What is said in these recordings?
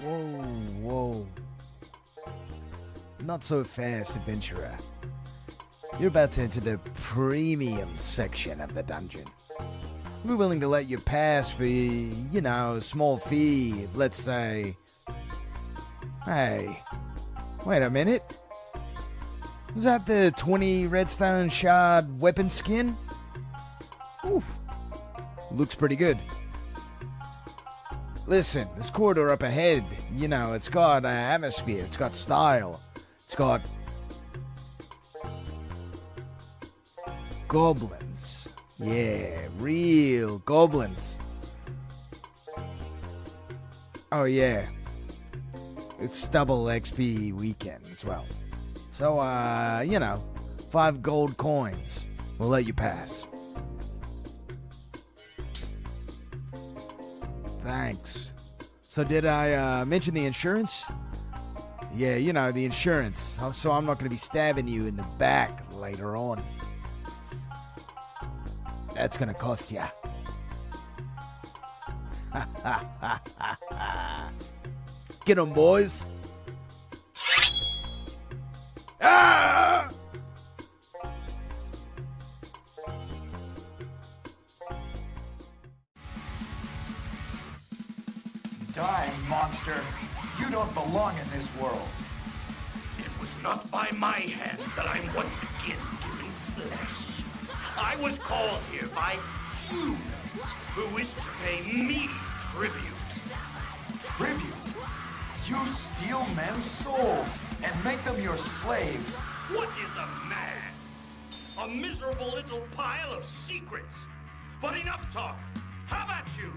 Whoa. Not so fast, adventurer. You're about to enter the premium section of the dungeon. We're willing to let you pass for, a small fee, let's say. Hey, wait a minute. Is that the 20 redstone shard weapon skin? Oof. Looks pretty good. Listen, this corridor up ahead, it's got atmosphere, it's got style, it's got goblins. Yeah, real goblins. Oh yeah, it's double XP weekend as well. So, 5 gold coins. We'll let you pass. Thanks. So did I mention the insurance? Yeah, the insurance. So I'm not going to be stabbing you in the back later on. That's going to cost ya. Get 'em, boys. Ah! Die, monster! You don't belong in this world. It was not by my hand that I'm once again given flesh. I was called here by humans who wish to pay me tribute. Tribute? You steal men's souls and make them your slaves. What is a man? A miserable little pile of secrets. But enough talk. How about you?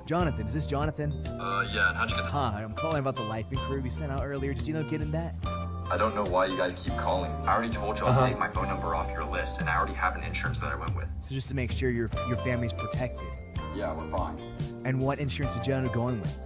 Jonathan, is this Jonathan? Yeah, and how'd you get this? Hi, I'm calling about the life inquiry we sent out earlier. Did you know getting that? I don't know why you guys keep calling. I already told you I'll take my phone number off your list, and I already have an insurance that I went with. So just to make sure your family's protected. Yeah, we're fine. And what insurance did you end up going with?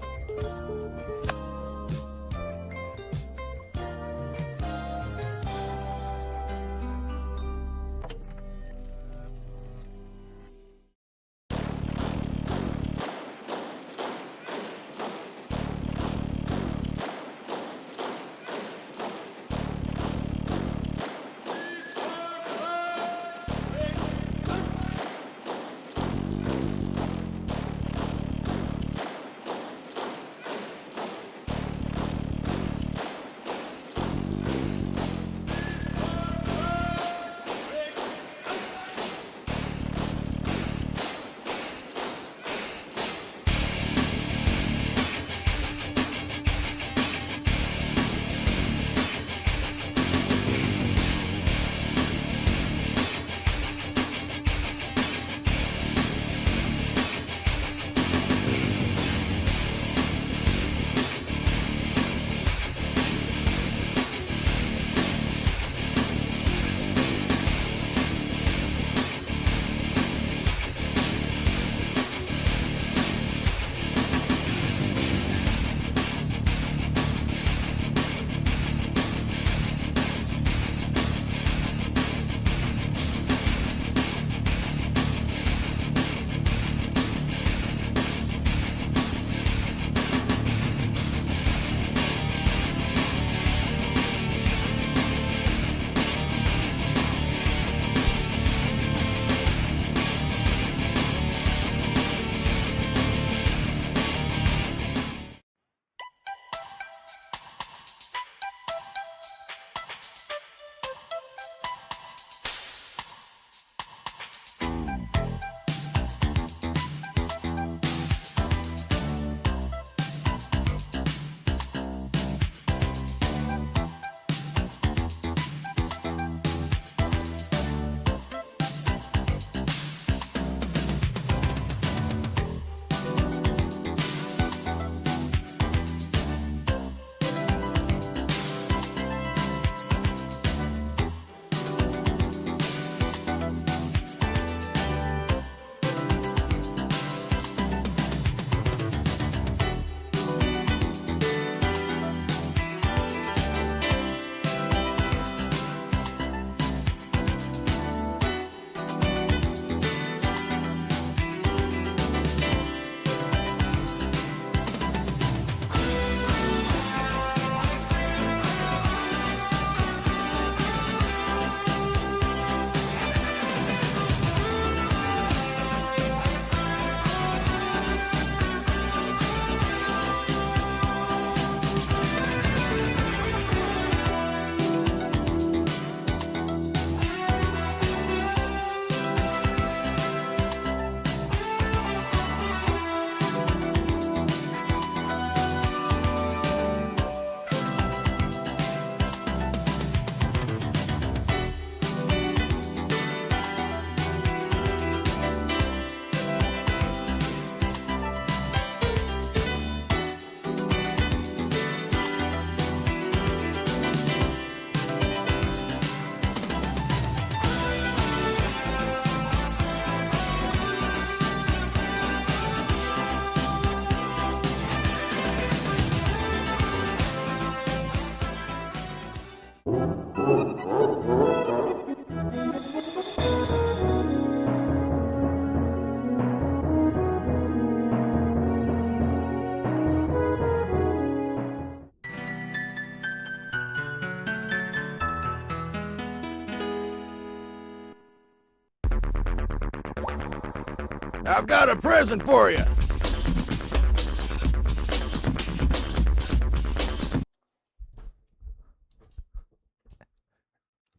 I've got a present for you.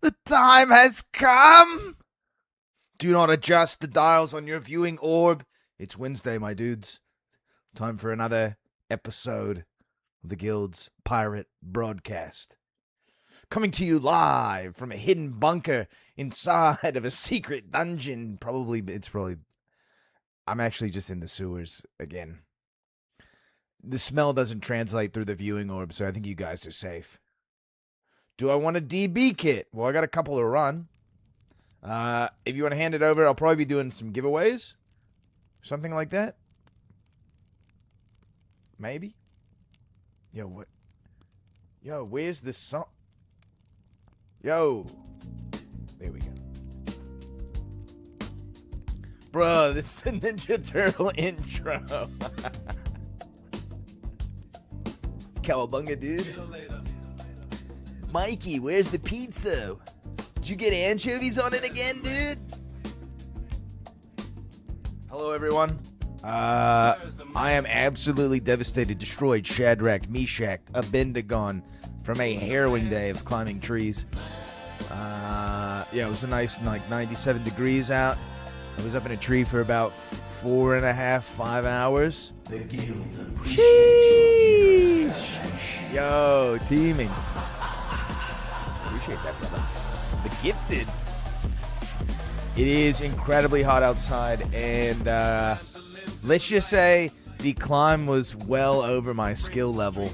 The time has come. Do not adjust the dials on your viewing orb. It's Wednesday, my dudes. Time for another episode of the Guild's Pirate Broadcast. Coming to you live from a hidden bunker inside of a secret dungeon. I'm actually just in the sewers again. The smell doesn't translate through the viewing orb, so I think you guys are safe. Do I want a DB kit? Well, I got a couple to run. If you want to hand it over, I'll probably be doing some giveaways. Something like that. Maybe. Yo, what? Yo, where's the song? Yo. There we go. Bro, this is the Ninja Turtle intro. Cowabunga, dude. Mikey, where's the pizza? Did you get anchovies on it again, dude? Hello, everyone. I am absolutely devastated, destroyed, Shadrach, Meshach, Abednego from a harrowing day of climbing trees. Yeah, it was a nice, 97 degrees out. I was up in a tree for about 4.5, 5 hours. The Guild appreciates you. Yo, teaming. Appreciate that, brother. The Gifted. It is incredibly hot outside, and let's just say the climb was well over my skill level.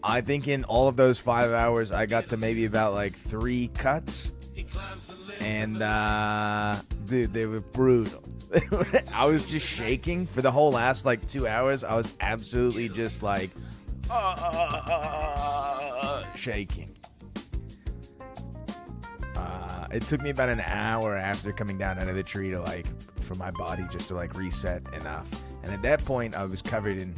I think in all of those 5 hours, I got to maybe about like 3 cuts. And, dude, they were brutal. I was just shaking for the whole last, 2 hours. I was absolutely just, shaking. It took me about an hour after coming down out of the tree to, for my body just to, reset enough. And at that point, I was covered in,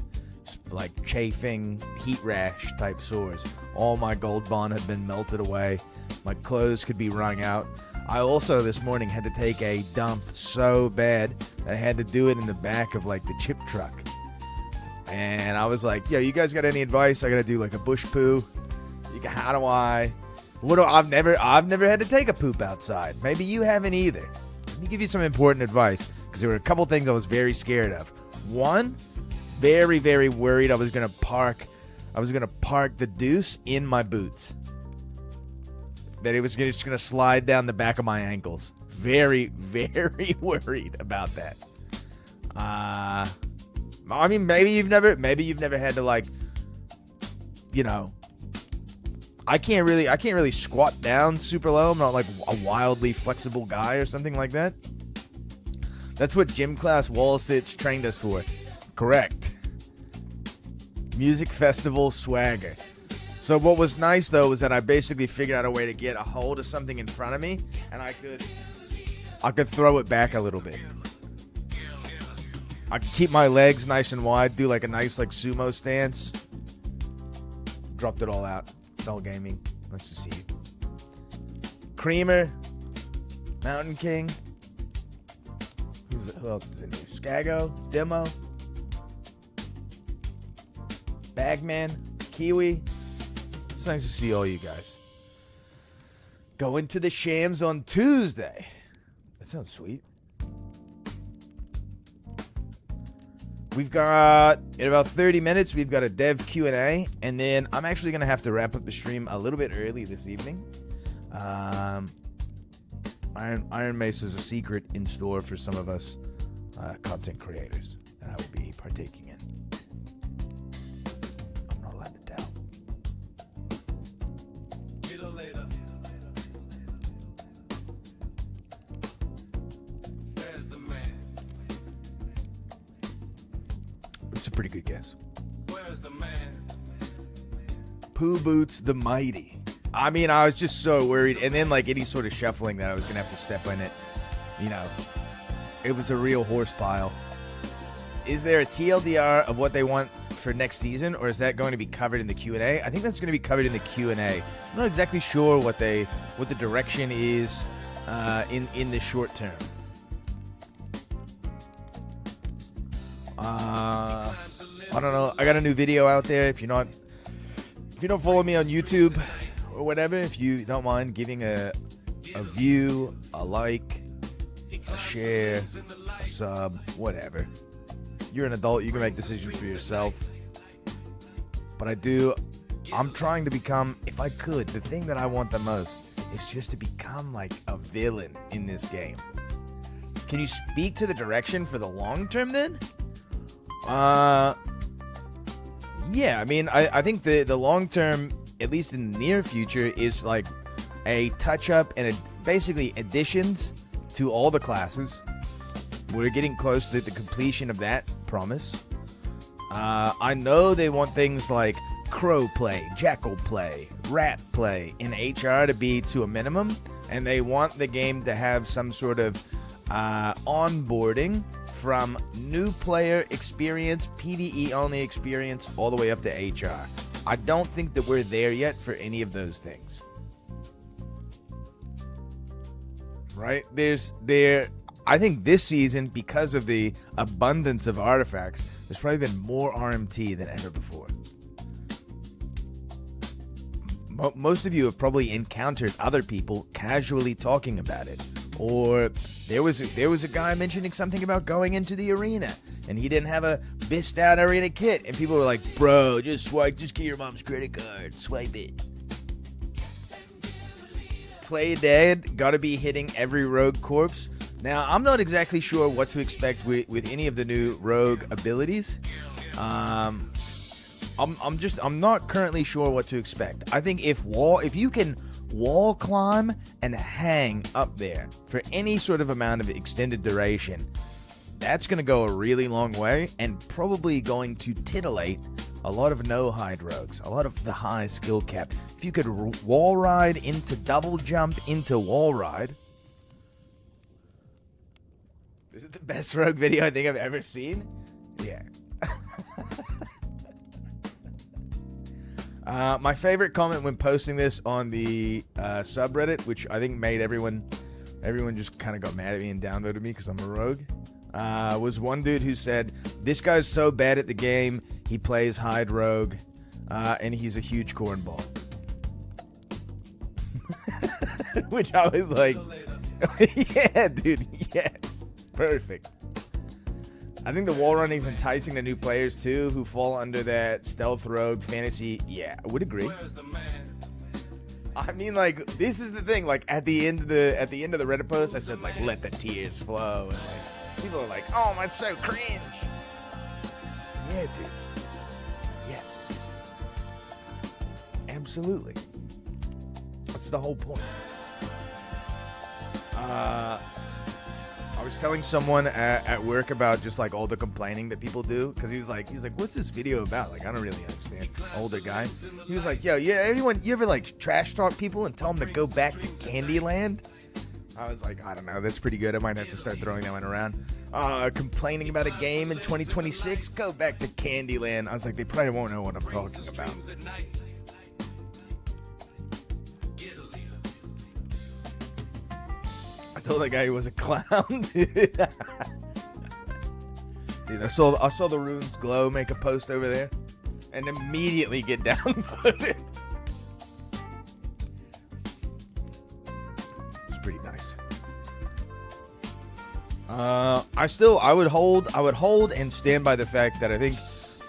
chafing, heat rash type sores. All my gold bond had been melted away. My clothes could be wrung out. I also, this morning, had to take a dump so bad that I had to do it in the back of, the chip truck. And I was like, yo, you guys got any advice? I got to do, a bush poo. How do I... I've never had to take a poop outside. Maybe you haven't either. Let me give you some important advice, because there were a couple things I was very scared of. One, very, very worried I was going to park the deuce in my boots. That it was just going to slide down the back of my ankles. Very, very worried about that. I mean, maybe you've never had to I can't really squat down super low. I'm not a wildly flexible guy or something like that. That's what gym class wall sits trained us for. Correct. Music festival swagger. So what was nice, though, was that I basically figured out a way to get a hold of something in front of me, and I could throw it back a little bit. I could keep my legs nice and wide, do a nice sumo stance. Dropped it all out. Fell gaming. Nice to see you. Creamer. Mountain King. Who else is in here? Skago. Demo. Bagman. Kiwi. It's nice to see all you guys. Going to the Shams on Tuesday. That sounds sweet. We've got, in about 30 minutes, we've got a dev Q&A, and then I'm actually going to have to wrap up the stream a little bit early this evening. Iron Mace is a secret in store for some of us content creators that I will be partaking in. I'm not allowed to tell. It's a pretty good guess. Where's the man? Pooh Boots the Mighty. I mean, I was just so worried. And then, any sort of shuffling that I was going to have to step in it. It was a real horse pile. Is there a TLDR of what they want for next season? Or is that going to be covered in the Q&A? I think that's going to be covered in the Q&A. I'm not exactly sure what the direction is in the short term. I don't know. I got a new video out there. If you don't follow me on YouTube or whatever, if you don't mind giving a view, a like, a share, a sub, whatever. You're an adult. You can make decisions for yourself. But I'm trying to become, if I could, the thing that I want the most is just to become like a villain in this game. Can you speak to the direction for the long term then? Yeah, I mean, I think the long term, at least in the near future, is like a touch up and basically additions to all the classes. We're getting close to the completion of that promise. I know they want things like crow play, jackal play, rat play in HR to be to a minimum, and they want the game to have some sort of onboarding from new player experience, PvE only experience, all the way up to HR. I don't think that we're there yet for any of those things. Right? I think this season, because of the abundance of artifacts, there's probably been more RMT than ever before. Most of you have probably encountered other people casually talking about it. Or there was a guy mentioning something about going into the arena, and he didn't have a bist out arena kit, and people were like, "Bro, just get your mom's credit card, swipe it." Play dead, gotta be hitting every rogue corpse. Now, I'm not exactly sure what to expect with any of the new rogue abilities. I'm not currently sure what to expect. I think if you can wall climb and hang up there for any sort of amount of extended duration, that's going to go a really long way and probably going to titillate a lot of no-hide rogues, a lot of the high skill cap. If you could wall ride into double jump into wall ride. This is the best rogue video I think I've ever seen. Yeah. My favorite comment when posting this on the subreddit, which I think made everyone just kind of got mad at me and downvoted me because I'm a rogue, was one dude who said, "This guy's so bad at the game, he plays hide rogue, and he's a huge cornball." Which I was like, yeah, dude, yes, perfect. I think the wall running is enticing to new players too, who fall under that stealth rogue fantasy. Yeah, I would agree. I mean, like, this is the thing. Like, at the end of the Reddit post, I said, like, let the tears flow, and like, people are like, "Oh, that's so cringe." Yeah, dude. Yes. Absolutely. That's the whole point. I was telling someone at work about just like all the complaining that people do, because he was like, "What's this video about? Like, I don't really understand." Older guy. He was like, "Yo, yeah, you ever like trash talk people and tell them to go back to Candyland?" I was like, "I don't know, that's pretty good. I might have to start throwing that one around." Complaining about a game in 2026? Go back to Candyland. I was like, they probably won't know what I'm talking about. I told that guy he was a clown, dude. Dude, I saw the runes glow make a post over there and immediately get downvoted. It's pretty nice. I would hold and stand by the fact that I think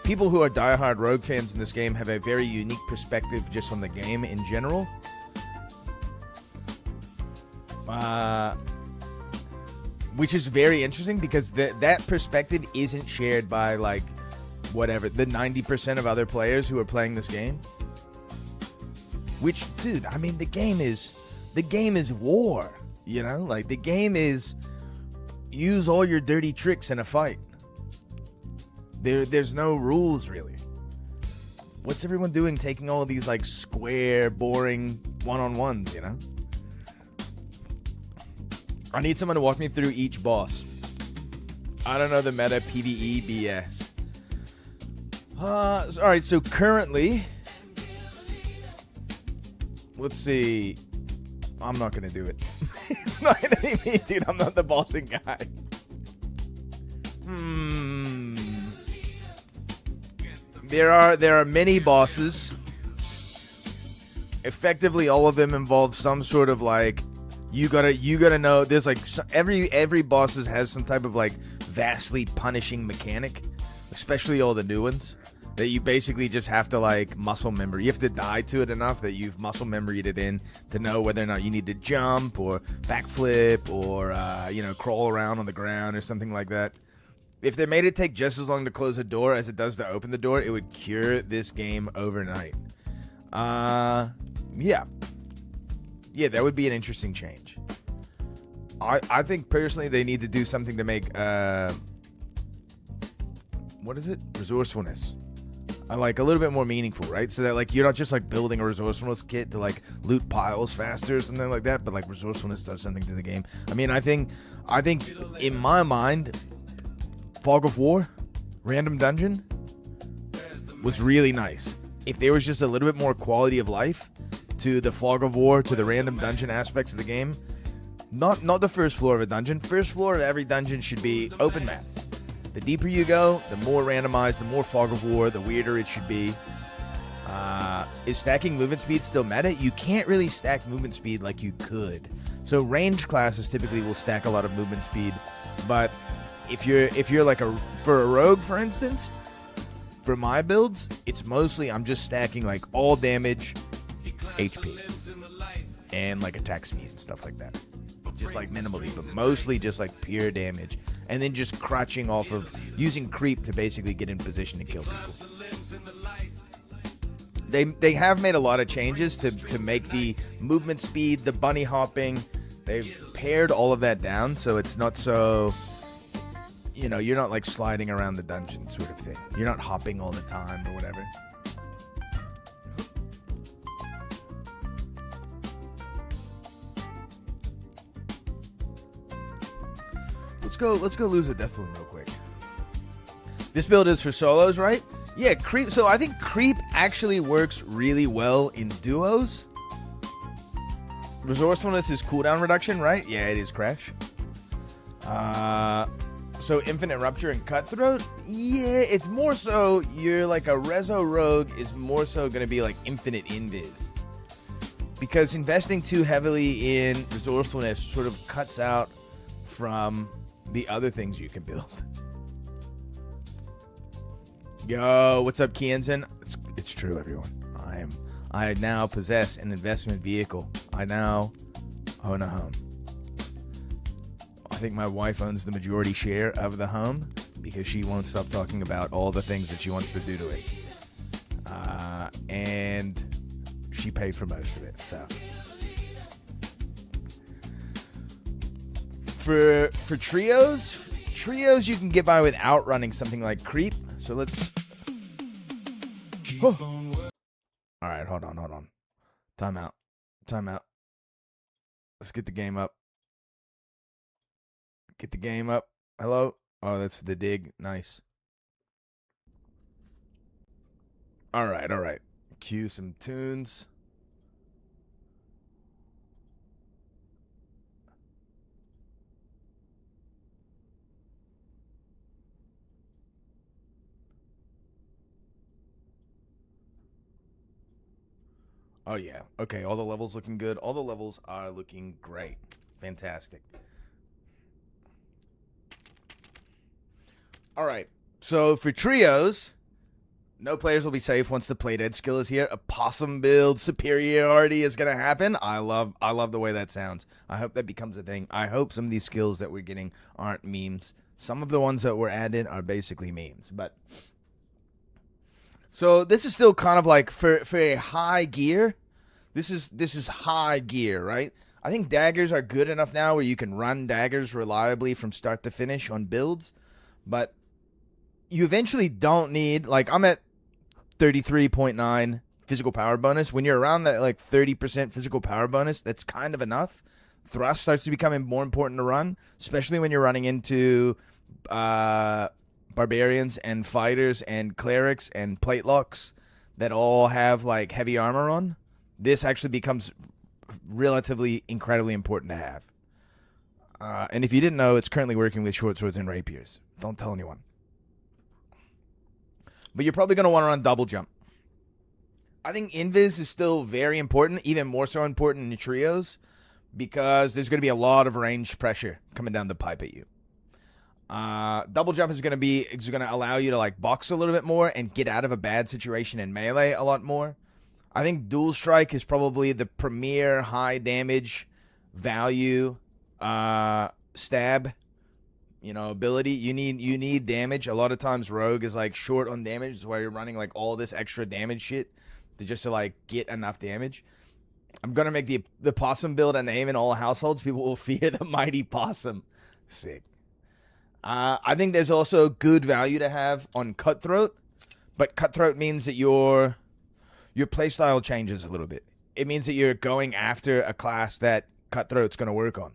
people who are diehard rogue fans in this game have a very unique perspective just on the game in general. Which is very interesting because that perspective isn't shared by like whatever the 90% of other players who are playing this game. Which, dude, I mean, the game is war, you know? Like, the game is use all your dirty tricks in a fight. There's no rules really. What's everyone doing taking all of these like square, boring one-on-ones, you know? I need someone to walk me through each boss. I don't know the meta PvE BS. Alright, so currently, let's see. I'm not going to do it. It's not going to be me, dude. I'm not the bossing guy. There are many bosses. Effectively, all of them involve some sort of like you gotta know. There's like every boss has some type of like vastly punishing mechanic, especially all the new ones that you basically just have to like muscle memory. You have to die to it enough that you've muscle memoried it in to know whether or not you need to jump or backflip or crawl around on the ground or something like that. If they made it take just as long to close a door as it does to open the door, it would cure this game overnight. Yeah, that would be an interesting change. I think personally they need to do something to make what is it? Resourcefulness. I like a little bit more meaningful, right? So that like you're not just like building a resourcefulness kit to like loot piles faster or something like that, but like resourcefulness does something to the game. I mean, I think in my mind, Fog of War, Random Dungeon was really nice. If there was just a little bit more quality of life to the Fog of War, to the Random Dungeon aspects of the game, not the first floor of a dungeon. First floor of every dungeon should be open map. The deeper you go, the more randomized, the more Fog of War, the weirder it should be. Is stacking movement speed still meta? You can't really stack movement speed like you could. So range classes typically will stack a lot of movement speed, but if you're like for a rogue, for instance, for my builds, it's mostly I'm just stacking like all damage, HP, and like attack speed and stuff like that. Just like minimally, but mostly just like pure damage, and then just crutching off of using creep to basically get in position to kill people. They have made a lot of changes to make the movement speed, the bunny hopping. They've pared all of that down, so it's not so, you're not like sliding around the dungeon sort of thing. You're not hopping all the time or whatever. Let's go lose a death bloom real quick. This build is for solos, right? Yeah, creep. So I think creep actually works really well in duos. Resourcefulness is cooldown reduction, right? Yeah, it is, Crash. So infinite rupture and cutthroat. Yeah, it's more so you're like a reso rogue is more so going to be like infinite invis, because investing too heavily in resourcefulness sort of cuts out from the other things you can build. Yo, what's up, Kianzen? It's true, everyone. I now possess an investment vehicle. I now own a home. I think my wife owns the majority share of the home because she won't stop talking about all the things that she wants to do to it. And she paid for most of it, so. For trios you can get by without running something like creep. So let's. Oh. All right, hold on. Time out. Let's get the game up. Hello. Oh, that's the dig. Nice. All right. Cue some tunes. Oh, yeah. Okay, all the levels looking good. All the levels are looking great. Fantastic. All right. So for trios, no players will be safe once the play dead skill is here. A possum build superiority is going to happen. I love the way that sounds. I hope that becomes a thing. I hope some of these skills that we're getting aren't memes. Some of the ones that were added are basically memes, but... So this is still kind of like for a high gear. This is high gear, right? I think daggers are good enough now where you can run daggers reliably from start to finish on builds, but you eventually don't need, like, I'm at 33.9 physical power bonus. When you're around that like 30% physical power bonus, that's kind of enough. Thrust starts to become more important to run, especially when you're running into barbarians and fighters and clerics and plate locks that all have like heavy armor on. This actually becomes relatively incredibly important to have. And if you didn't know, it's currently working with short swords and rapiers. Don't tell anyone. but you're probably going to want to run double jump. I think invis is still very important, even more so important in trios, because there's going to be a lot of range pressure coming down the pipe at you. Double jump is going to allow you to like box a little bit more and get out of a bad situation in melee a lot more. I think dual strike is probably the premier high damage value stab, ability. You need damage. A lot of times Rogue is like short on damage. That's why you're running like all this extra damage shit to like get enough damage. I'm gonna make the possum build a name in all households. People will fear the mighty possum. Sick. I think there's also good value to have on Cutthroat, but Cutthroat means that your playstyle changes a little bit. It means that you're going after a class that Cutthroat's going to work on,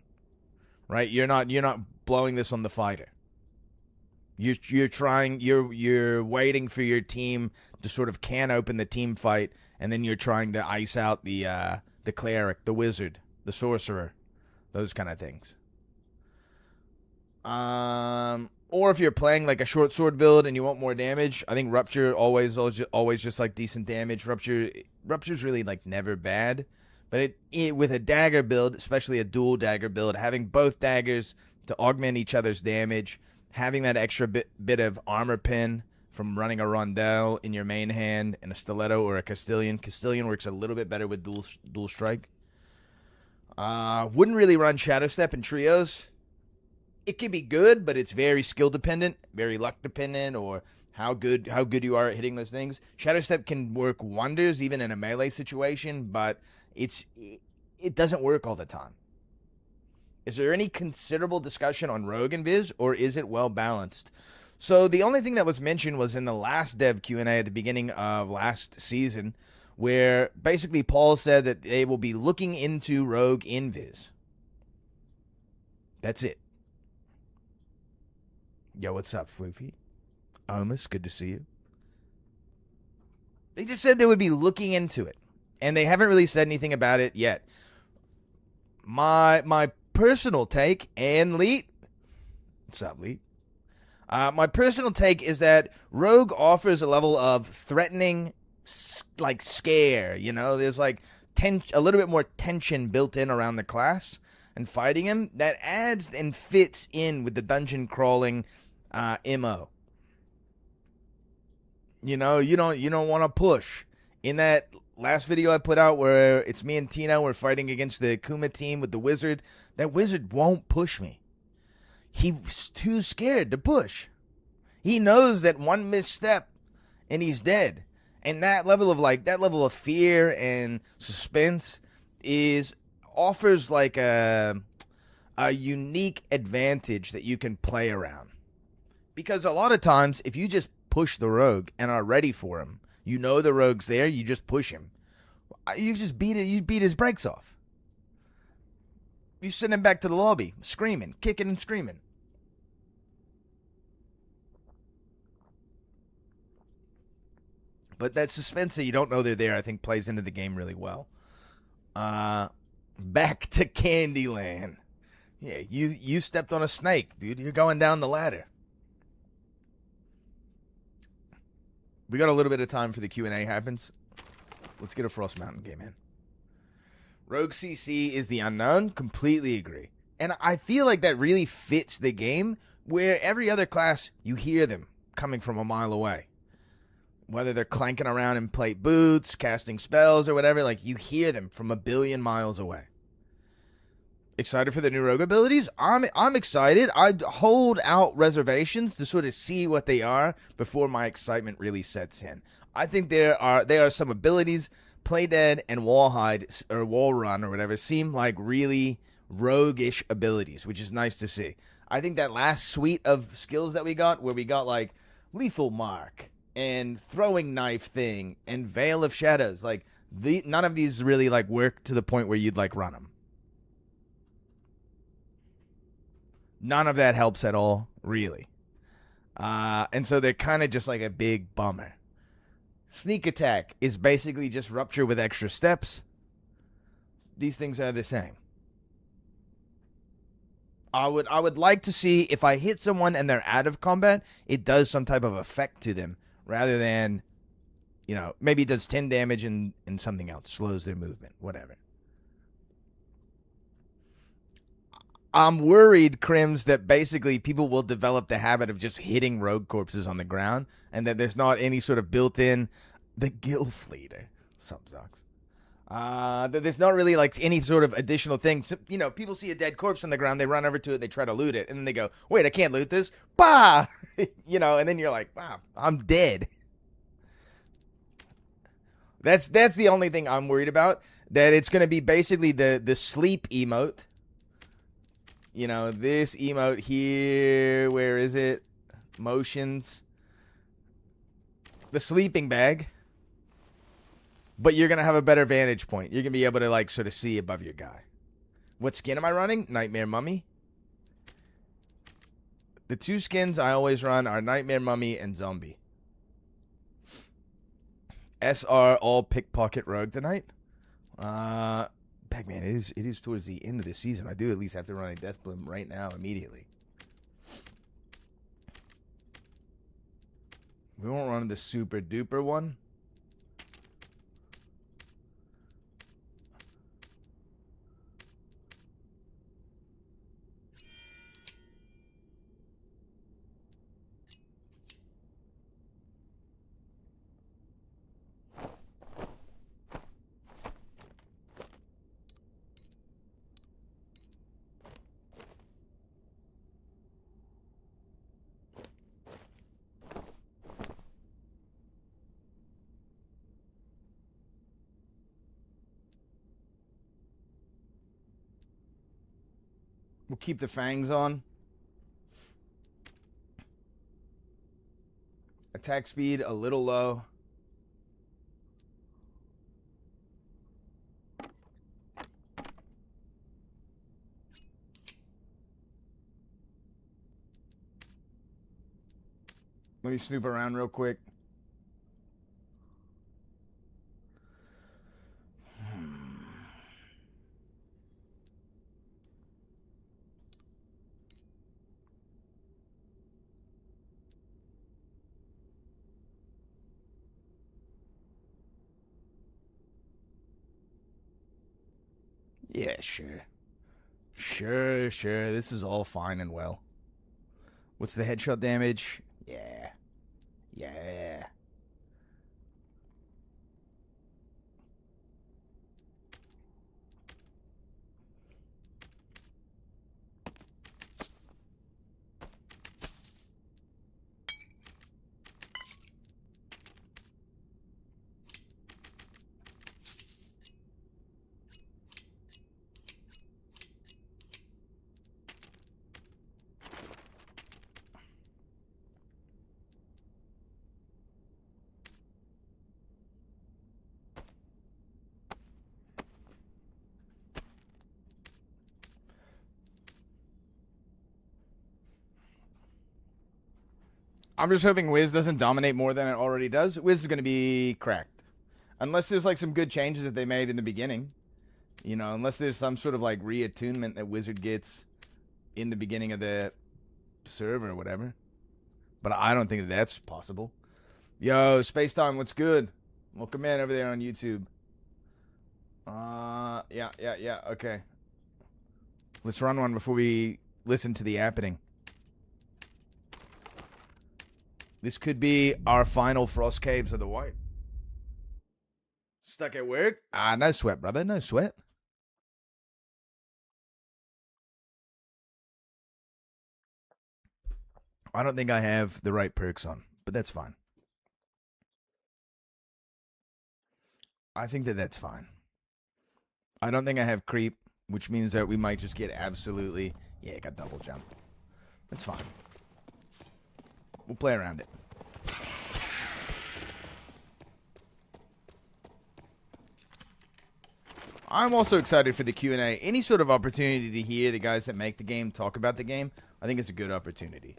right? You're not blowing this on the fighter. You're waiting for your team to sort of can open the team fight, and then you're trying to ice out the cleric, the wizard, the sorcerer, those kind of things. Or if you're playing like a short sword build and you want more damage, I think Rupture always just like decent damage. Rupture's really like never bad, but it with a dagger build, especially a dual dagger build, having both daggers to augment each other's damage, having that extra bit of armor pin from running a rondelle in your main hand and a stiletto or a Castilian. Castilian works a little bit better with dual strike. Wouldn't really run Shadow Step in trios. It can be good, but it's very skill dependent, very luck dependent, or how good you are at hitting those things. Shadow Step can work wonders even in a melee situation, but it doesn't work all the time. Is there any considerable discussion on Rogue and Viz, or is it well balanced? So the only thing that was mentioned was in the last Dev Q&A at the beginning of last season, where basically Paul said that they will be looking into Rogue in Viz. That's it. Yo, what's up, Floofy? Omus, good to see you. They just said they would be looking into it, and they haven't really said anything about it yet. My personal take, and Leet, what's up, Leet? My personal take is that Rogue offers a level of threatening, like, scare, There's, like, a little bit more tension built in around the class and fighting him that adds and fits in with the dungeon crawling MO. You don't want to push. In that last video I put out where it's me and Tino, we're fighting against the Kuma team with the wizard, that wizard won't push me. He's too scared to push. He knows that one misstep and he's dead. And that level of fear and suspense offers like a unique advantage that you can play around. Because a lot of times, if you just push the rogue and are ready for him, the rogue's there, you just push him. You just beat his brakes off. You send him back to the lobby, screaming, kicking and screaming. But that suspense that you don't know they're there, I think, plays into the game really well. Back to Candyland. Yeah, you stepped on a snake, dude. You're going down the ladder. We got a little bit of time for the Q&A happens. Let's get a Frost Mountain game in. Rogue CC is the unknown. Completely agree. And I feel like that really fits the game, where every other class, you hear them coming from a mile away. Whether they're clanking around in plate boots, casting spells, or whatever, like, you hear them from a billion miles away. Excited for the new Rogue abilities? I'm excited. I hold out reservations to sort of see what they are before my excitement really sets in. I think there are some abilities, Play Dead and Wall Hide, or Wall Run, or whatever, seem like really roguish abilities, which is nice to see. I think that last suite of skills that we got, where we got, like, Lethal Mark, and Throwing Knife Thing, and Veil of Shadows, like, none of these really, like, work to the point where you'd, like, run them. None of that helps at all, really. And so they're kind of just like a big bummer. Sneak Attack is basically just Rupture with extra steps. These things are the same. I would like to see if I hit someone and they're out of combat, it does some type of effect to them, rather than, you know, maybe it does 10 damage and something else, slows their movement, whatever. I'm worried, Crims, that basically people will develop the habit of just hitting rogue corpses on the ground, and that there's not any sort of built-in, the Gilfleeter, some sucks. That there's not really like any sort of additional thing. So, you know, people see a dead corpse on the ground, they run over to it, they try to loot it, and then they go, wait, I can't loot this? Bah! You know, and then you're like, wow, I'm dead. That's the only thing I'm worried about. That it's going to be basically the sleep emote. You know, this emote here, where is it? Motions. The sleeping bag. But you're going to have a better vantage point. You're going to be able to, like, sort of see above your guy. What skin am I running? Nightmare Mummy. The two skins I always run are Nightmare Mummy and Zombie. SR all pickpocket rogue tonight. Bagman, it is towards the end of the season. I do at least have to run a Death Bloom right now, immediately. We won't run the super duper one. We'll keep the fangs on. Attack speed a little low. Let me snoop around real quick. Yeah, sure. Sure. This is all fine and well. What's the headshot damage? Yeah. I'm just hoping Wiz doesn't dominate more than it already does. Wiz is going to be cracked. Unless there's like some good changes that they made in the beginning. You know, unless there's some sort of like reattunement that Wizard gets in the beginning of the server or whatever. But I don't think that that's possible. Yo, Space Time, what's good? Welcome in over there on YouTube. Yeah, okay. Let's run one before we listen to the happening. This could be our final Frost Caves of the White. Stuck at work? No sweat, brother. No sweat. I don't think I have the right perks on, but that's fine. I think that that's fine. I don't think I have creep, which means that we might just get absolutely... Yeah, I got double jump. That's fine. We'll play around it. I'm also excited for the Q&A. Any sort of opportunity to hear the guys that make the game talk about the game, I think it's a good opportunity.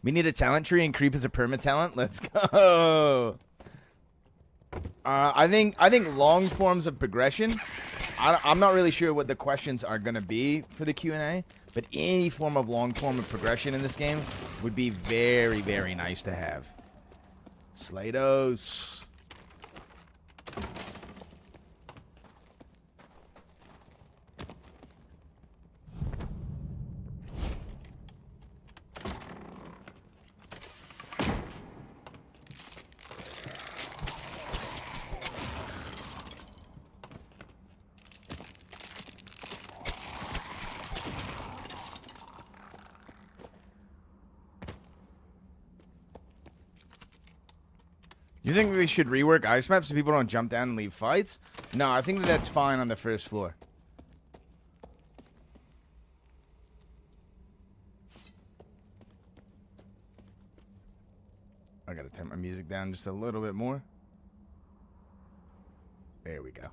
We need a talent tree and creep is a perma-talent. Let's go. I think long forms of progression. I'm not really sure what the questions are going to be for the Q&A, but any form of long form of progression in this game would be very, very nice to have. Slados. You think they should rework ice maps so people don't jump down and leave fights? No, I think that's fine on the first floor. I gotta turn my music down just a little bit more. There we go.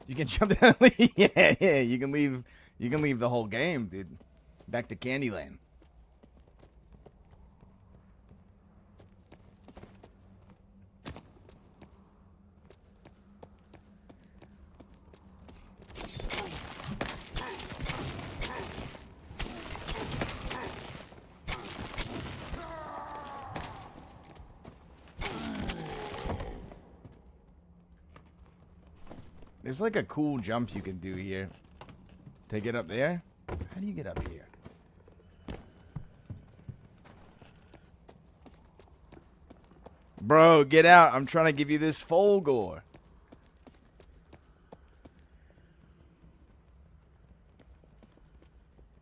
You can jump down and leave. Yeah, you can leave the whole game, dude. Back to Candyland. There's like a cool jump you can do here. To get up there? How do you get up here? Bro, get out. I'm trying to give you this Fulgore.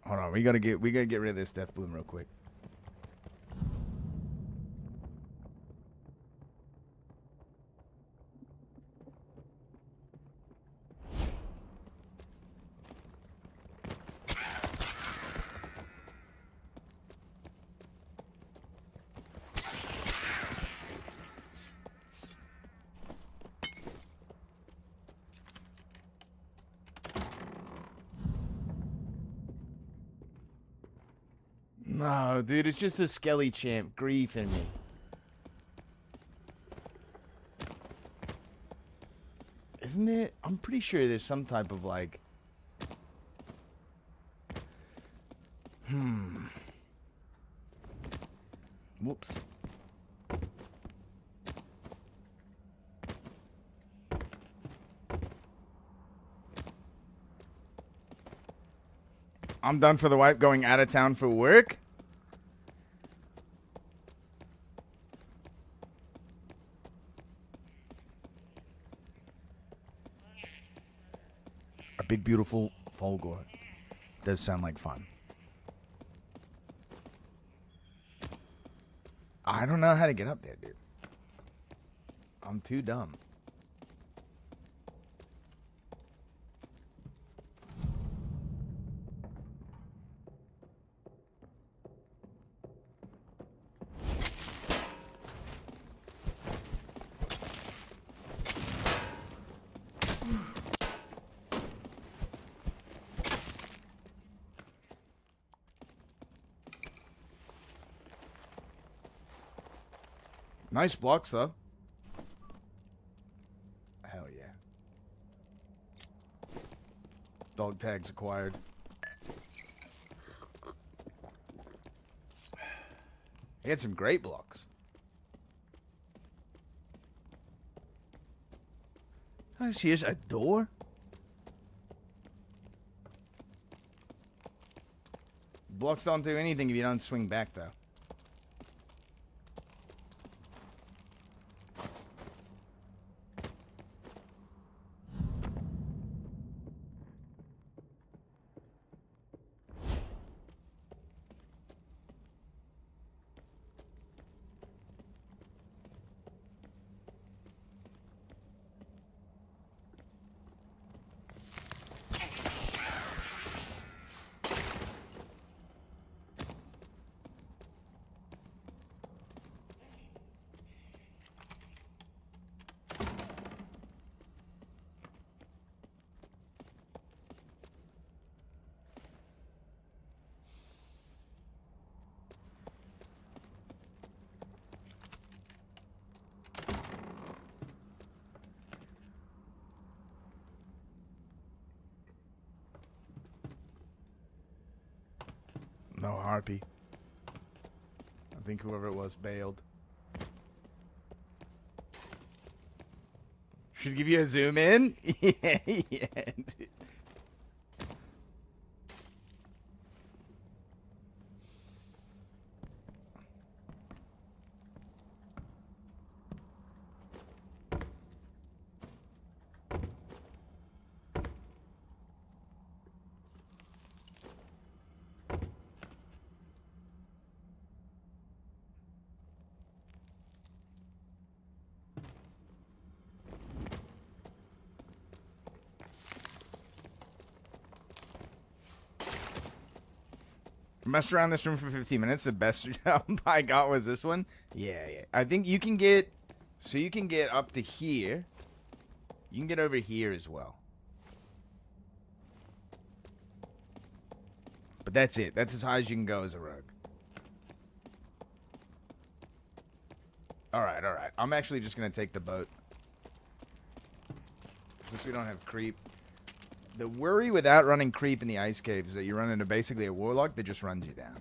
Hold on, we gotta get rid of this Death Bloom real quick. No, dude, it's just a Skelly champ griefing me. Isn't it? I'm pretty sure there's some type of like... Whoops. I'm done for the wipe, going out of town for work. A big, beautiful Fulgore. Does sound like fun. I don't know how to get up there, dude. I'm too dumb. Nice blocks, though. Hell yeah. Dog tags acquired. I had some great blocks. Oh, here's a door? Blocks don't do anything if you don't swing back, though. No harpy. think whoever it was bailed. Should give you a zoom in? Yeah, dude. Messed around this room for 15 minutes. The best jump I got was this one. Yeah. I think you can get... So you can get up to here. You can get over here as well. But that's it. That's as high as you can go as a rogue. Alright. I'm actually just going to take the boat. Since we don't have creep. The worry without running creep in the ice cave is that you run into basically a warlock that just runs you down.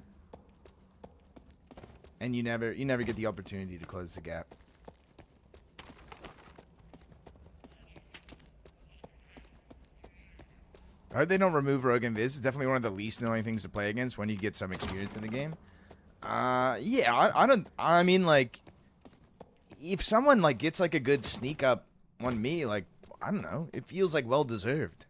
And you never get the opportunity to close the gap. I hope they don't remove Rogue Invis. It's definitely one of the least annoying things to play against when you get some experience in the game. Yeah, I mean, like, if someone, like, gets, like, a good sneak up on me, like, I don't know, it feels, like, well-deserved.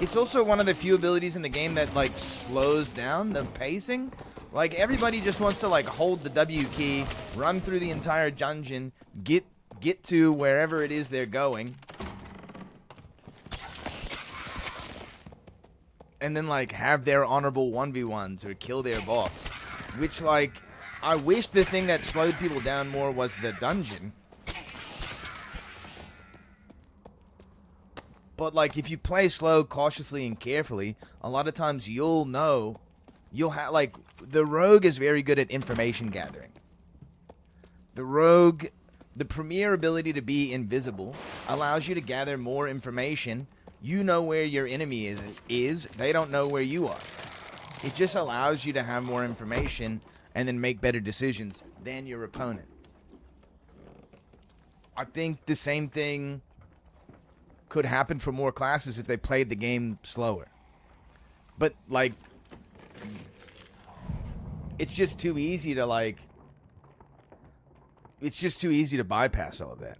It's also one of the few abilities in the game that, like, slows down the pacing. Like, everybody just wants to, like, hold the W key, run through the entire dungeon, get to wherever it is they're going. And then, like, have their honorable 1v1s or kill their boss. Which, like, I wish the thing that slowed people down more was the dungeon. But, like, if you play slow, cautiously, and carefully, a lot of times you'll know, you'll have, like, the rogue is very good at information gathering. The rogue, the premier ability to be invisible, allows you to gather more information. You know where your enemy is. They don't know where you are. It just allows you to have more information and then make better decisions than your opponent. I think the same thing could happen for more classes if they played the game slower. But, like, it's just too easy to, like, it's just too easy to bypass all of that.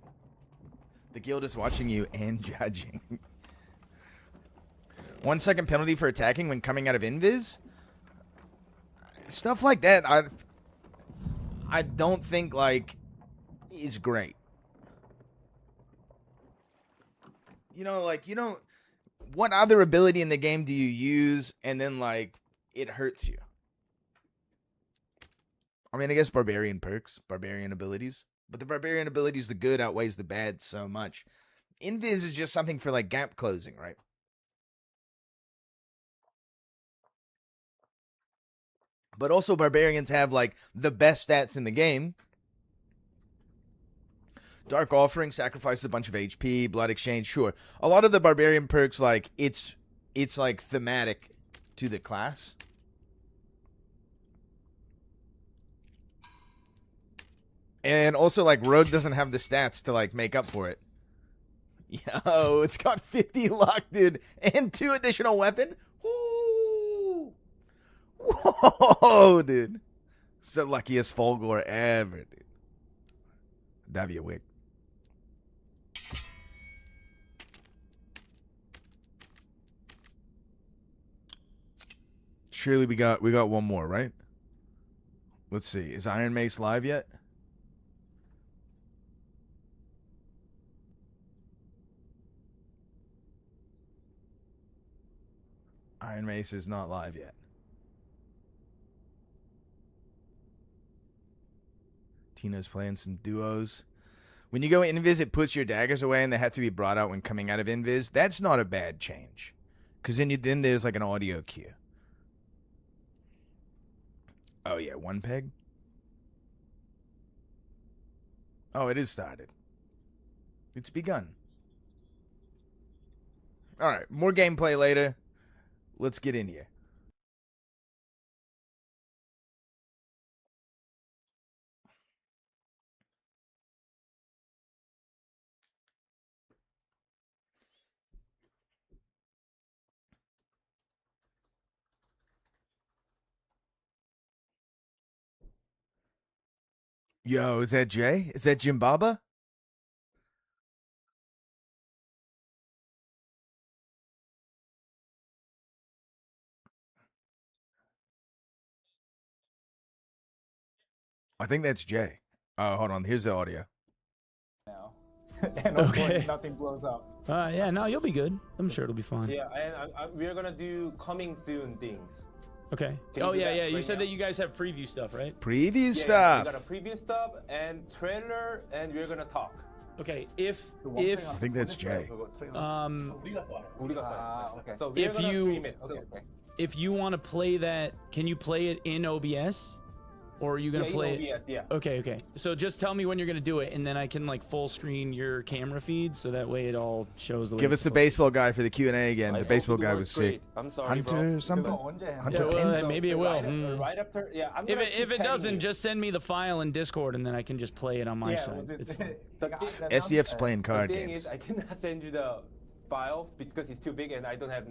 The guild is watching you and judging. 1 second penalty for attacking when coming out of invis? Stuff like that, I don't think, like, is great. You know, like, you don't... What other ability in the game do you use and then, like, it hurts you? I mean, I guess barbarian perks, barbarian abilities. But the barbarian abilities, the good outweighs the bad so much. Invis is just something for, like, gap closing, right? But also barbarians have, like, the best stats in the game. Dark Offering sacrifices a bunch of HP, Blood Exchange, sure. A lot of the barbarian perks, like, it's like thematic to the class. And also, like, Rogue doesn't have the stats to, like, make up for it. Yo, it's got 50 luck, dude. And 2 additional weapon? Woo! Whoa, dude. It's the luckiest Fulgore ever, dude. Davia Wick. Surely we got one more, right? Let's see. Is Iron Mace live yet? Iron Mace is not live yet. Tina's playing some duos. When you go invis, it puts your daggers away and they have to be brought out when coming out of invis. That's not a bad change. Because then there's like an audio cue. Oh, yeah, 1 peg? Oh, it is started. It's begun. All right, more gameplay later. Let's get in here. Yo, is that Jay? Is that Jim Baba? I think that's Jay. Oh, hold on. Here's the audio. Now. And hopefully nothing blows up. Yeah, no, you'll be good. I'm sure it'll be fine. Yeah, and we're gonna do coming soon things. Okay. Can Oh you do yeah, that yeah. You right said now? that you guys have preview stuff, right? Preview Yeah, stuff. we got a preview stuff and trailer, and we're gonna talk. Okay. If I think that's Jay. Okay. So we're If gonna you- stream it. Okay. if you want to play that, can you play it in OBS, or are you gonna play it? Yeah. Okay. So just tell me when you're gonna do it, and then I can like full screen your camera feed, so that way it all shows the way Give it's us the supposed baseball guy for the Q&A again. I The hope baseball it guy works was great. sick. I'm sorry, Hunter bro. or something? 그거 언제 해? Hunter Yeah, well, Pence? maybe it will. Right after, yeah. I'm to. gonna If it doesn't, just send me the file in Discord, and then I can just play it on my side. It's fine. SDF's playing The card thing games. is, I cannot send you the file because it's too big, and I don't have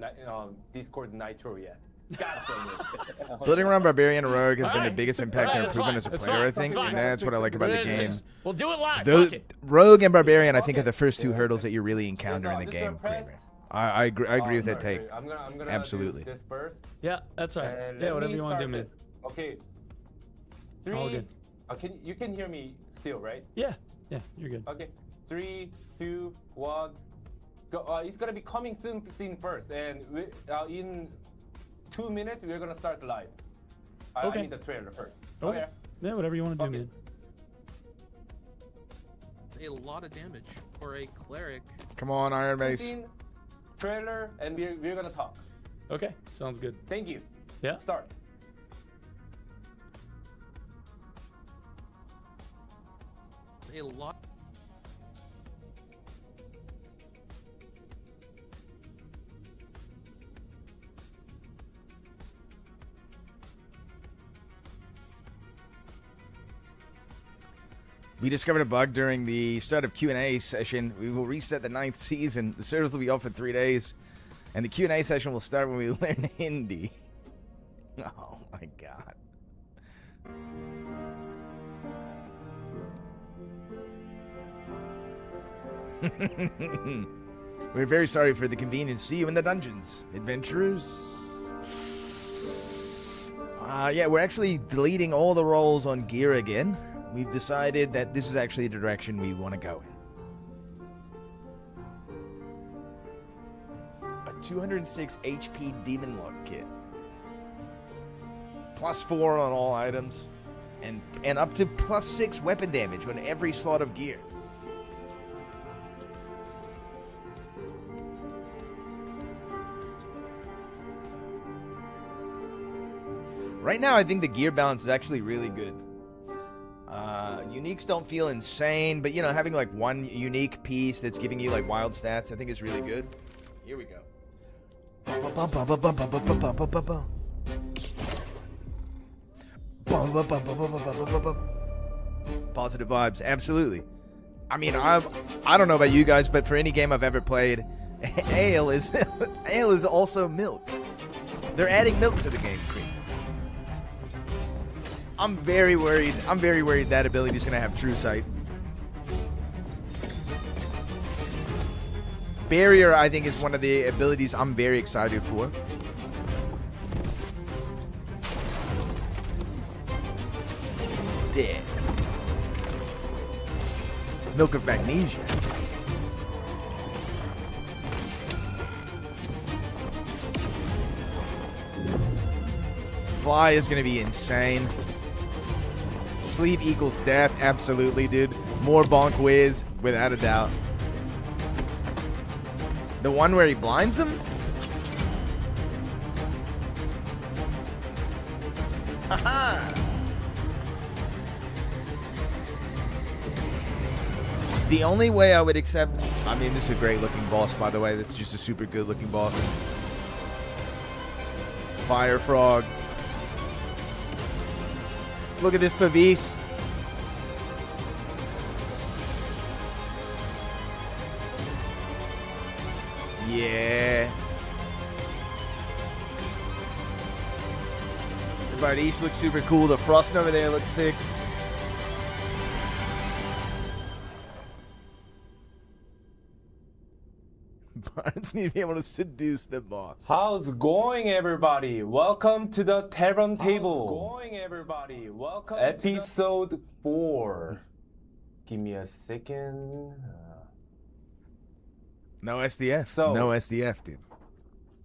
Discord Nitro yet. Gotta send it. Building around Barbarian and Rogue has been the Alright. biggest impact and That's improvement fine. as a That's player, fine. I think, That's fine. and that's what I like about the game. We'll do it live. Those, Fuck it. Rogue and Barbarian, I think, are the first two hurdles that you really encounter in the This is game. pressed. I agree with that Sorry, take. I'm gonna Absolutely. do this first. Yeah, that's all right. And Yeah, let whatever me you want to do, start man. it. Okay. All 3. good. You can hear me still, right? Yeah, you're good. Okay. 3, 2, 1. Go. It's gonna be coming soon scene first, and in 2 minutes we're gonna start live. I Okay. need the trailer first. Okay. Yeah, whatever you want to do, Okay. man. It's a lot of damage for a cleric. Come on, Iron Mace. Scene, trailer, and we're gonna talk. Okay, sounds good. Thank you. Yeah. Start. It's a lot. We discovered a bug during the start of Q&A session. We will reset the 9th season. The servers will be off for 3 days. And the Q&A session will start when we learn Hindi. Oh my god. We're very sorry for the convenience. See you in the dungeons, adventurers. Yeah, we're actually deleting all the roles on gear again. We've decided that this is actually the direction we want to go in. A 206 HP Demon Lock kit. +4 on all items. And up to +6 weapon damage on every slot of gear. Right now, I think the gear balance is actually really good. Uniques don't feel insane, but, you know, having, like, one unique piece that's giving you, like, wild stats, I think is really good. Here we go. Positive vibes, absolutely. I mean, I don't know about you guys, but for any game I've ever played, ale is ale is also milk. They're adding milk to the game, Cream. I'm very worried. I'm very worried that ability is going to have True Sight. Barrier, I think, is one of the abilities I'm very excited for. Dead. Milk of Magnesia. Fly is going to be insane. Sleep equals death, absolutely, dude. More bonk whiz, without a doubt. The one where he blinds him? Haha! The only way I would accept... I mean, this is a great looking boss, by the way. This is just a super good looking boss. Fire Frog. Look at this Pavis. Yeah. The Bardiche looks super cool. The Frost over there looks sick. guards need to be able to seduce the boss. How's going, everybody? Welcome to the Tavern Table. How's going, everybody? Welcome Episode 4. Give me a second. No SDF. So- no SDF, dude.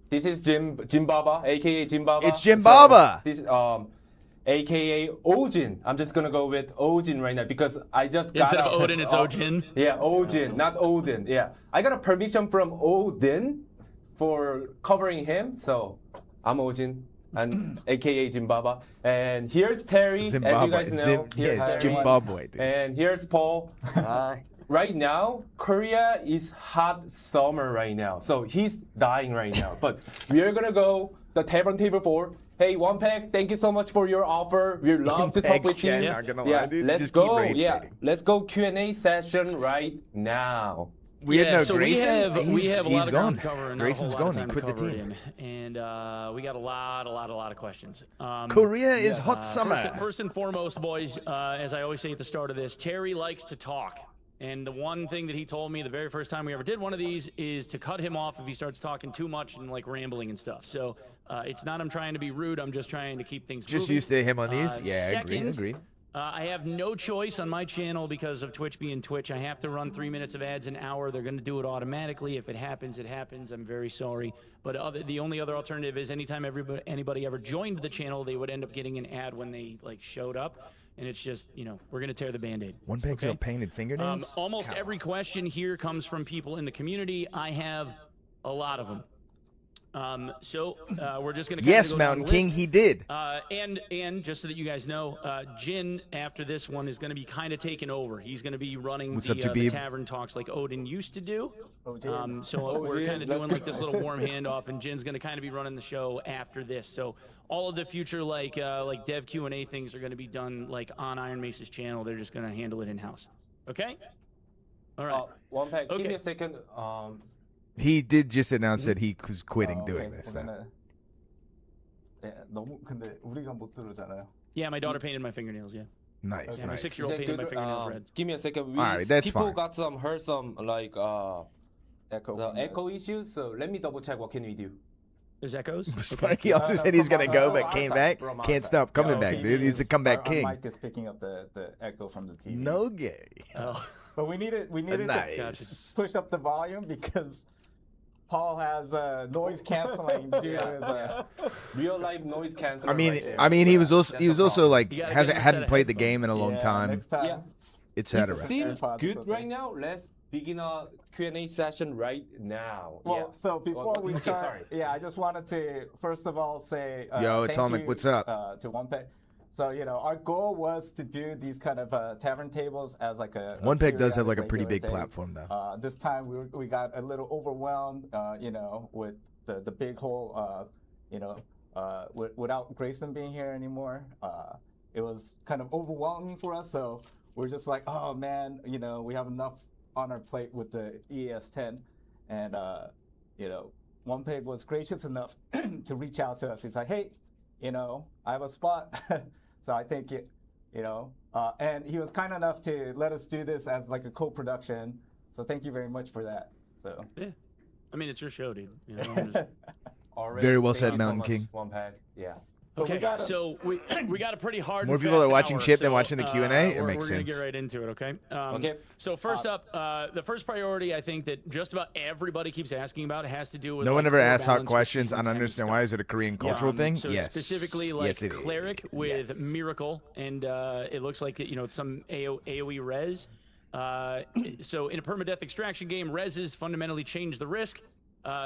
This is Jim Baba, aka Jim Baba. It's Jim Baba. This aka Ojin. I'm just gonna go with Ojin right now because I just got Instead of a- Odin, it's Ojin. Yeah, Ojin, not Odin. Yeah, I got a permission from Odin for covering him, so I'm Ojin and aka Jim Baba. And here's Terry, as you guys know. Here's it's Terry. Zimbabwe, dude. And here's Paul. Right now, Korea is hot summer right now, so he's dying right now. But we are gonna go the Tavern Table 4. Hey, Wonpeg, thank you so much for your offer. We love to talk Peg's with chat, you. not gonna Yeah, lie, dude. let's Just keep go. rage Yeah, baiting. let's go Q&A session right now. We had no so Grayson. we have a He's lot of gone. ground to cover and Grayson's not a whole lot gone. of He time quit to the cover team. it in. And we got a lot of questions. Korea is hot summer. First and foremost, boys, as I always say at the start of this, Terry likes to talk. And the one thing that he told me the very first time we ever did one of these is to cut him off if he starts talking too much and like rambling and stuff. So it's not I'm trying to be rude. I'm just trying to keep things Just moving. used to him on these. Yeah, Second, agreed. I have no choice on my channel because of Twitch being Twitch. I have to run 3 minutes of ads an hour. They're going to do it automatically. If it happens, it happens. I'm very sorry. But the only other alternative is anytime anybody ever joined the channel, they would end up getting an ad when they like showed up. And it's just, we're going to tear the Band-Aid. One peg's got painted fingernails. Almost every question here comes from people in the community. I have a lot of them. So we're just going to Yes, go down Mountain the King, list. he did. And just so that you guys know, Jin after this one is going to be kind of taking over. He's going to be running What's up, the Jabib? tavern talks like Odin used to do. Ojin. So we're Ojin, kind of let's doing like this little warm handoff, and Jin's going to kind of be running the show after this. So all of the future like dev Q&A things are going to be done like on Iron Mace's channel. They're just going to handle it in house. Okay. All right. Wonpeg, give Okay. me a second. He did just announce that he was quitting doing this. So. 네, 너무 근데 우리가 못 들어오잖아요. Yeah, my daughter painted my fingernails. Yeah. Nice, Yeah, my nice. 6-year-old painted my fingernails red. Give me a second. Alright, that's people fine. heard some like Echo. the echo issues. So let me double check. What can we do? There's echoes. Sparky also said he's gonna go, but came back. from Can't outside. stop coming Yeah, back, okay. dude. He's the comeback Our king. mic is picking up the echo from the TV. No gay. Oh. But we needed Nice. to push up the volume because Paul has noise canceling due to his Real life noise canceling. I mean, he was also like You gotta hadn't get a set of played the headphones. game in a long time, Next time. Yeah. etc. It seems AirPods good or something. right now. Let's begin a Q&A session right now. Well, yeah. so before we okay, start, sorry. yeah, I just wanted to first of all say Yo, thank Atomic, you, what's up? To Wonpeg. So our goal was to do these kind of tavern tables as like a One Peg does have like a periodic pretty big regular thing. platform though. This time we got a little overwhelmed, with the big whole, without Grayson being here anymore. It was kind of overwhelming for us, so we're just like, oh man, we have enough on our plate with the ES10, and Wonpeg was gracious enough to reach out to us. He's like, hey, I have a spot, so I think and he was kind enough to let us do this as like a co-production. So thank you very much for that. So Yeah. I mean, it's your show, dude. I'm just- Alright, Very well thank said, you so Mountain much, King. Wonpeg. Yeah. Okay, we gotta- so we got a pretty hard. More and people are fast watching hour, Chip than so, watching the Q&A? It makes We're gonna sense. get right into it, okay? Okay. So first up, the first priority I think that just about everybody keeps asking about has to do with. No one like, ever core asks hot balance questions. I with don't season 10 understand stuff. why. Is it a Korean cultural thing? So Yes. specifically like Yes, it is. Cleric with Yes. Miracle, and it looks like it's some AoE res. So in a permadeath extraction game, reses fundamentally change the risk.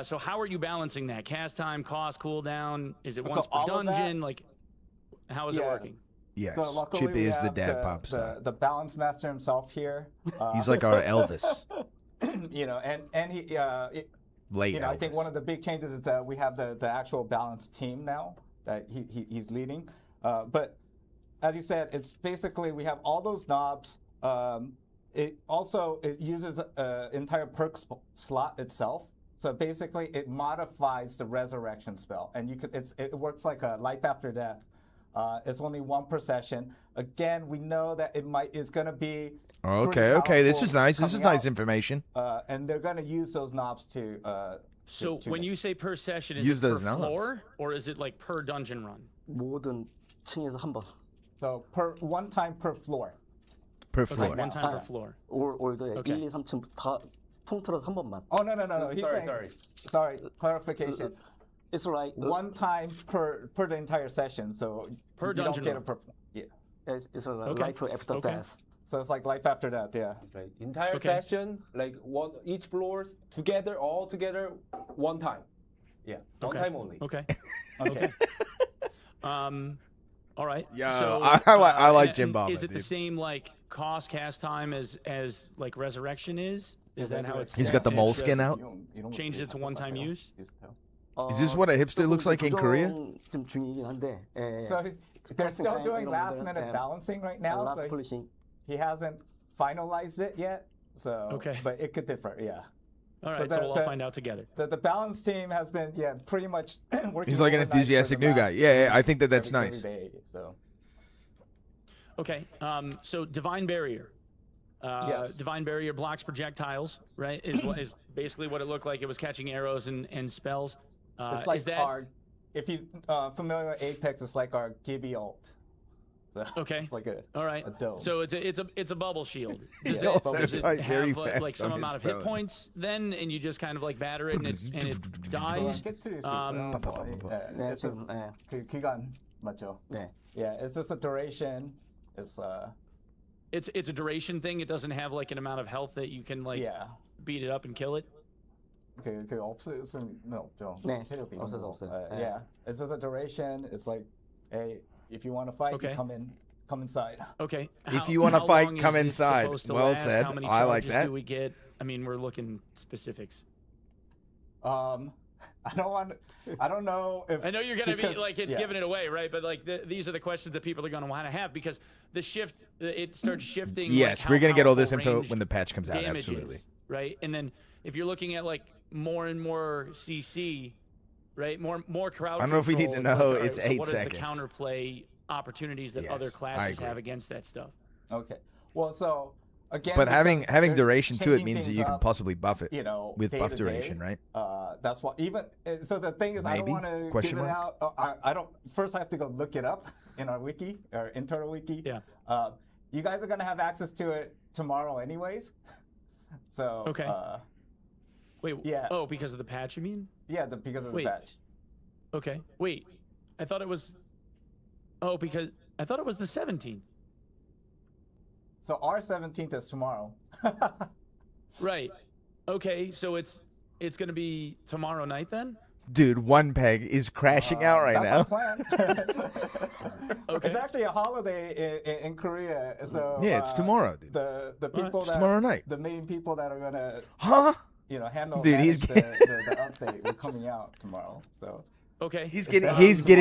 So how are you balancing that? Cast time, cost, cooldown? Is it So once per all of that- dungeon? Like, how is it Yeah. working? Yes. So luckily Chip we is the have dad pop star. the balance master himself here. He's like our Elvis. and he, Late I think Elvis. one of the big changes is that we have the actual balance team now that he's leading. But as you said, it's basically we have all those knobs. It uses entire perk slot itself. So basically, it modifies the resurrection spell, and it works like a life after death. It's only one per session. Again, we know that it's going to be. Okay, pretty this is powerful nice. This is coming nice out. information. And they're going to use those knobs to. So to when make- you say per session, is Use it per those knobs. floor or is it like per dungeon run? 모든 층에서 한 번. So one time per floor. Per Okay, floor. one time per floor. 올드에 Okay. 1, 2, 3층 다 통틀어서 한 번만. Oh no. He's Sorry, saying, sorry. Clarification. It's like One time per the entire session. So Per you don't dungeon get run. a per. Yeah. it's like Okay. life after Okay. death. So it's like life after that. Yeah. Right. Entire Okay. session, like each floors together, all together, one time. Yeah, one Okay. time only. Okay. Okay. All right. Yeah, So, I like and Jim Bob, Is it the dude. same like cost cast time as like Resurrection is? Is that how it's? He's set got the and moleskin just out. Changed it to one-time use? Is this what a hipster looks like in Korea? 좀 중이긴 한데. So they're still doing 이런 last 분들은, minute balancing right now. last So polishing. he hasn't finalized it yet. So Okay. but it could differ. Yeah. All right. So So, the- we'll all the- find out together. The balance team has been pretty much working. He's like an overnight for enthusiastic the new guy. last Yeah, I think that's every nice. day, so Okay. So Divine Barrier. Yes. Divine Barrier blocks projectiles, right? Is basically what it looked like. It was catching arrows and spells. it's like is that our. If you familiar with Apex, it's like our Gibby ult. So okay? It's like a. All right. a dome. So it's a bubble shield. Does Yeah, it, bubble does shield. it Type very have like fast some on his amount of hit phone. points then, and you just kind of like batter it and it dies? get to this. 네, It's just 지금 네. 기간 맞죠? 네. Yeah, it's just a duration. It's It's a duration thing. It doesn't have like an amount of health that you can like yeah. beat it up and kill it. 그 없을 수는 없죠. 네, 체력이 없어서 너무, 없어요. 네. Yeah, it's just a duration. It's like, hey, if you want to fight, Okay. you come inside. Okay. If you wanna how fight, long come is this inside. supposed to Well last? said. How many I like charges that. do we get? I mean, we're looking specifics. I don't know if I know you're gonna be because- like it's yeah. giving it away, right? But like these are the questions that people are gonna want to have because the shift it starts shifting. like, Yes, how we're gonna get all this powerful info ranged when the patch comes out. damage Absolutely. is, right? And then if you're looking at like more and more CC, right? More crowd. I don't know if we need to control, know like, all right, it's so 8 what seconds. is the counterplay opportunities that Yes, other I classes agree. have against that stuff? Okay. Well, so again, But having because having they're duration to it changing means that things you can up, possibly buff it you know, with day buff to duration, day. right? That's what even. So the thing is, I don't Maybe? want to Question give it mark? out. I don't. First, I have to go look it up in our wiki, our internal wiki. Yeah. You guys are gonna have access to it tomorrow, anyways. So. Okay. Wait. yeah. Oh, because of the patch, you mean? Yeah, because of Wait. the patch. Okay. Wait. I thought it was. Oh, because I thought it was the 17th. So our 17th is tomorrow. Right. Okay. So it's gonna be tomorrow night then. Dude, one peg is crashing out right That's now. our plan. Okay. It's actually a holiday in Korea, so Yeah, it's tomorrow, dude. The people It's that tomorrow night. the main people that are gonna Huh? handle Dude, he's manage the update are coming out tomorrow. So Okay. He's getting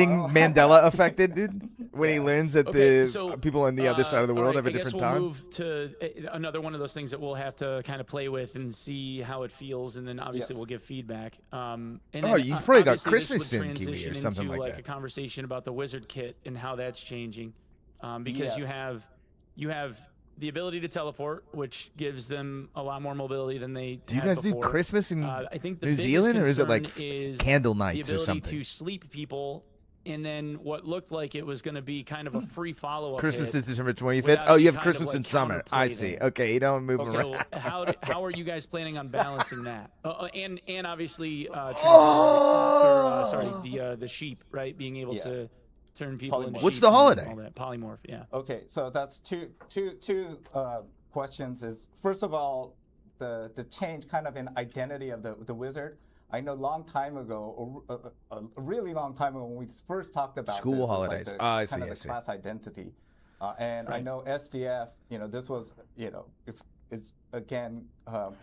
tomorrow. Mandela affected, dude. When he learns that Okay, the so, people on the other side of the all world right, have a I guess different we'll time. move to another one of those things that we'll have to kind of play with and see how it feels, and then obviously Yes. we've give feedback. And Oh, then, you've probably got obviously this Christmas would soon, Kiwi, or transition something into, like a that. conversation about the wizard kit and how that's changing, because you Yes. have the ability to teleport, which gives them a lot more mobility than they. Do you had guys do before. Christmas in I think the New biggest Zealand, or is it like concern is candle the nights or ability something? to sleep people, and then what looked like it was going to be kind of a free follow-up. Christmas hit. is December 25th. without Oh, you you have kind of, Christmas like, in summer. I counterplay see. that. Okay, you don't move So around. how are you guys planning on balancing that? And obviously, the sheep, right? Being able Yeah. to turn people into Polymorph. What's sheep the and holiday? all that. Polymorph, yeah. okay, so that's two questions. Is first of all the change kind of in identity of the wizard. I know a long time ago, a really long time ago, when we first talked about School this, it's holidays. Like I kind see, of I the see. class identity, and I know SDF. This was it's again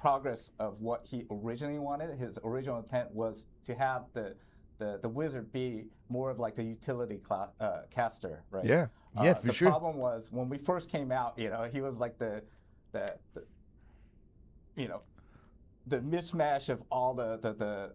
progress of what he originally wanted. His original intent was to have the wizard be more of like the utility class, caster, right? Yeah. Yeah, for the sure. problem was when we first came out, he was like the mismatch of all the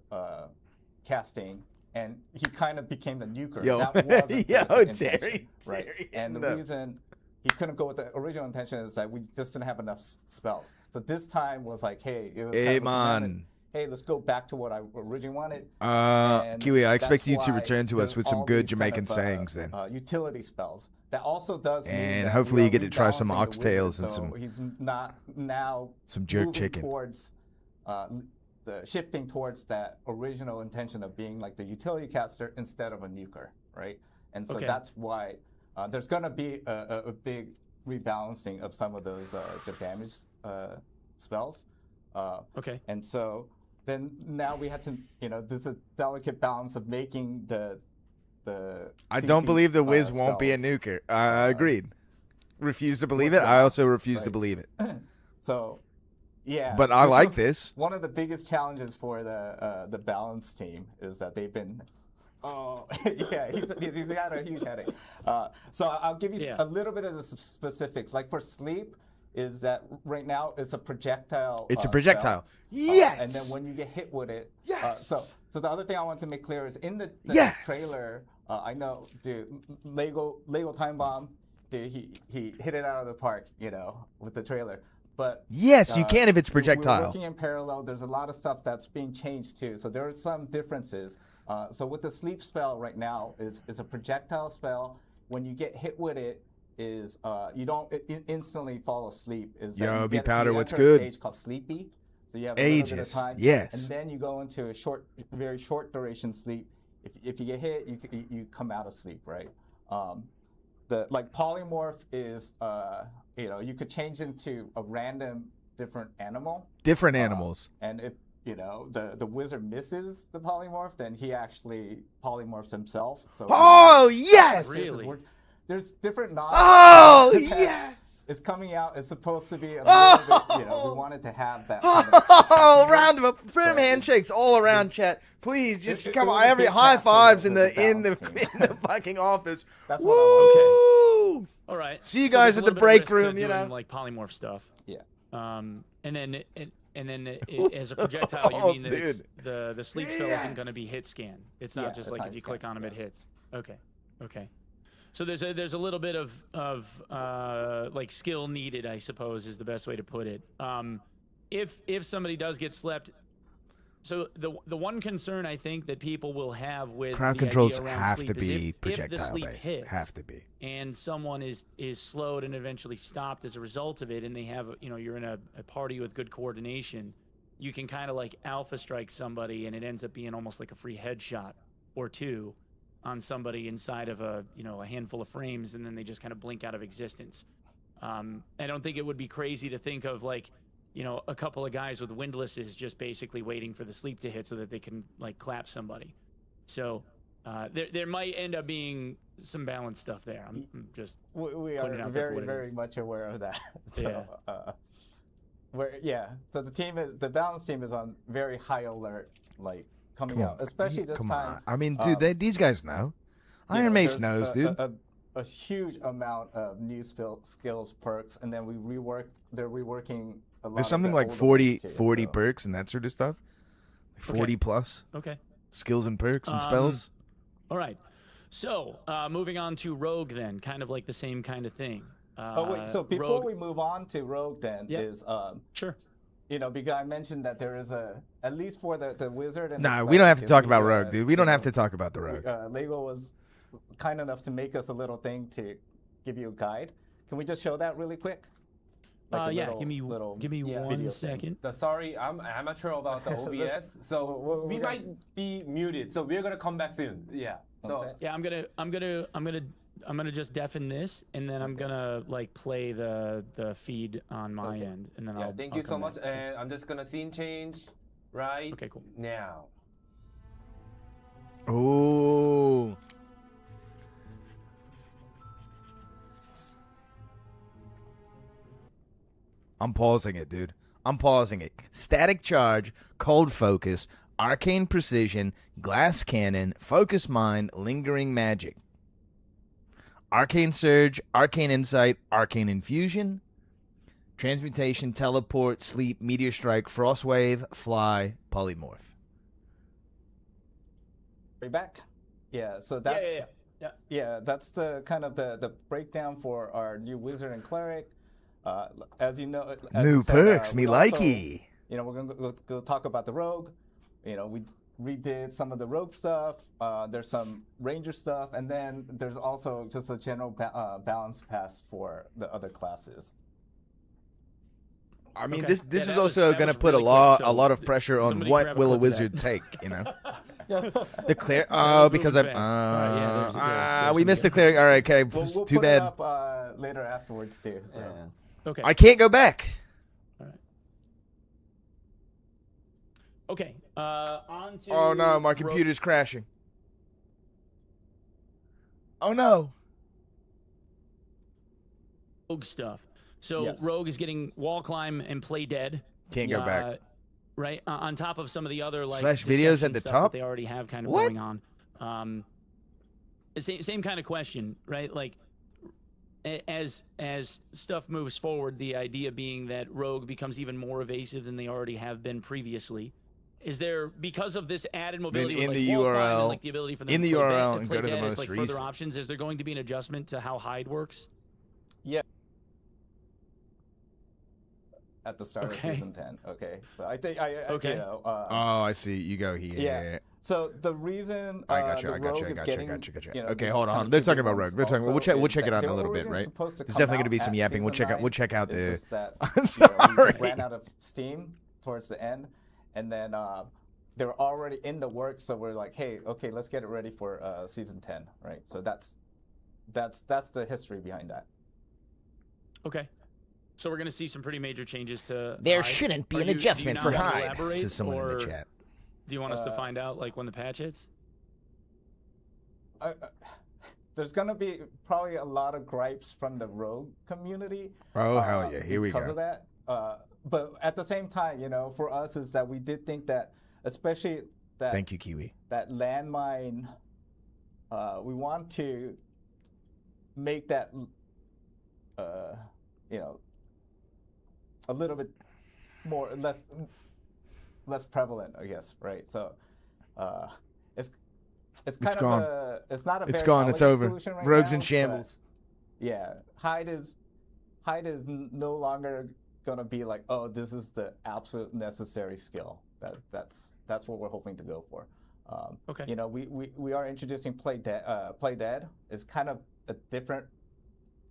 casting, and he kind of became the nuker. Yo. That wasn't the Yo, intention, Terry, right? Terry, And the no. reason he couldn't go with the original intention is that we just didn't have enough spells. So this time was like, hey, it was kind Hey, of a command, man. hey, let's go back to what I originally wanted. Kiwi, I expect that's you to why return to us there's with some all good these Jamaican kind of, sayings then. utility spells. That also does mean And that hopefully we you are get to try some rebalancing the oxtails wizard, and so some- he's not now some jerk moving chicken. towards the shifting towards that original intention of being like the utility caster instead of a nuker, right? And so Okay. that's why there's going to be a big rebalancing of some of those the damage spells. Okay. And so then now we had to, there's a delicate balance of making the I don't CC, believe the Wiz won't be a spells. nuker. Agreed. Refuse to believe it. work I out, also refuse to right? believe it. So, yeah. But I like was this. One of the biggest challenges for the balance team is that they've been. Oh, yeah, he's got a huge headache. So I'll give you a little bit of the specifics. Like for sleep, is that right now it's a projectile. It's a projectile. Spell. Yes. And then when you get hit with it. Yes. So the other thing I want to make clear is in the Yes. trailer. I know, dude. Lego Time Bomb. Dude, he hit it out of the park. With the trailer. But Yes, you can if it's We're projectile. working in parallel. There's a lot of stuff that's being changed too. So there are some differences. So with the sleep spell right now is a projectile spell. When you get hit with it, is you don't instantly fall asleep. Is that Yo, you B get- Powder, you what's enter a good? Stage called Sleepy. So you have a little bit of Ages, time. yes. And then you go into a very short duration sleep. If you get hit, you come out of sleep, right? The polymorph is you could change into a random different animal. Different animals. And if the wizard misses the polymorph, then he actually polymorphs himself. So Oh, yes! Really? There's different nods. Oh, that yes! It's coming out. It's supposed to be a little bit, we wanted to have that. Kind of, Oh, round of firm handshakes all around, chat. Please, just come on. was a Every big high pass for fives the in the balance fucking office. That's what I Woo! All right. See you So guys there's a at the little bit of break risk to room, you doing, know? like polymorph stuff. Yeah. And then as a projectile, you Oh, mean that it's, the sleep spell Yes. isn't going to be hit scan. It's not Yeah, just it's like not if you hit click scan, on them, it yeah. hits. Okay. So there's a little bit of like skill needed, I suppose, is the best way to put it. If somebody does get slept, so the one concern I think that people will have with Crowd the controls idea around have sleep to is be if the projectile sleep based. hits, Have to be. and someone is slowed and eventually stopped as a result of it, and they have, you're in a party with good coordination, you can kind of like alpha strike somebody, and it ends up being almost like a free headshot or two on somebody inside of a handful of frames, and then they just kind of blink out of existence. I don't think it would be crazy to think of like a couple of guys with windlasses just basically waiting for the sleep to hit so that they can like clap somebody. So there might end up being some balance stuff there. I'm just We putting it are out there for very, what it very is. much aware of that. So, so the balance team is on very high alert, like coming out, especially this Come time. on. I mean, dude, these guys know. Iron Mace there's knows, dude. A huge amount of new skills, perks, and then they're reworking a lot. There's something of the like older 40 ones too, 40 so. perks and that sort of stuff. 40 plus Okay. skills and perks and spells. All right. So moving on to Rogue then, kind of like the same kind of thing. Oh wait, so before Rogue, we move on to Rogue, then is sure. because I mentioned that there is at least for the wizard and Nah, the we don't have to cleric, talk about we, Rogue, dude. We don't have to talk about the Rogue. Lego was kind enough to make us a little thing to give you a guide. Can we just show that really quick? Like a Yeah, little- give me little one video thing. second. Sorry, I'm amateur about the OBS, so we might be muted. So we're gonna come back soon. Yeah. So Yeah, I'm gonna just deafen this, and then I'm gonna like play the feed on my end, and then yeah, I'll. thank I'll you so come much, back. and I'm just gonna scene change right Okay, cool. now. Oh. I'm pausing it, dude. I'm pausing it. Static charge, cold focus, arcane precision, glass cannon, focus mind, lingering magic. Arcane surge, arcane insight, arcane infusion, transmutation, teleport, sleep, meteor strike, frost wave, fly, polymorph. back. Yeah, so that's Yeah. that's the kind of the breakdown for our new wizard and cleric. As you know, as New you said, perks, me we also, likey. You know, we're gonna go talk about the rogue. You know, we redid some of the rogue stuff. There's some ranger stuff, and then there's also just a general balance pass for the other classes. I mean, Okay. this Yeah, is that also was going to really put a quick, lot so a lot of pressure on somebody what grab a will a clip of that. wizard take. You know, the cleric. was Oh, because moving I'm. fast. All right, yeah, there's we some missed the good- cleric. All right, okay. We'll Too put bad. it up later afterwards too. So. Yeah. Okay. I can't go back. Okay. On to. Oh no, my rogue- computer's crashing. Oh no. Rogue stuff. So Yes. Rogue is getting wall climb and play dead. Can't go back. Right Uh-huh. on top of some of the other like Slash videos deception at the stuff top? that they already have kind of What? going on. Same kind of question, right? Like as stuff moves forward, the idea being that Rogue becomes even more evasive than they already have been previously. Is there, because of this added mobility, in with, the like, wall climb and, URL like the ability for them in to the play URL dead, and play go to the dead as, most like, further recent. options? Is there going to be an adjustment to how hide works? Yeah. At the start Okay. of season 10. Okay. So I think Okay. you know, Oh, I see. You go here. yeah. So the reason I got you. the I got you. Rogue I is got you. I getting, got you. Got you. you know, Okay, these hold kind on. of They're two talking big about ones Rogue. They're talking. We'll also check is it out that in a they little were bit, originally right? supposed to There's come definitely going to out be some at yapping. We'll season check out. 9. We'll check out It's the. just that, I'm you know, we sorry. just ran out of steam towards the end, and then they were already in the works. So we're like, hey, okay, let's get it ready for season 10, right? So that's the history behind that. Okay. So we're going to see some pretty major changes to There Hyde. shouldn't be Are an you- do you adjustment not for want to Hyde. elaborate, Says someone in the or chat. Do you want us to find out like when the patch hits? There's gonna be probably a lot of gripes from the Rogue community. Oh, hell yeah. Here we because go. of that. But at the same time, you know, for us is that we did think that, especially that Thank you, Kiwi. that landmine, we want to make that, you know, a little bit more less prevalent, I guess, right? So, it's kind of gone. it's not a It's very gone. It's elegant over. solution right Rogue's now, in shambles. but yeah, Hyde is no longer gonna be like, oh, this is the absolute necessary skill. That's what we're hoping to go for. Okay. You know, we are introducing play dead. It's kind of a different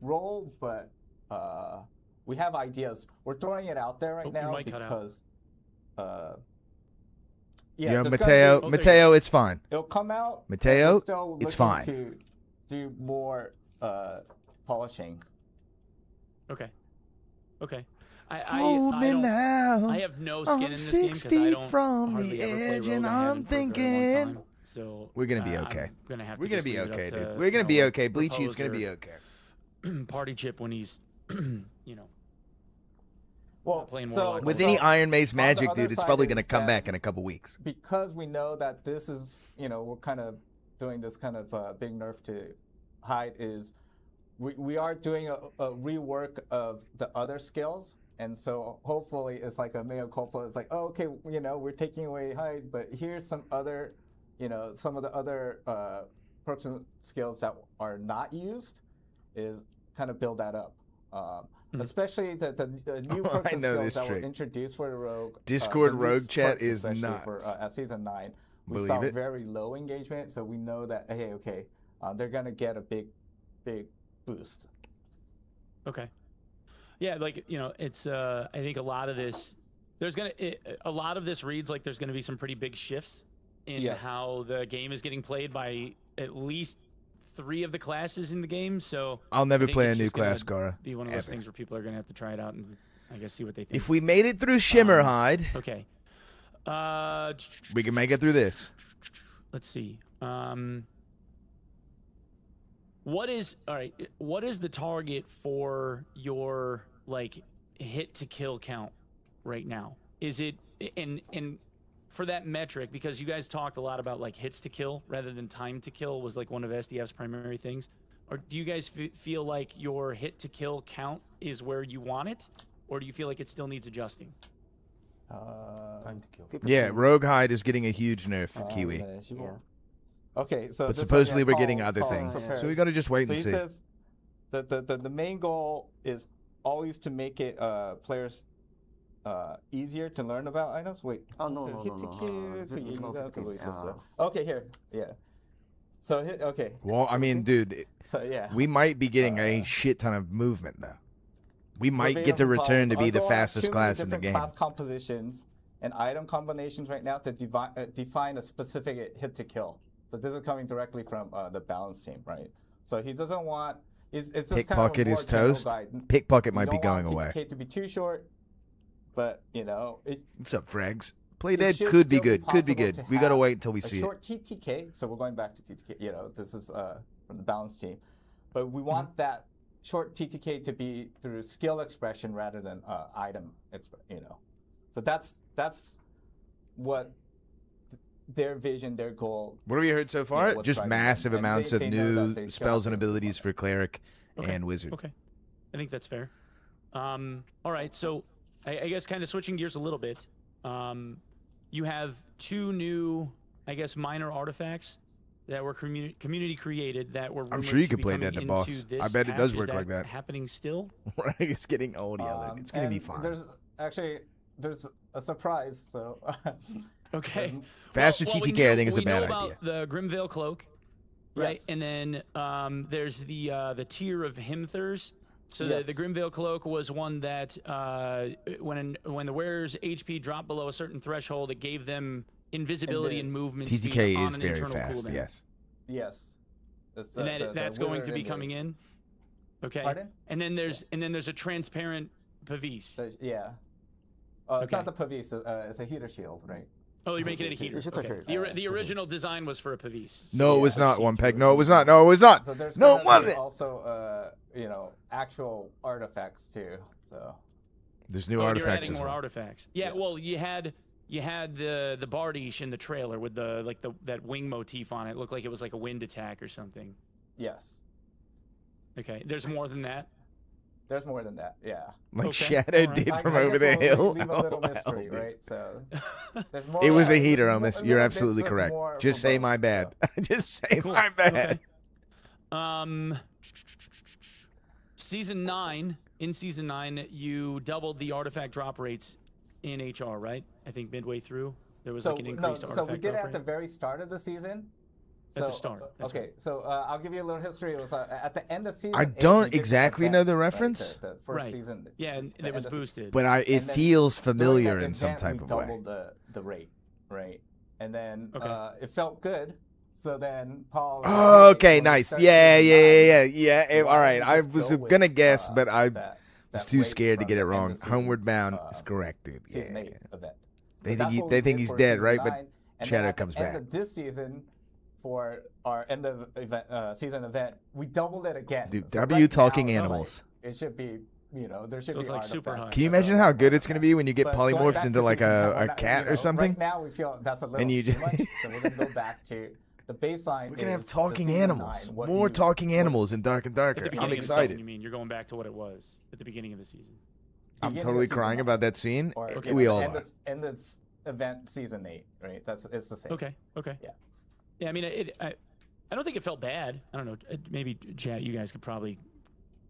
role, but we have ideas. We're throwing it out there right Oh, your now mic cut out. because Yeah, there's gonna Mateo. be- Oh, there you Mateo, it's fine. it'll come out. and Mateo, we're still it's looking fine. to do more polishing. Okay. Okay. Hold I me don't. now. I have no skin in I'm this 6 game because I feet don't from hardly the ever play edge, Rogue and haven't I'm for a very long thinking. time. So We're gonna be okay. I'm gonna have We're to gonna just be leave it up okay, to, dude. you We're gonna know, be like, okay. Bleachy is gonna be Proposer, okay. Party Chip when he's, you know, Well, playing more so like With So, any Iron Mace the magic, other dude, it's side probably gonna is come that- back in a couple weeks. because we know that this is, you know, we're kind of doing this kind of big nerf to Hyde is we are doing a rework of the other skills. And so hopefully it's like a mea culpa. It's like, oh, okay, you know, we're taking away Hyde, but here's some other, you know, some of the other perks and skills that are not used is kind of build that up. Especially the new perks I and know skills this that were trick. introduced for the Rogue. Discord the Rogue least chat perks is especially for, nuts. at season 9, we Believe saw it. very low engagement, so we know that, hey, okay, they're going to get a big boost. okay. Yeah, like, you know, it's I think a lot of this a lot of this reads like there's going to be some pretty big shifts in Yes. how the game is getting played by at least 3 of the classes in the game. So I'll never I think play a it's new just gonna class, Gara. Be one of those Ever. things where people are going to have to try it out and I guess see what they think. If we made it through Shimmerhide, Okay. we can make it through this. Let's see. What is the target for your like hit to kill count right now? Is it and for that metric, because you guys talked a lot about like hits to kill rather than time to kill was like one of SDF's primary things. Or do you guys feel like your hit to kill count is where you want it, or do you feel like it still needs adjusting? Time to kill. Yeah, Rogue Hide is getting a huge nerf, Kiwi. Yeah. Okay, so But this one, supposedly yeah, we're getting Paul- other Paul things. prepared. So we got to just wait So and he see. says that the main goal is always to make it players easier to learn about items. Wait. Oh, no, no, no, no. Okay, here. Yeah. So okay. Well, I mean, dude, So yeah. we might be getting a shit ton of movement though. We might get to Verbatim from return to Paul's, be the our goal has fastest too many class in the different game. Class compositions and item combinations right now to define a specific hit to kill. So this is coming directly from the balance team, right? So he doesn't want. It's just kind of a Pickpocket more is general toast. guide. Pickpocket We might be don't want going away. TTK to be too short, but What's up, Frags? Play it Dead should could be still be good. Could be possible good. to We gotta have wait until we a see it. short TTK. So we're going back to TTK. This is from the balance team, but we want that short TTK to be through skill expression rather than item So that's what their vision, their goal. What have we heard so far? what's Just driving massive them. And amounts they of know new that they spells and still have to abilities for cleric Okay. and wizard. Okay, I think that's fair. All right, so I guess kind of switching gears a little bit. You have two new, I guess, minor artifacts that were community created that were. I'm rumored sure you to could be play coming Dead to into Boss. I this bet it does patch. work Is like that. Happening still? Right, it's getting old, yeah. It's gonna be And fine. There's a surprise. So Okay. Faster we TTK, I think, is a we bad know idea. about the Grimvale cloak, right? Yes. And then there's the tier of Himthers. So Yes. the Grimvale cloak was one that when the wearer's HP dropped below a certain threshold, it gave them invisibility and Invis. movement speed TTK on is an very internal fast. cooldown. Yes. yes, that's, And that's going to be coming in. Okay. Pardon? And then there's a transparent Pavis. Yeah. It's Okay. not the Pavis. It's a heater shield, right? Oh, you're making it a heater. It's just a Okay. shield. The original design was for a Pavis. No, it was Yeah. not one peg. No, it was not. No, it was not. So there's No, gonna it be wasn't. Also, actual artifacts too. So There's new Oh, you're artifacts adding as more well. artifacts. Yeah, Yes. well, you had the Bardiche in the trailer with that wing motif on it. It looked like it was like a wind attack or something. yes, Okay, there's more than that. there's more than that. Yeah. Like Okay, Shadow alright. did I from guess over the we'll hill. Leave a little LOL, mystery, dude. right? So there's more. It was a there's heater, more- Omis. little You're bits absolutely of correct. more Just from say both, my bad. so. Just say Cool. my bad. Okay. Season 9. In season 9, you doubled the artifact drop rates in HR, right? I think midway through there was like an increased artifact so we did it drop at the rate. very start of the season. At the start, that's Okay, so I'll give you a little history. It was at the end of season. I 8, don't we did an exactly know event, the right? reference. The first Right. season. Yeah, and the it was end of boosted. But it And then feels during familiar that in some event, type we of way. doubled the rate, right? And then Okay. it felt good. So then Paul. was Oh, like, okay, when we nice. start Yeah, season yeah, yeah, 9, yeah, yeah. why All don't right, we I just was go with, gonna guess, but I that was too rate scared to from get it the end wrong. of season, Homeward Bound is correct, dude. Yeah, Season 8 yeah. event. They But think that's he- what they we think did he's for dead, season right? But 9, and Shadow then at comes the end back. of this season, for our end of event season event, we doubled it again. Dude, So W right talking now, it's animals. like, it should be, there should So be it's, like, super artifacts. high. Can you imagine how good it's gonna be when you get But going polymorphed back into to like season 10, we're a not- cat or something? Right now, we feel that's a little And you too just- much, so we're gonna go back to the baseline. We're gonna have is the talking season animals. 9, what More you- talking animals in Dark and At the Darker. beginning I'm of the season, excited. you mean you're going back to what it was at the beginning of the season? I'm beginning of totally season crying 9. about that scene. Or, Okay. you We know, all end are. of- end of event season 8, right? It's the same. Okay. Yeah. Yeah, I mean, I don't think it felt bad. I don't know. Maybe chat. You guys could probably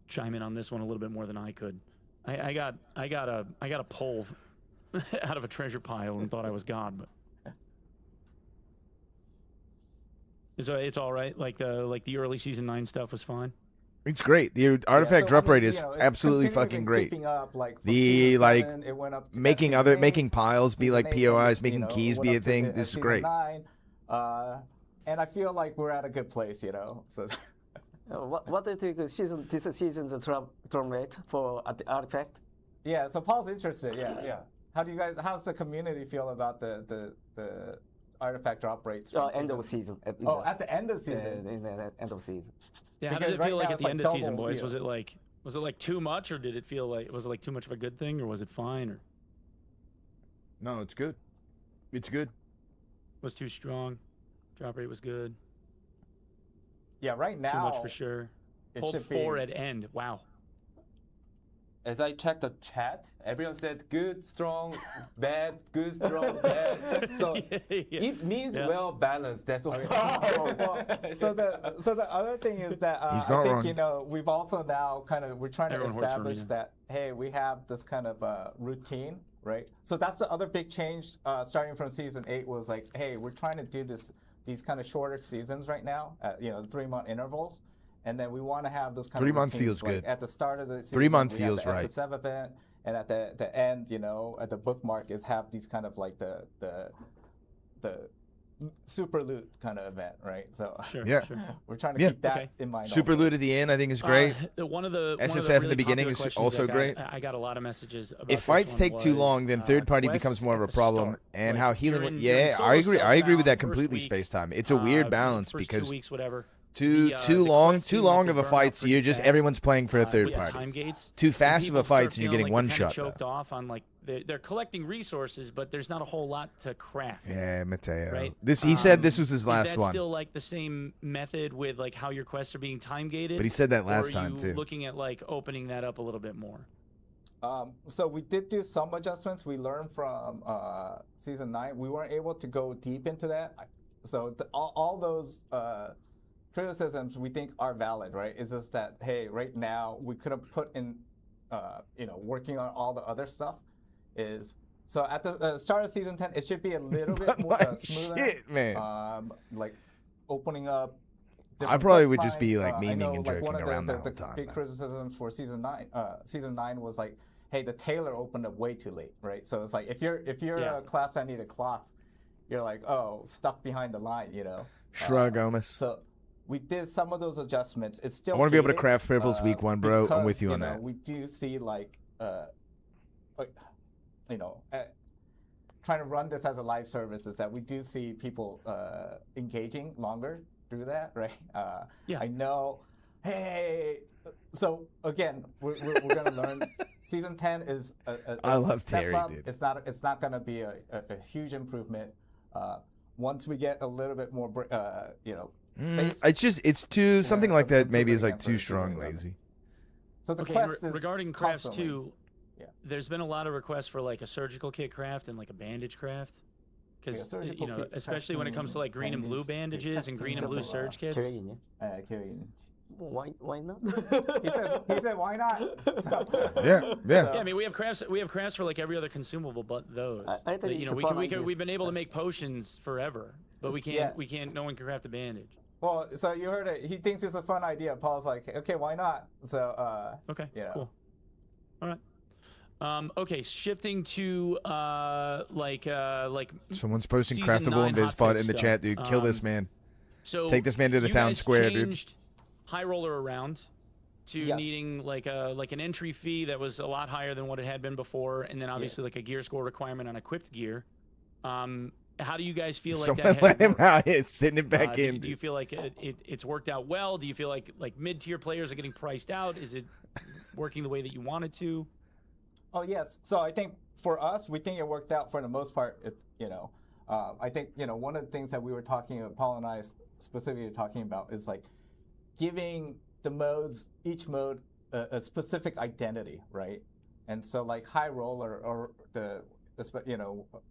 chime in on this one a little bit more than I could. I got a poll out of a treasure pile and thought I was God, but it's all right. Like the early season 9 stuff was fine. It's great. The artifact drop rate is absolutely fucking great. The like it went up to making piles be like POIs, making keys be a thing. This is great. 9, and I feel like we're at a good place, So What do you think this season's drop rate for the artifact? yeah, so Paul's interested. Yeah. How's the community feel about the artifact drop rates? from End of season. at the end of season. In the end of season. Yeah, how Because did it right feel like now at it's the like end of season, double, boys? yeah. Was it like too much, or did it feel like was it like too much of a good thing, or was it fine, or No, it's good. It's good. was too strong? Drop rate was good. Yeah, right now. Too much for sure. it Pulled should 4 be- at end. Wow. as I checked the chat, everyone said good, strong, bad, good, strong, bad. So it means well balanced. That's all. So the other thing is that He's I not think wrong. we've also now we're trying Everyone to works for establish Marina. that hey, we have this kind of routine, right? So that's the other big change starting from season 8 was like, hey, we're trying to do these kind of shorter seasons right now at 3-month intervals. And then we want to have those kind 3 of months routines, feels like good. at the start of the season. 3 month we have feels the right. SSF event, and at the end, at the bookmark is have these kind of like the super loot kind of event, right? So Sure. Yeah. Sure. we're trying to Yeah. keep that Okay. in mind. Super also. loot at the end, I think, is great. One of the SSF really at the beginning popular is questions also I got- great. I got a lot of messages about If this fights one take too was, long, then third party quests becomes more of a at the problem. start. And Like, how you're healing. in- you're in Yeah, solo I agree. I agree with now, that first completely. week, Space time. It's a weird balance first because 2 weeks, whatever. too The long quests seem like long they of a burn out fight. So pretty you're just fast, everyone's playing for a third with the party. time gates. Too And fast of people a start fight, and you're feeling getting like one they're kinda shot. choked off on like they're collecting resources, but there's not a whole lot to craft. Yeah, Mateo. Right. He said this was his last Is that one, still like the same method with like how your quests are being time gated? but he said that last or are time you too. looking at like opening that up a little bit more? So we did do some adjustments. We learned from season 9. We weren't able to go deep into that. So all those criticisms we think are valid, right? It's just that, hey, right now we could have put in, working on all the other stuff is. So at the start of season 10, it should be a little bit more smoother. Shit, man. Like opening up. I different probably quest would just be, lines. like, I memeing know, and like, joking one of around the the whole time, big though. criticisms for season 9 was like, hey, the tailor opened up way too late, right? So it's like if you're Yeah. a class that need a cloth, you're like, oh, stuck behind the line, Shrug, Omis. So we did some of those adjustments. It's still. I wanna be able to gated, craft purples week 1, bro. I'm because, with you on that. We do see trying to run this as a live service is that we do see people engaging longer through that, right? Yeah. I know. Hey, so again, we're gonna learn. Season 10 is I love step Terry, up. dude. It's not gonna be a huge improvement. Once we get a little bit more, space. It's too something like that. Maybe is like again too for season strong, 11. lazy. So the Okay, and quest is regarding crafts constantly- too, Yeah. there's been a lot of requests for like a surgical kit craft and like a bandage craft. Because surgical kit especially when it comes to like green and blue bandage, bandages and green and blue surge kits. Korean, yeah? Korean. Why not? He said, why not? So, Yeah. Yeah, I mean we have crafts for like every other consumable but those. I think But, it's a we fun can, idea. we've been able to make potions forever, but we can't no one can craft a bandage. Well, so you heard it. He thinks it's a fun idea. Paul's like, okay, why not? So, Okay, yeah. cool. All right. Okay, shifting to like Someone's posting Season craftable 9 and Vizpod hotfix in the stuff. chat, dude. Kill this man. So Take this man to the you town guys square, dude. changed High Roller around to Yes. needing like an entry fee that was a lot higher than what it had been before, and then obviously like a gear score requirement on equipped gear. How do you guys feel like Someone that? let has him worked? out here, sitting it back Do in. you feel like it's worked out well? Do you feel like mid-tier players are getting priced out? Is it working the way that you wanted to? Oh yes. So I think for us, we think it worked out for the most part. I think one of the things that we were talking about, Paul and I specifically talking about, is like giving the modes, each mode, a specific identity, right? And so like High Roller or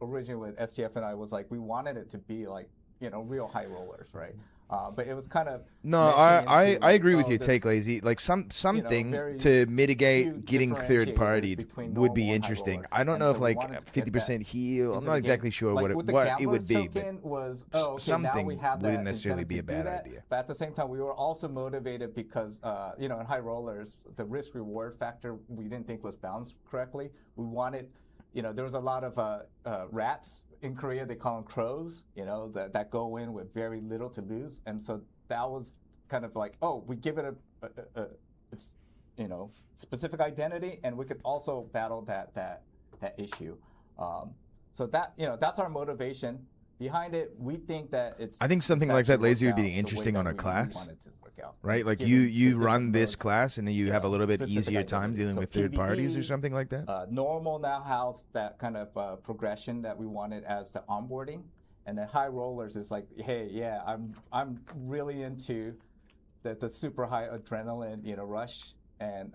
originally with STF and I was like, we wanted it to be like real high rollers, right? But it was kind of No, meshing I into, like, agree with oh, you. this, Take lazy, like something very to few mitigate getting third differentiators party between would be normal and high interesting. roller. I don't And know so if we like wanted to get 50% that heal. I'm into not the exactly game. sure Like, what with the it Gambler's would be, but token was, okay, now something we have wouldn't that necessarily be a incentive to bad do that. idea. But at the same time, we were also motivated because in high rollers, the risk reward factor we didn't think was balanced correctly. We wanted, there was a lot of rats in Korea. They call them crows. That go in with very little to lose, and so that was kind of like, oh, we give it a specific identity, and we could also battle that issue. So that's our motivation behind it. We think that it's. I think something it's like that actually lazy would worked be out the way interesting that on a we class, wanted to work out. right? Like Given the you different run this modes, class and then you have a little bit specific easier time identities. dealing So with third parties or PvE, something like that. Normal now has that kind of progression that we wanted as the onboarding, and then high rollers is like, hey, yeah, I'm really into the super high adrenaline rush, and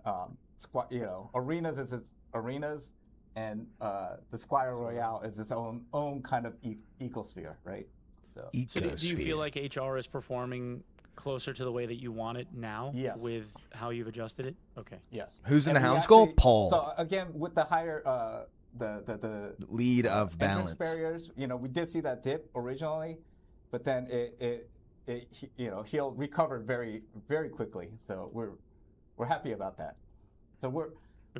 arenas is its arenas, and the Squire Royale is its own kind of ecosphere, right? So So do you feel like HR is performing closer to the way that you want it now? Yes. With how you've adjusted it? Okay. yes. Who's in And the we Hound Skull? actually- Paul. So again, with the higher the lead of entrance balance. barriers, we did see that dip originally, but then it he'll recover very, very quickly. So we're happy about that. So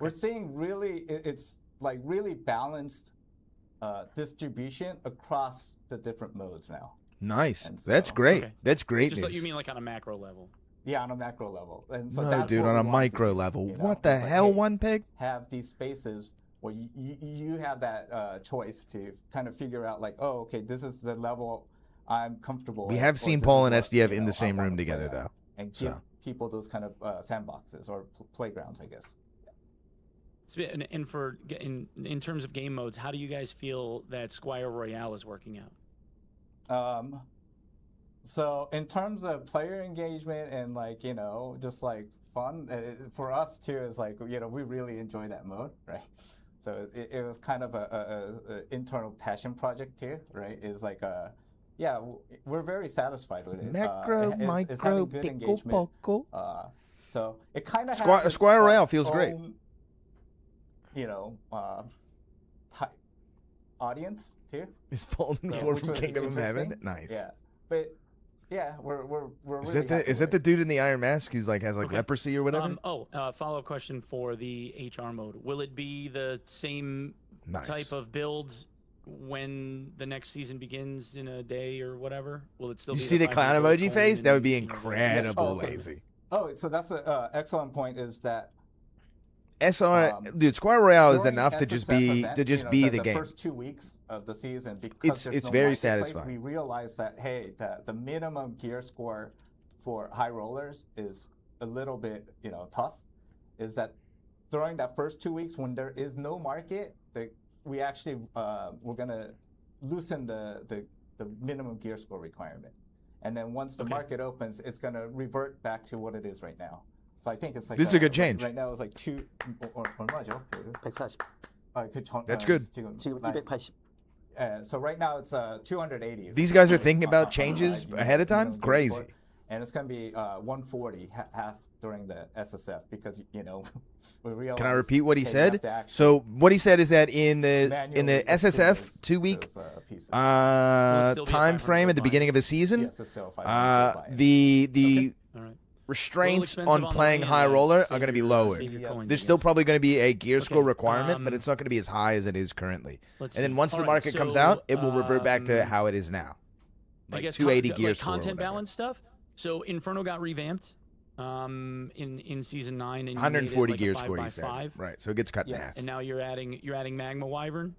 we're seeing really it's like really balanced distribution across the different modes now. Nice. And That's so- great. Okay. That's great Just news. you mean like on a macro level? Yeah, on a macro level. And so no, that's dude, what on we a wanted to micro do, level. you know? What the It's like, hell, hey, One Pig? have these spaces where you have that choice to kind of figure out like, oh, okay, this is the level I'm comfortable We at, have or seen this Paul is and what, SDF you in know, the same I wanna room play together, at, though. and give So. people those kind of sandboxes or playgrounds, I guess. So, and for in terms of game modes, how do you guys feel that Squire Royale is working out? So in terms of player engagement and just like fun, for us too is like, we really enjoy that mode, right? So it was kind of a internal passion project too, right? It's like we're very satisfied with it. Macro, it's micro, having good pickle, engagement. poco. So it kind of Squire Royale feels great. Audience too. Is Bolden So, 4 which from was Kingdom of Heaven? interesting. Nice. Yeah, but yeah, we're Is really that the happy is that with the it. dude in the Iron Mask who's like has leprosy or whatever? Follow-up question for the HR mode. Will it be the same Nice. type of builds when the next season begins in a day or whatever? Will it still You be see the 500 clown gold emoji coin face? That would be and, incredible, Oh, okay. lazy. Oh, so that's an excellent point. Is that SR, dude, Squire Royale is during enough to SSF just be event, the the game. first 2 weeks of the season, because there's It's no very marketplace, satisfying. We realized that the minimum gear score for high rollers is a little bit tough. Is that during that first 2 weeks when there is no market, we actually we're gonna loosen the minimum gear score requirement, and then once the market opens, it's gonna revert back to what it is right now. So I think it's like This is a good change. Right now it's like 얼마죠? 140. That's good. 지금 280. So right now it's 280. These guys are thinking about changes ahead of time? gear Crazy. score. And it's gonna be 140 half during the SSF because we realized. Can I repeat what he hey, you have said? to actually So what he said is that in the manually SSF approve 2 week those, pieces. still be a time 500 frame at the gold beginning of the season, Yes, it's still 500 gold buy-in. the All right. restraints expensive on on the playing way high in, roller save are going to be your, lowered. save your Yes. coins, There's I still guess. probably going to be a gear score Okay, requirement, but it's not going to be as high as it is currently. Let's And then see. once the All right, market comes so, out, it will revert back to how it is now. I Like guess 280 gear like score. or content whatever. balance stuff. So Inferno got revamped in season 9 and you made it 140 like gear a 5 score, by he said. 5. Right, so it gets cut in Yes. half. And now you're adding Magma Wyvern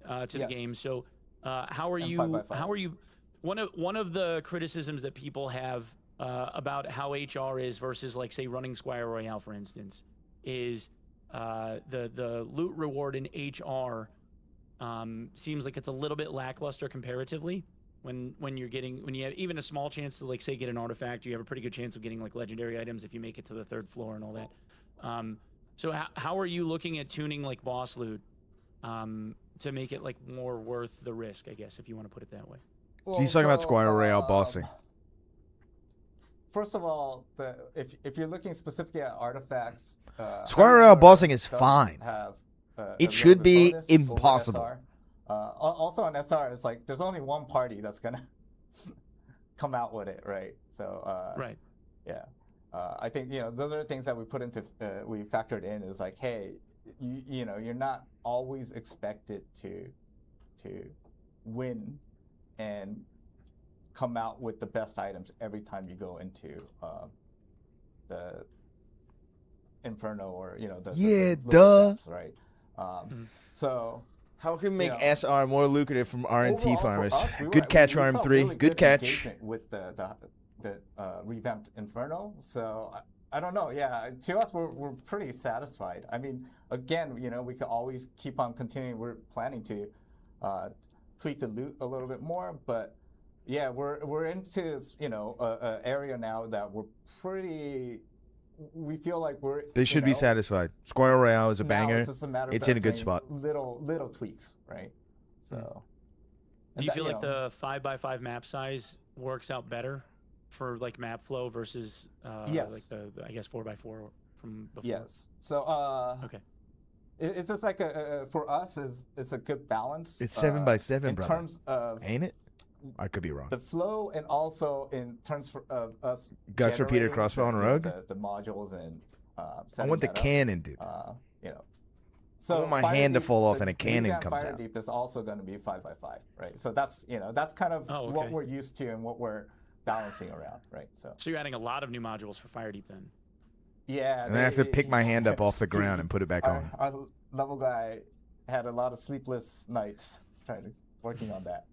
to the Yes. game. So how are And you 5x5. how are you one of the criticisms that people have about how HR is versus like say running Squire Royale for instance is the loot reward in HR seems like it's a little bit lackluster comparatively. When you have even a small chance to like say get an artifact, you have a pretty good chance of getting like legendary items if you make it to the 3rd floor and all that. So how are you looking at tuning like boss loot to make it like more worth the risk, I guess, if you want to put it that way? So he's talking about Squire Royale bossing. First of all, if you're looking specifically at artifacts, Squire Royale bossing is fine. Have, It a should little bit be bonus over impossible. SR. Also on SR, it's like there's only one party that's gonna come out with it, right? So Right. yeah, I think those are the things that we put into we factored in is like, hey, you're not always expected to win and come out with the best items every time you go into the Inferno or Yeah, the duh. depths, right? So How can we make know, SR more lucrative from RNT overall, for farmers? us, Good catch, we Arm saw 3. really Good catch. engagement with the revamped Inferno. So I don't know. Yeah, to us, we're pretty satisfied. I mean, again, we could always keep on continuing. We're planning to tweak the loot a little bit more, but yeah, we're into a area now that we're pretty we feel like we're. They should be satisfied. Squire Royale is a now banger. It's just a matter of It's in a good doing spot. Little tweaks, right? So. Do and you that, feel like know, the 5x5 map size works out better for like map flow versus Yes. like the I guess 4x4 from before? Yes. So Okay. it's just like for us it's a good balance. It's 7x7, in brother. terms of Ain't it? I could be wrong. the flow, and also in terms of us. Guts repeater generating crossbow on the, Rogue? The modules and. I setting want the that up, cannon, dude. You know. So want my Fire hand to Deep- fall off the and a cannon revamp comes Fire out. Deep is also going to be 5x5, right? So that's that's kind of Oh, what okay. we're used to and what we're balancing around, right? So So you're adding a lot of new modules for Fire Deep then. yeah. And I have to pick my hand up off the ground and put it back on. Our level guy had a lot of sleepless nights working on that.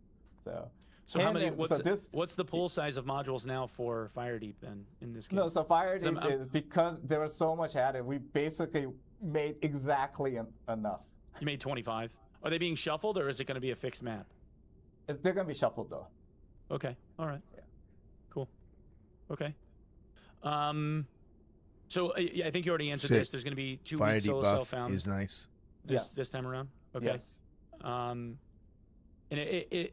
So how And many? then- What's what's the pool size of modules now for Fire Deep then in this case? No, so Fire So Deep I'm- is because there was so much added. We basically made exactly enough. You made 25. Are they being shuffled or is it going to be a fixed map? They're gonna be shuffled though. Okay. All right. Yeah. Cool. Okay. So yeah, I think you already answered Sick. this. There's going to be 2 Fire weeks Deep solo buff self-found is nice. Yes. this time around. Okay. Yes. And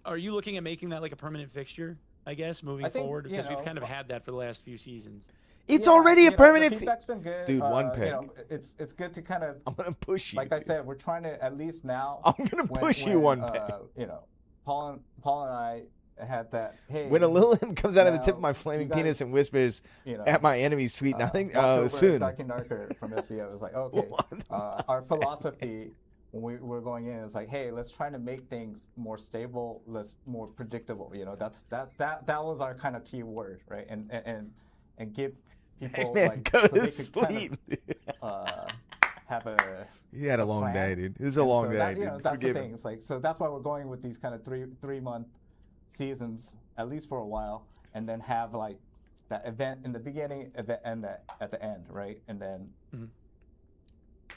are you looking at making that like a permanent fixture? I guess moving I think, forward you because we've know, kind of had that for the last few seasons. It's Yeah, already you a know, permanent. The feedback's been good. Dude, one You peg. know, it's good to kind of, I'm gonna push you. like I dude. said, we're trying to at least now. I'm gonna push you one peg. You know, Paul and I had that. Hey, When a Lilith comes out of the tip of now my flaming you guys, penis and whispers you know, at my enemy's sweet nothing, watch over soon. Dark and Darker from SEO was like, okay, our philosophy when we were going in is like, hey, let's try to make things more stable, more predictable. You know, that was our kind of key word, right? And give people Man, like go so to they could sleep. have a. You had a long plan. day, dude. It was a And long so day, that, dude. you know, that's Forgive the him. thing. It's like, so that's why we're going with these kind of three month seasons, at least for a while, and then have like that event in the beginning, event and at the end, right? And then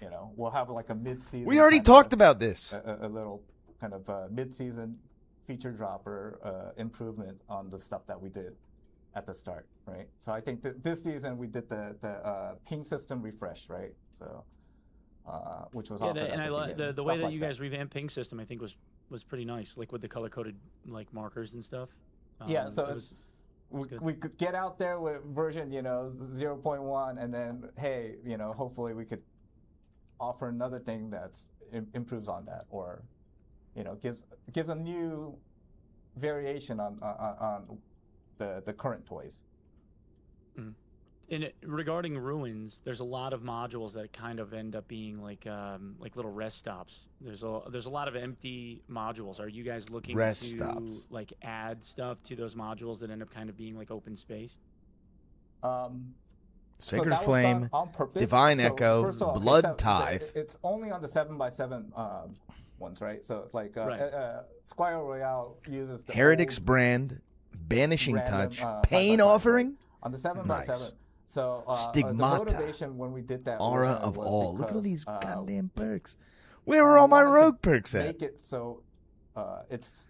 you know we'll have like a mid-season. We already kind talked of- about this. a little kind of mid-season feature dropper improvement on the stuff that we did at the start, right? So I think this season we did the ping system refresh, right? So which was Yeah, offered at and I like beginning, the way stuff that like you guys revamped ping system. I think was pretty nice, like with the color coded like markers and stuff. Yeah, so it it's, good. we could get out there with version, 0.1, and then hey, hopefully we could offer another thing that's improves on that, or gives a new variation on the current toys. And regarding ruins, there's a lot of modules that kind of end up being like little rest stops. There's a lot of empty modules. Are you guys looking Rest to stops. like add stuff to those modules that end up kind of being like open space? So Sacred that was Flame, done on purpose. Divine So Echo, first of all, Blood so Tithe. it's only on the 7x7 ones, right? So like Right. Squire Royale uses the Heretic's old Brand, Banishing random, Touch, 5x5, Pain right? Offering, On the 7x7. Nice. So Stigmata. the motivation when we did that Aura originally of was All. Look at all because, these goddamn perks. Where are all we my wanted to rogue perks at? Make it so it's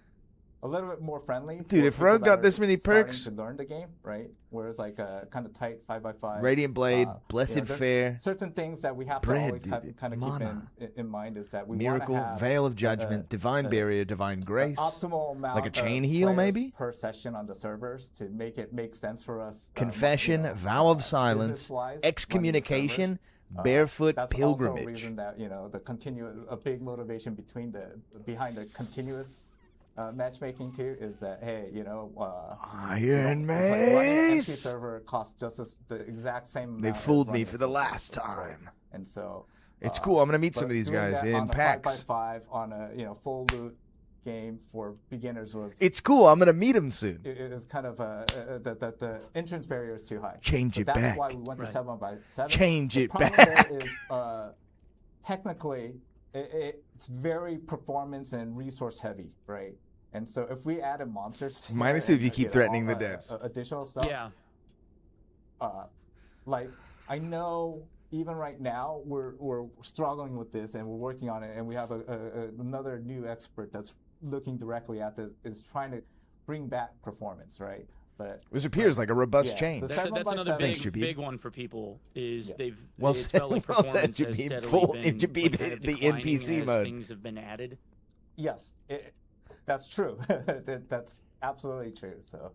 a little bit more friendly. Dude, for if people Rogue that got are this many starting perks- to learn the game, right? Whereas like a kind of tight 5x5. Radiant Blade, Blessed there's Fair, Certain things that we have Bread, to always dude, kind of mana. keep in mind is that we Miracle, want to have Veil of Judgment, Divine Barrier, Divine Grace. optimal amount like a of chain heal, players maybe? per session on the servers to make it make sense for us. Confession, Vow of Silence, business-wise, running the Excommunication, servers. Barefoot That's Pilgrimage. also a reason that the a big motivation behind the continuous matchmaking too is that hey Iron it's like running an empty Mace! server costs just the exact same amount They as fooled me running for a the full last server, right? time. And so It's cool. I'm gonna meet some but of these doing guys that in on a PAX. 5x5 on a full loot game for beginners was It's cool. I'm gonna meet them soon. it is kind of the entrance barrier is too high. Change So it that's back. why we went to 7x7. Change The it problem back. there is, technically, it's very performance and resource heavy, right? And so if we added monsters to Minus it two if and, you keep threatening the all, devs. additional stuff. Yeah. Like I know even right now we're struggling with this and we're working on it, and we have another new expert that's looking directly at this, is trying to bring back performance, right? But This appears like a robust yeah, chain. the That's 7 by another 7 big, Thanks, Jabib. big one for people is they've Well it's said- felt like well said, performance has Jabib. steadily Full been Jabib kind of the declining NPC as mode. things have been added. Yes, that's true. That's absolutely true. So,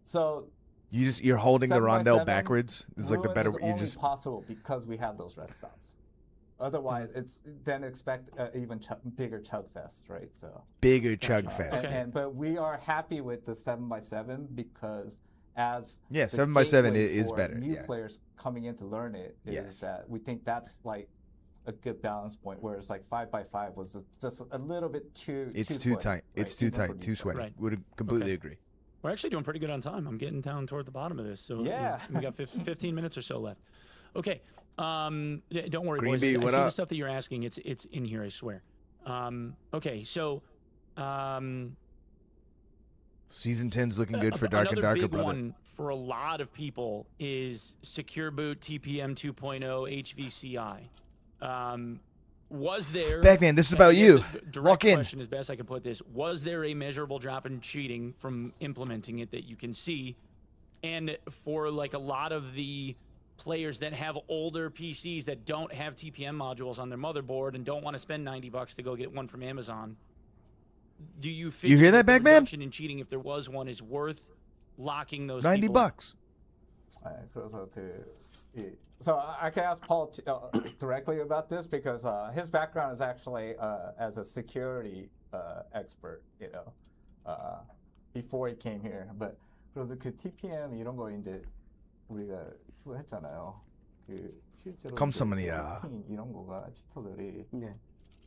so You're holding the 7 by rondelle 7 backwards. It's like the ruins better. is You only just possible because we have those rest stops. Otherwise, it's then expect even bigger chug fest, right? So bigger chug fest. Okay. but we are happy with the 7 by 7 because as Yeah, the 7 by 7 gateway is for better, New yeah. players coming in to learn it is Yes. that we think that's like a good balance point. Whereas like 5 by 5 was just a little bit too. It's too sweaty, tight. right? It's too Even for tight. new Too players. sweaty. Right. Would completely Okay. agree. We're actually doing pretty good on time. I'm getting down toward the bottom of this, so Yeah. we got 15 minutes or so left. Okay, yeah, don't worry, Green boys. Bee, I what see the up? stuff that you're asking. It's in here, I swear. Okay, so Season 10's looking good for Dark and another Darker, big brother. one for a lot of people is Secure Boot TPM 2.0 HVCI. Was there Bagman, this is and I about guess you. a direct Lock in. question as best I can put this: was there a measurable drop in cheating from implementing it that you can see? And for like a lot of the players that have older PCs that don't have TPM modules on their motherboard and don't want to spend $90 to go get one from Amazon, do you figure hear that, the Bagman? reduction in cheating, if there was one, is worth locking those $90. people in? So I can ask Paul directly about this because his background is actually as a security expert, before he came here. But 그래서 그 TPM 이런 거 이제 우리가 했잖아요. 그 실제로 컴서머니야. 이런 거가 치터들이 네.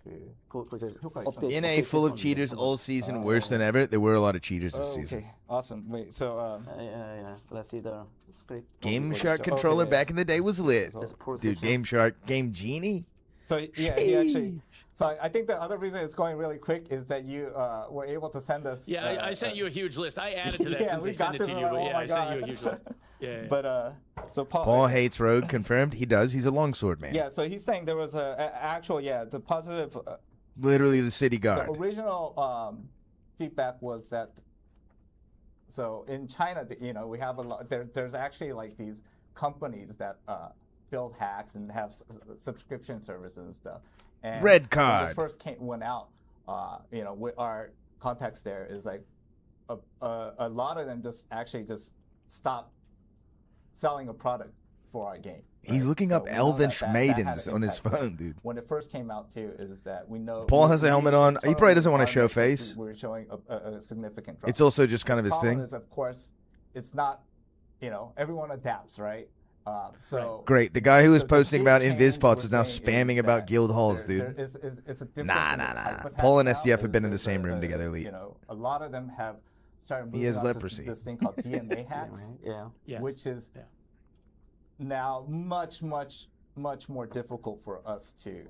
그 그저 효과 업데이트. In a full of cheaters all season, worse than ever. There were a lot of cheaters this season. Okay, awesome. Wait, so Yeah. Let's see the script. Game Okay, Shark so- controller okay. back in the day was lit. So- Dude, Game Shark, Game Genie. So yeah, he actually. So I think the other reason it's going really quick is that you were able to send us. Yeah, I sent you a huge list. I added to that Yeah, since we I sent got it this to and you. we're But like, yeah, oh I my sent you a God. huge list. Yeah. But so Paul hates Rogue, confirmed. He does. He's a longsword man. Yeah, so he's saying there was a actual the positive. Literally the city The guard. original feedback was that. So in China, we have a lot. There's actually like these companies that build hacks and have subscription services and stuff. And Red when Card. this first went out, with our context there is like a lot of them just stopped selling a product for our game. He's right? looking So up we know Elvish that had maidens an on his impact. phone, dude. When it first came out too, is that we know Paul we- has a we helmet on. He probably internally doesn't want to our show metrics, face. We're showing a significant drop. It's also just kind of his Problem thing. is, of course, it's not. Everyone adapts, right? So Great. The guy who was the posting big about change InvizPots we're is now saying spamming is about that guild halls, there dude. is a difference Nah, in the nah, nah. type of Paul and hacks SDF now have been in is the same that, room together, Elite. A lot of them have started He moving has up to leprosy. this thing called DMA hacks, Yeah. Yes. which is Yeah. now much more difficult for us to,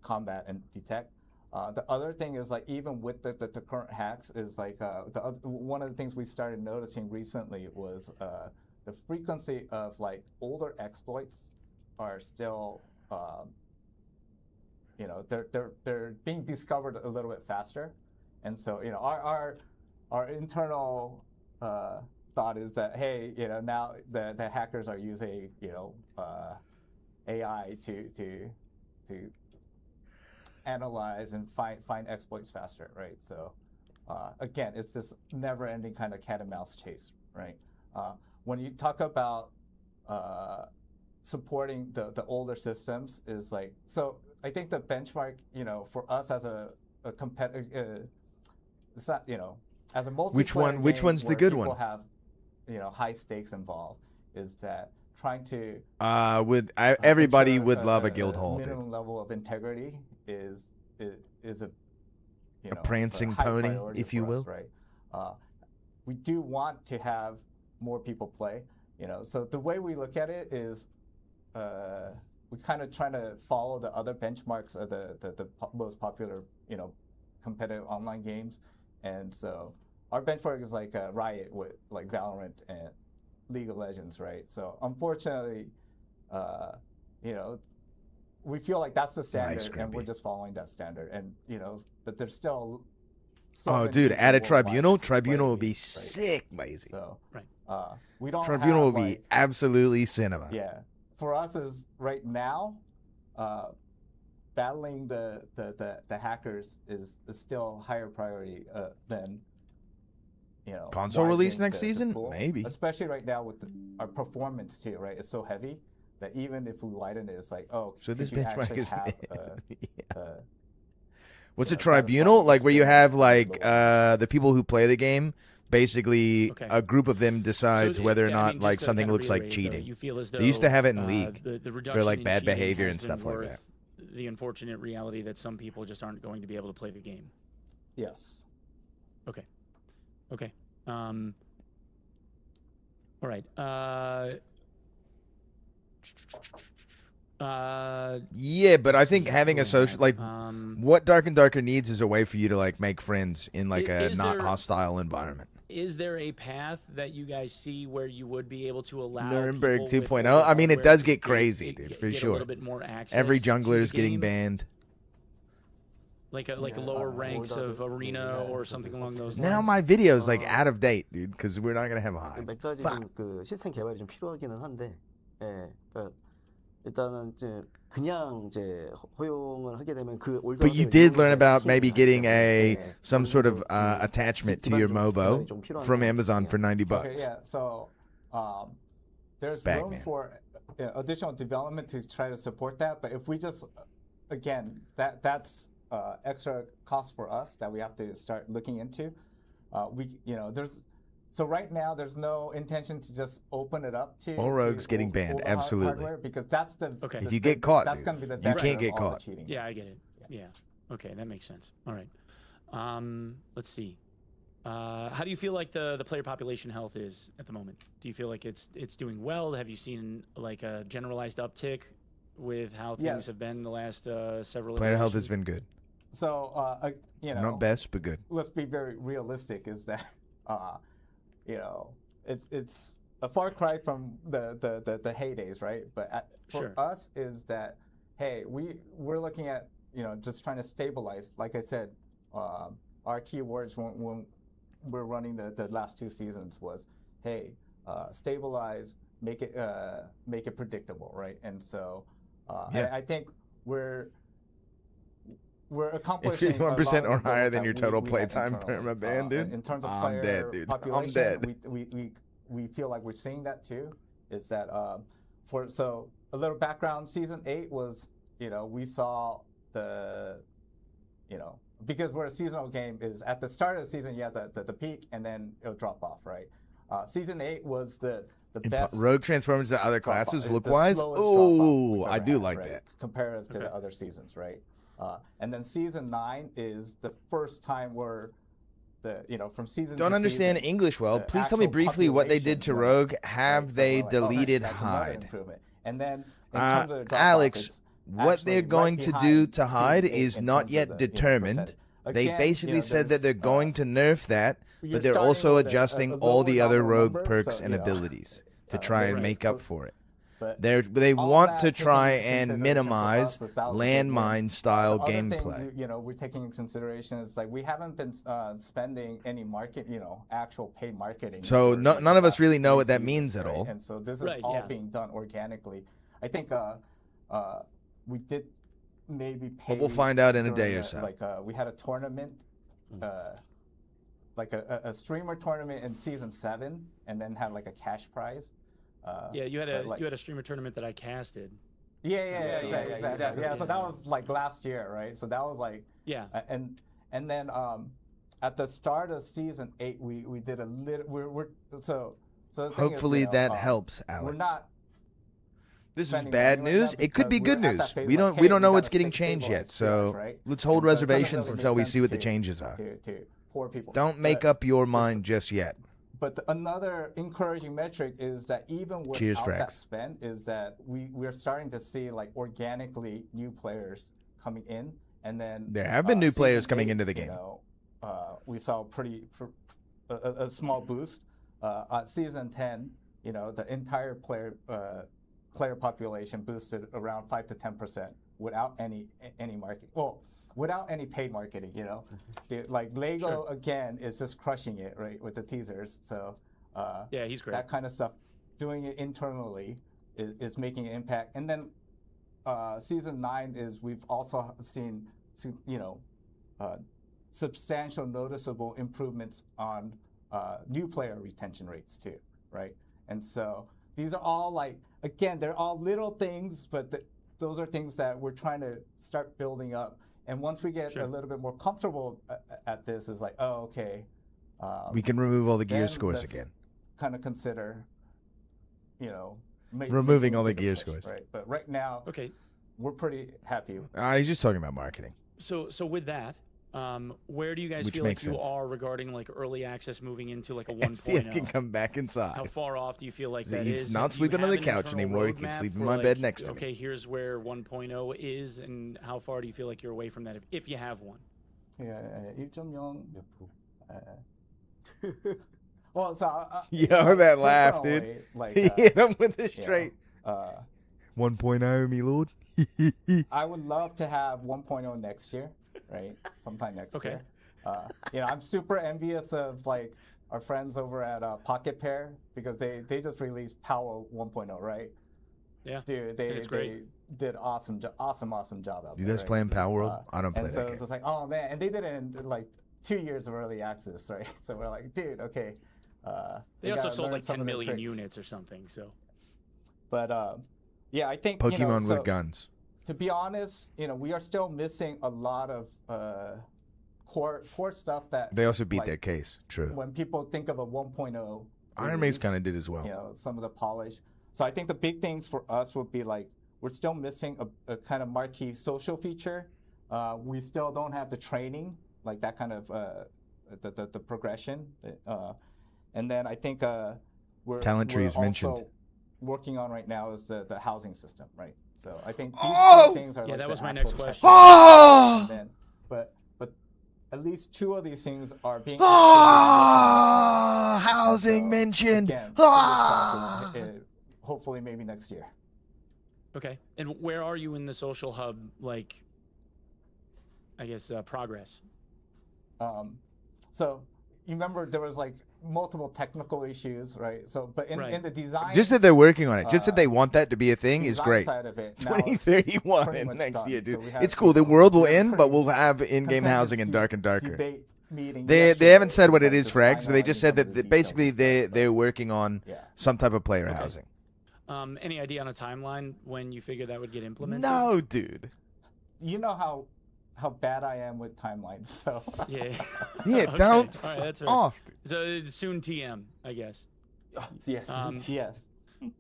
combat and detect. The other thing is like even with the current hacks is like one of the things we started noticing recently was the frequency of like older exploits are still they're being discovered a little bit faster, and so our internal thought is that hey, now the hackers are using AI to analyze and find exploits faster, right? So again, it's this never-ending kind of cat and mouse chase, right? When you talk about supporting the older systems, is like so. I think the benchmark, for us as a competitor, it's not, as a multiplayer Which game one's the where good people one? have, high stakes involved, is that trying to Everybody ensure would love a guild hall, dude. minimum level of integrity is a prancing high pony, priority if you for us, will. right? We do want to have more people play, so the way we look at it is we kind of trying to follow the other benchmarks of the most popular competitive online games, and so our benchmark is like Riot with like Valorant and League of Legends, right? So unfortunately, we feel like that's the standard, Nice, and we're Scrappy. just following that standard. And but there's still Oh, dude, add a tribunal. Tribunal would be sick, lazy. So Right. we don't. Tribunal have, would be like, absolutely cinema. Yeah, for us is right now, battling the hackers is still higher priority than Console release widening next the season? pool. Maybe. Especially right now with our performance too, right? It's so heavy that even if we widen it, it's like, oh, So this could you benchmark actually is have What's a you know, satisfying tribunal? Like where you experience have in like the the people who play the game, basically Okay. a group of them decides So, whether or yeah, I not mean, like just to something kind of looks like reiterate, though, cheating. you feel as They used to though, have it in League the for reduction like in bad cheating behavior has and been stuff like worth that. The unfortunate reality that some people just aren't going to be able to play the game. Yes. Okay. Okay. All right. Yeah, but I think having a social like Um, what Dark and Darker needs is a way for you to like make friends in like a Is not there- hostile environment. Is there a path that you guys see where you would be able to allow Nuremberg people with 2.0? older I mean, it hardware does to get crazy, dude, for get sure. A little bit more access Every to jungler the is getting game? banned. Like lower ranks of arena or something along those lines. Now my video's like out of date, dude, because we're not gonna have a high. 몇 가지 Fuck. 좀 그 시스템 개발이 좀 필요하기는 한데, 예, 그러니까 일단은 이제 그냥 이제 허용을 하게 되면 그 올드. But you did learn about maybe getting some sort of attachment to your MOBO from Amazon for $90. Okay, yeah. So there's Bagman. room for additional development to try to support that. But if we just, again, that's extra cost for us that we have to start looking into. So right now there's no intention to just open it up to All rogues to getting all- banned, all the absolutely. hardware, because that's the Okay. If you get caught, that's dude, going to be the you vector can't of get all the caught. cheating. Yeah, I get it. Yeah. Okay, that makes sense. All right. Let's see. How do you feel like the player population health is at the moment? Do you feel like it's doing well? Have you seen like a generalized uptick with how things Yes. have been the last several? Player health has iterations? been good. So Not best, but good. let's be very realistic. Is that it's a far cry from the heydays, right? But for Sure. us, is that hey, we're looking at just trying to stabilize. Like I said, our keywords when we're running the last two seasons was hey, stabilize, make it predictable, right? And so Yeah. I think we're accomplishing 51% a lot or of the higher goals than that your we total had playtime internally. perma-ban, dude. In terms of I'm player dead, dude. I'm population, dead. we feel like we're seeing that too. Is that so a little background? Season 8 was we saw the because we're a seasonal game, is at the start of the season you have the peak and then it'll drop off, right? Season 8 was the best. Rogue transforms to other drop-off, classes the look wise. slowest drop-off we've Oh, ever I do had, like right? that. Comparative to the other seasons, right? And then season 9 is the first time where from season Don't to understand season, English well. the Please tell me actual briefly what they did to population went Rogue. up, Have right? So they we're like, okay, deleted that's another Hyde? improvement. And then in terms of the drop-off, Alex, it's what actually they're right going to do behind to season Hyde 8 is in not terms yet of the, determined. percentage. They Again, basically said that they're there's, going to nerf that, you're but they're starting also with a adjusting lower all the other nominal Rogue number, perks so, and abilities to try and right, make so- up for it. but They all want that to taken try into and consideration for minimize us is that was a big win. landmine style The other gameplay. thing we're taking into consideration is like we haven't been spending any actual paid marketing. So for, no- like, none the of us last really know 3 what that seasons, means at right? all. And so this is Right, all yeah. being done organically. I think we did maybe pay. Well, we'll find out in a during day or so. Like we had a tournament, like a streamer tournament in season 7, and then had like a cash prize. Yeah, you had but, like- a streamer tournament that I casted. Yeah, exactly. Yeah, so that was like last year, right? So that was like Yeah. and then at the start of season 8, we did a little. We're so the thing is, Hopefully that helps, We're Alex. not. This is spending bad money right news. now It could be because good we're at that news. phase We like, don't hey, know we what's gotta getting stay changed yet. stabilized, So right? let's hold And so it doesn't reservations really until make we see sense what the to- changes are. to poor people. Don't make But up your mind just yet. But another encouraging metric is that even Cheers, without that Frax. spend, is that we're starting to see like organically new players coming in, and then There have been new players season coming 8, into the game. We saw a small boost. Season 10, the entire player population boosted around 5 to 10% without any market. Well, without any paid marketing, you know. Like Lego again is just crushing it, right, with the teasers. So Yeah, he's great. that kind of stuff, doing it internally is making an impact. And then season 9 is we've also seen, you know, substantial noticeable improvements on new player retention rates too, right? And so these are all like, again, they're all little things, but those are things that we're trying to start building up. And once we get a little bit more comfortable at this, is like, oh, okay. We can remove all the gear then scores let's again. Kind of consider, you know, Removing making all a the bigger gear push, scores. Right, but right now, Okay. we're pretty happy. He's just talking about marketing. So with that, where do you guys Which feel like makes you sense. are regarding like early access moving into like a Stian can 1.0? come back inside. How far off do you feel like that He's is? not Do you sleeping on have the an couch internal anymore. He can roadmap sleep in for, my like, bed next to me. Okay, here's where 1.0 is, and how far do you feel like you're away from that if you have one? Yeah, 1.0. Well, so Yo, that laugh, dude. personally, Like, He hit him with the you know, straight. 1.0, me lord. I would love to have 1.0 next year, right? Sometime next Okay. year. You know, I'm super envious of like our friends over at Pocket Pair because they just released Power 1.0, right? Yeah. Dude, it's great. they did awesome job out You there. guys right? playing Power World? I don't play And that so game. it's just like, oh man, and they did it in like 2 years of early access, right? So we're like, dude, okay. They we also gotta sold learn like some 10 of the million tricks. units or something. So But yeah, I think Pokemon you know, so, with guns. To be honest, you know, we are still missing a lot of core stuff that They also beat like, their case. True. when people think of a 1.0. Iron Maze release, kind of did as well. You know, some of the polish. So I think the big things for us would be like we're still missing a kind of marquee social feature. We still don't have the training, like that kind of the progression. And then I think Talent tree we're is mentioned. also working on right now is the housing system, right? So I think these Oh! two things are Yeah, like that the was my actual next tech question. Oh! and then, but at least 2 of these things are being Ah, housing mentioned. again, Ah. hopefully maybe next year. okay, and where are you in the social hub? Like, I guess progress. So you remember there was like multiple technical issues, right? So but in the design Just that they're working on it. Just that they want that to be a thing is design great. side of it, now it's 2031 pretty much next done. year, dude. So we have, It's cool. The you know, world will we have end, but pretty we'll have in-game contentious housing and dark and darker. debate meeting They yesterday haven't said what with, it like, is the for X, but they sign-on just and said some of that the basically details and stuff, they're working on Yeah. some type of player housing. Any idea on a timeline when you figure that would get implemented? No, dude. You know how bad I am with timelines, so Yeah. Yeah, Okay. don't All right, that's fair. off. So it's soon TM, I guess. Yes. yes.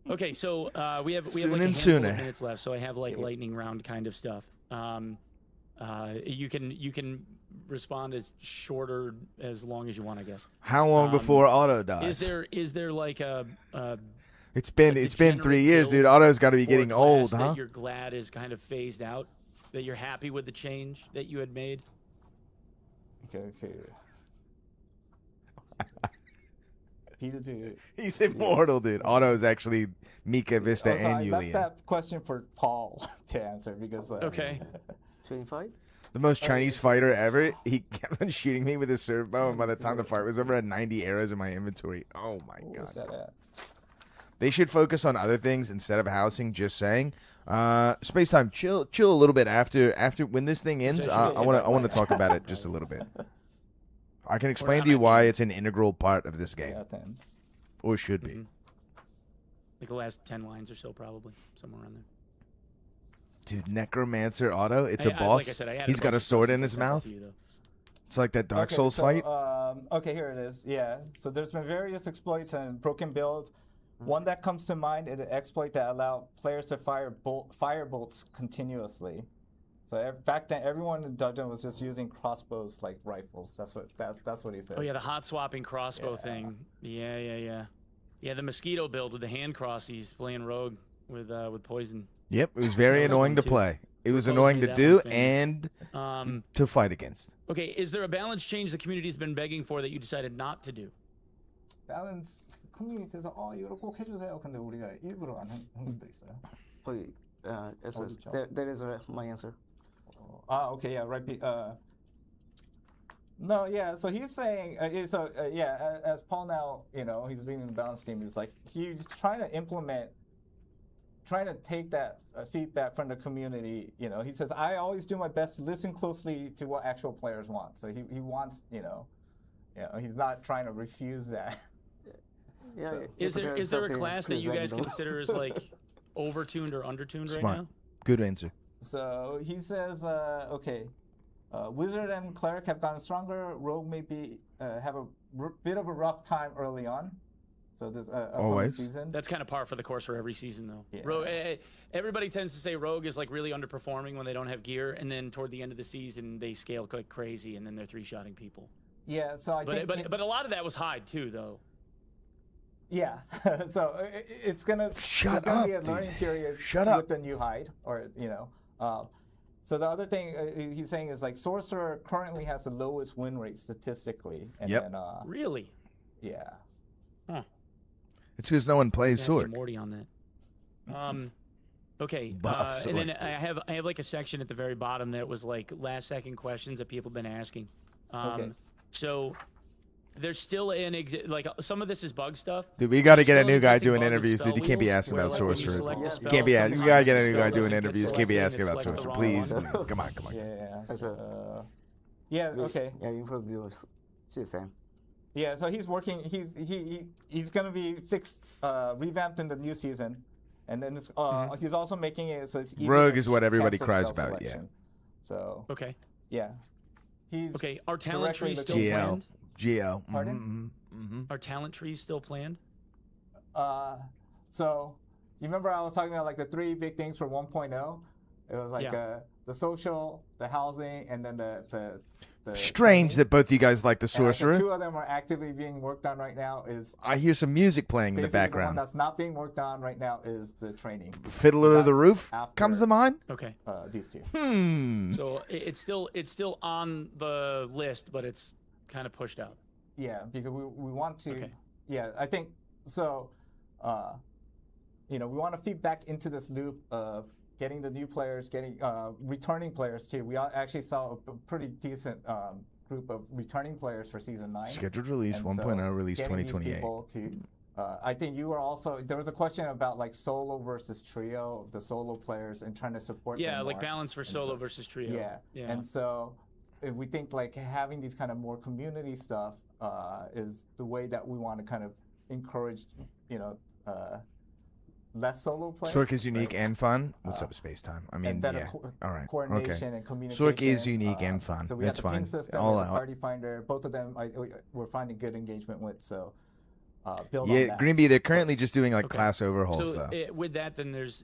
Okay, so we have Soon like a and handful sooner. of minutes left, so I have like lightning round kind of stuff. You can respond as short or as long as you want, I guess. How long before Otto dies? Is there like a It's been 3 years, dude. Otto's got to be or getting class old, that huh? you're glad is kind of phased out? That you're happy with the change that you had made? Okay. Peter, He's immortal, dude. Otto's actually Mika, Vista, also, and I left Yulian. that question for Paul to answer because Okay. 25? The most Chinese fighter ever. He kept on shooting me with his surf bow, and by the time the fight was over, I had 90 arrows in my inventory. Oh my Where's god. that at? They should focus on other things instead of housing. Just saying. Space time, chill a little bit after when this thing ends. I want to talk about it just a little bit. I can explain to you why it's an integral part of this game, Yeah, then. or should be. Like the last 10 lines or so, probably somewhere around there. Dude, Necromancer Otto, it's a Like boss. I said, I had He's got a bunch of sword in questions his I sent mouth. to you, though. It's like that Dark Okay, Souls so, fight. Okay, here it is. Yeah. So there's been various exploits and broken builds. One that comes to mind is an exploit that allowed players to fire bolts continuously. So back then, everyone in dungeon was just using crossbows like rifles. That's what he says. Oh yeah, the hot swapping crossbow thing. Yeah. Yeah, the mosquito build with the hand crossies playing rogue with poison. Yep, it was very That was annoying fun, to too. play. It was Proposed annoying me to that do one thing. and to fight against. Okay, is there a balance change the community's been begging for that you decided not to do? Balance 커뮤니티에서 이거 꼭 해주세요. 근데 우리가 일부러 안 한 것도 있어요. 거의, answer. 어디죠? That is my answer. Okay, yeah, right. No, yeah. So he's saying, as Paul now, he's leading the balance team. He's like he's trying to take that feedback from the community. He says, I always do my best to listen closely to what actual players want. So he wants, he's not trying to refuse that. Yeah. So- Is there a class that you guys consider as like overtuned or undertuned right Smart. now? Good answer. So he says, Wizard and Cleric have gotten stronger. Rogue may have a bit of a rough time early on. So this Always. season. That's kind of par for the course for every season, though. Yeah. Everybody tends to say Rogue is like really underperforming when they don't have gear, and then toward the end of the season they scale like crazy, and then they're three-shotting people. Yeah. So I think. But a lot of that was Hyde too, though. Yeah. So it's gonna Shut there's gonna up, be a dude. learning period Shut with up. the new Hyde, or So the other thing he's saying is like Sorcerer currently has the lowest win rate statistically, and Yep. then Really? yeah. It's because no one plays Have to get Sword. Morty on that. Okay. Buff and then Sword. I have like a section at the very bottom that was like last second questions that people have been asking. Okay. So there's still like some of this is bug stuff. Dude, we got to There's get a still an new guy existing doing bug with interviews, dude. You spell can't be wheels, asking where, about like, when you Sorcerer. select the You spell, can't be asking. You sometimes gotta get the a new guy spell doing doesn't get interviews. Can't be selected and asking it about selects the Sorcerer. wrong Please, one. please. Come on. Yeah. That's So, yeah. Okay. Yeah, introduce CSM. Yeah. So he's working. He's gonna be revamped in the new season, and then he's also making it so it's easier Rogue to is what everybody cancel cries spell about, yeah. selection. So Okay. yeah, he's Okay. Are talent directly trees still looking- GL. planned? GL. Pardon? Are talent trees still planned? So you remember I was talking about like the three big things for 1.0? It was like Yeah. the social, the housing, and then the Strange training. that both you guys like the And I think Sorcerer. two of them are actively being worked on right now. Is I hear some music playing in the basically the one background. that's not being worked on right now is the training. Fiddler of the That's Roof after- comes to mind. Okay. These two. So it's still on the list, but it's kind of pushed out. Yeah, because we want to. Okay. Yeah, I think so. We want to feed back into this loop of getting the new players, getting returning players too. We actually saw a pretty decent group of returning players for season 9. Scheduled release And 1.0, so release getting these 2028. people to, I think you were also, there was a question about like solo versus trio, the solo players, and trying to support Yeah, them like more. balance for And solo so- versus trio. Yeah. And so if we think like having these kind of more community stuff is the way that we want to kind of encourage, less solo play. Sork is unique right? and fun. What's up, Space Time? I mean, and better yeah. All right. coordination Okay. and communication. Sork is unique and fun. So we That's have the ping fine. system, All we have the out. Party Finder. Both of them we're finding good engagement with. So build on Yeah, that. Greenbee, they're currently first. just doing like Okay. class overhauls, So though. with that, then there's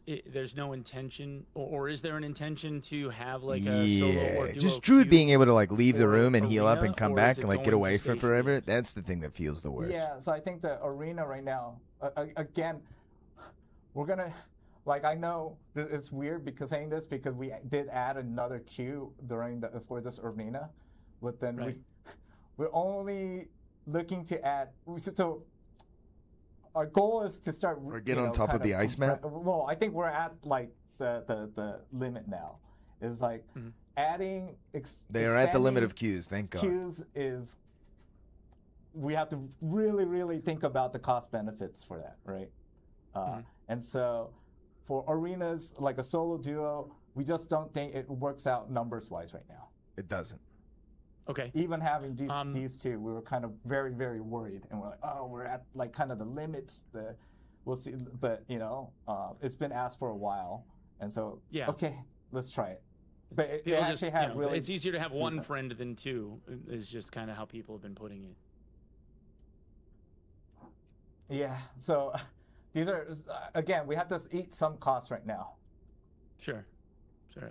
no intention, or is there an intention to have like a solo or Yeah, duo just Druid queue being able to like leave the for room and heal up arena, and come or back is it and like get going away to for stage forever. gates? That's the thing that feels the worst. Yeah, so I think the arena right now, again, we're gonna, like I know it's weird because saying this because we did add another queue for this arena, but then Right. we're only looking to add. So our goal is to start. Or get on top of the ice map? Well, I think we're at like the limit now. Is like adding. They are at the limit expanding of queues, thank God. queues is we have to really, really think about the cost benefits for that, right? And so for arenas like a solo duo, we just don't think it works out numbers wise right now. It doesn't. Okay. Even having these two, we were kind of very, very worried, and we're like, oh, we're at like kind of the limits. We'll see, but it's been asked for a while, and so Yeah. okay, let's try it. But it People actually just, had really. it's easier to have one decent- friend than two. Is just kind of how people have been putting it. Yeah. So these are again, we have to eat some costs right now. Sure,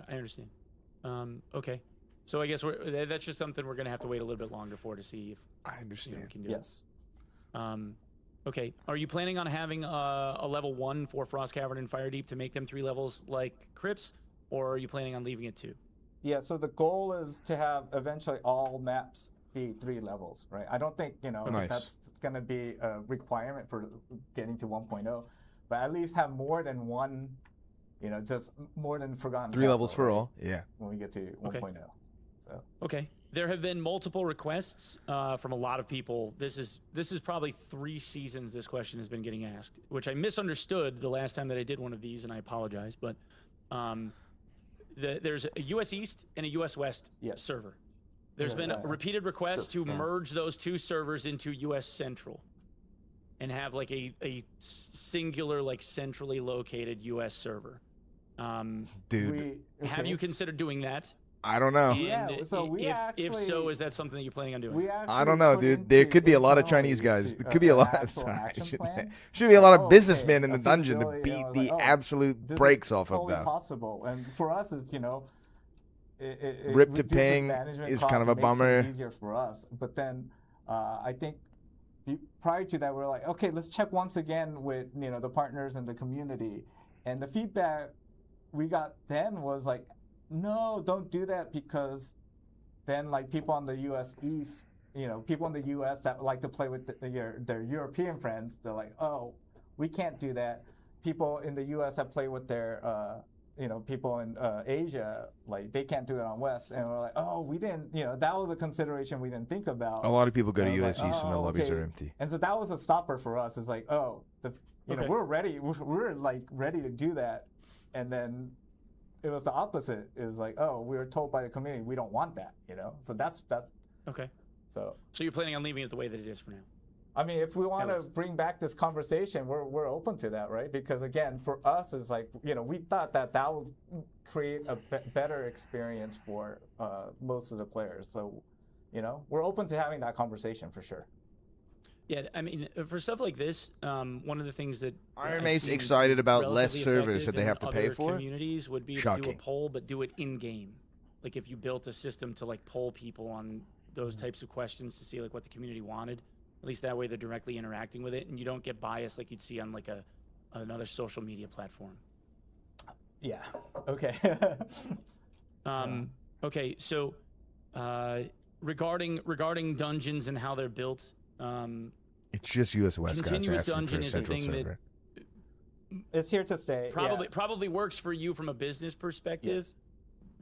I understand. Okay, so I guess that's just something we're gonna have to wait a little bit longer for to see if I understand. we can do Yes. it. Okay, are you planning on having a level 1 for Frost Cavern and Firedeep to make them 3 levels like Crypts, or are you planning on leaving it 2? Yeah, so the goal is to have eventually all maps be 3 levels, right? I don't think, Nice. that's going to be a requirement for getting to 1.0, but at least have more than one just more than Forgotten 3 levels Castle, for right? all. Yeah. When we get to 1.0. So Okay. There have been multiple requests from a lot of people. This is probably 3 seasons this question has been getting asked, which I misunderstood the last time that I did one of these, and I apologize. But there's a US East and a US West server. There's been repeated requests to merge those 2 servers into US Central and have like a singular, like centrally located US server. Dude, Have you considered doing that? I don't know. Yeah, And so we if so, is that something that you're planning on doing? I don't know, dude. There could be a lot of Chinese guys. There could be a lot. Sorry, should be a lot of businessmen in the dungeon to beat the absolute brakes off of them. Possible, and for us, it's it Rip to reduces ping management is costs, kind of a it makes bummer. things easier for us, but then I think prior to that, we're like, okay, let's check once again with the partners and the community, and the feedback we got then was like, no, don't do that, because then like people on the US East, people in the US that like to play with their European friends, they're like, oh, we can't do that. People in the US that play with their people in Asia, like they can't do it on West, and we're like, oh, we didn't, that was a consideration we didn't think about. A lot of people go to And I was US like, East and the oh, lobbies okay. are empty. And so that was a stopper for us. It's like, oh, we're ready. We're like ready to do that, and then it was the opposite. It was like, oh, we were told by the community we don't want that. So that's Okay. so. So you're planning on leaving it the way that it is for now? I mean, if we want to Alex. bring back this conversation, we're open to that, right? Because again, for us, it's like we thought that would create a better experience for most of the players. So, we're open to having that conversation for sure. Yeah, I mean, for stuff like this, one of the things that Iron I've Mace seen excited about less relatively servers effective that they in have to pay other for. Communities would be to do Shocking. a poll, but do it in game. Like if you built a system to like poll people on those types of questions to see like what the community wanted. At least that way they're directly interacting with it, and you don't get biased like you'd see on like another social media platform. Yeah. Okay. Okay, so regarding dungeons and how they're built. It's just US West guys Continuous asking for dungeon a is a central thing that server. It's here to stay. Probably works for you from a business perspective, Yes.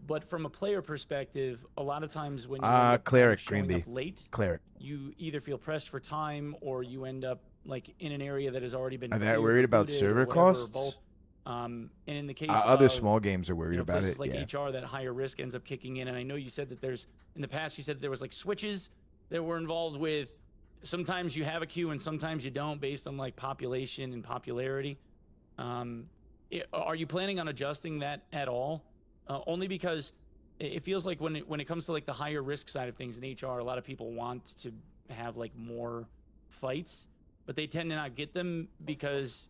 but from a player perspective, a lot of times when you Cleric, showing Greenby. up late, Cleric. you either feel pressed for time or you end up like in an area that has already been. Are they cleared, worried about looted, or server whatever, or costs? both. And in the case Other of, small games are worried about places it. like Yeah. HR, that higher risk ends up kicking in. And I know you said that there's in the past you said there was like switches that were involved with. Sometimes you have a queue and sometimes you don't, based on like population and popularity. Are you planning on adjusting that at all? Only because it feels like when it comes to like the higher risk side of things in HR, a lot of people want to have like more fights, but they tend to not get them because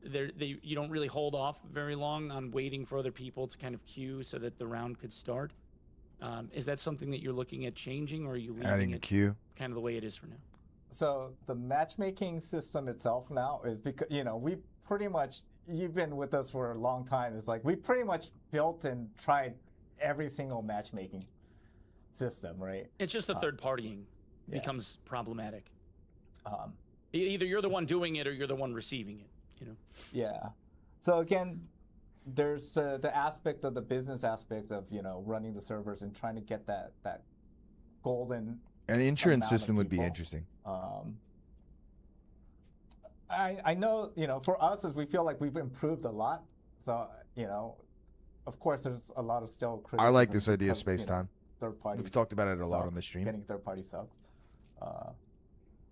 you don't really hold off very long on waiting for other people to kind of queue so that the round could start. Is that something that you're looking at changing, or are you leaving Adding a it queue. kind of the way it is for now? So the matchmaking system itself now is because we pretty much, you've been with us for a long time. It's like we pretty much built and tried every single matchmaking system, right? It's just the third partying becomes problematic. Either you're the one doing it or you're the one receiving it. Yeah. So again, there's the aspect of the business aspect of running the servers and trying to get that golden. An insurance amount of system would be people. interesting. I know, for us, as we feel like we've improved a lot. So, of course, there's a lot of still criticism. I like this idea of because, space time. Third party. We've talked about it a lot on sucks. the stream. Getting third party sucks.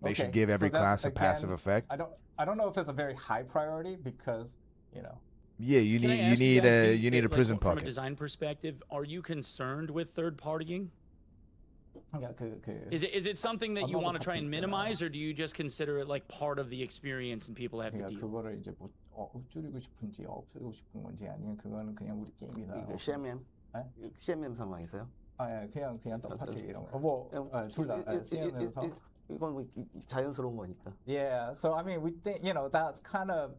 They should Okay, give every so that's, class a passive again, effect. I don't know if it's a very high priority because, Yeah, you Can I need ask you guys, you need a prison from a pocket. design perspective, are you concerned with third partying? Is it something that you want to try and minimize, or do you just consider it like part of the experience and people have to deal? 그거를 이제 뭐 줄이고 싶은지 없애고 싶은 건지 아니면 그거는 그냥 우리 게임이다. CMM? 네? CMM 상황 있어요? 그냥 똑같이 이런 거. 둘 다 CM에서. 이건 뭐 자연스러운 거니까. Yeah, so I mean, we think that's kind of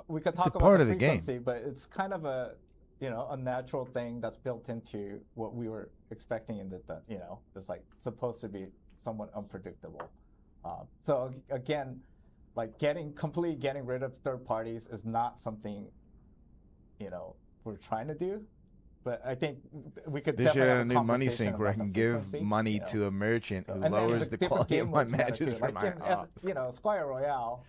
we could talk a about part the of the game. frequency, but it's kind of a a natural thing that's built into what we were expecting in the it's like supposed to be somewhat unpredictable. So again, like getting rid of third parties is not something you know, we're trying to do. But I think we could They should definitely have have a new money conversation sink where I about can the give frequency, money you know. to a merchant who And then lowers the different quality game of my modes matter, matches too. for Like my in house. you know, Squire Royale,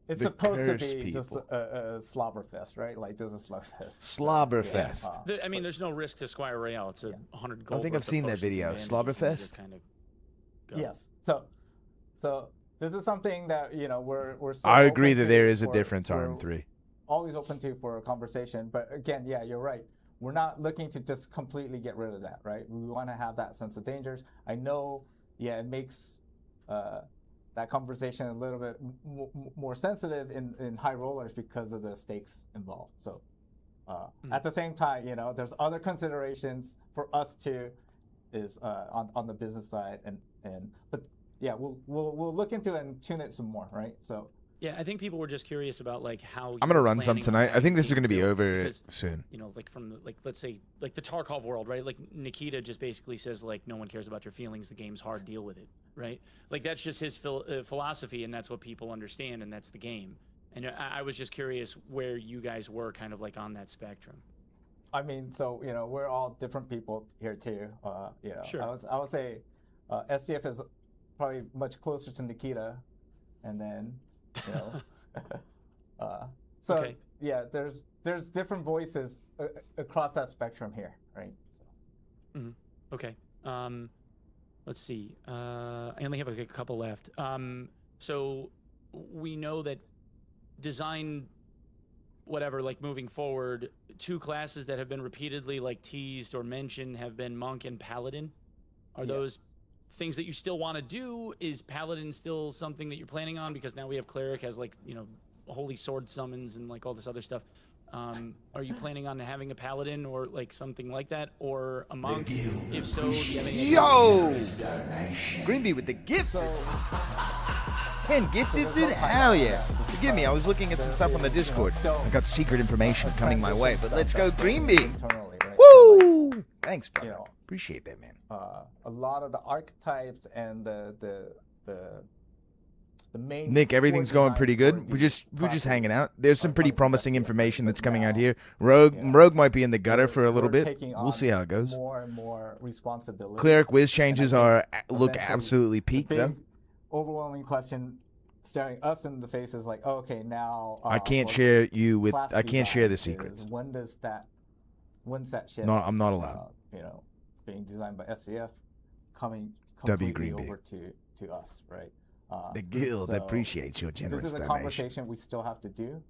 it's The supposed to curse be just people. a slobber fest, right? Like just a slobber fest. Slobberfest. I mean, there's no risk to Squire Royale. It's 100 gold. I think worth I've of seen that potions and video. bandages, and you Slobberfest? just kinda go. Yes. So this is something that, you know, we're still I agree open that to there is a for- difference, we're RM3. Always open to for a conversation, but again, yeah, you're right. We're not looking to just completely get rid of that, right? We want to have that sense of dangers. I know, yeah, it makes that conversation a little bit more sensitive in high rollers because of the stakes involved. So at the same time, you know, there's other considerations for us too, is on the business side, but yeah, we'll look into it and tune it some more, right? So. Yeah, I think people were just curious about like how. I'm gonna you're run some planning on tonight. I having think this the is gonna be build, over because, soon. You know, like from the, like let's say like the Tarkov world, right? Like Nikita just basically says like no one cares about your feelings. The game's hard. Deal with it, right? Like that's just his philosophy, and that's what people understand, and that's the game. And I was just curious where you guys were kind of like on that spectrum. I mean, so you know, we're all different people here too. You know, Sure. I would say SDF is probably much closer to Nikita, and then you know, so Okay. yeah, there's different voices across that spectrum here, right? So. Okay. Let's see. I only have a couple left. So we know that design, whatever, like moving forward, two classes that have been repeatedly like teased or mentioned have been Monk and Paladin. Are those things that you still want to do? Is Paladin still something that you're planning on? Because now we have Cleric has like, you know, holy sword summons and like all this other stuff. Are you planning on having a Paladin or like something like that, or a Monk? If so, do you have any Yo! Greenbee with the gift. Man, gifted, dude? Hell yeah. Forgive me, I was looking at some stuff on the Discord. I got secret information coming my way, but let's go Greenbee. Internally, right? Woo! Thanks, brother. You know, Appreciate that, man. a lot of the archetypes and the main. Nick, everything's core going pretty designs good. for We're these just hanging classes out. There's some are pretty coming promising from SDF, information but that's coming out now, here. Rogue you know, Rogue might be in the gutter for a little we're bit. taking We'll on see how it goes. More and more responsibility. Cleric whiz changes And I are think look eventually absolutely the peak big, though. overwhelming question staring us in the face is like, oh, okay, now I can't for share you with. class I can't share the design is secrets. when's that shift? No, I'm not allowed. You know, being designed by SVF, coming W completely Greenbee. over to us, right? The guild so appreciates your generous This is a donation. conversation we still have to do,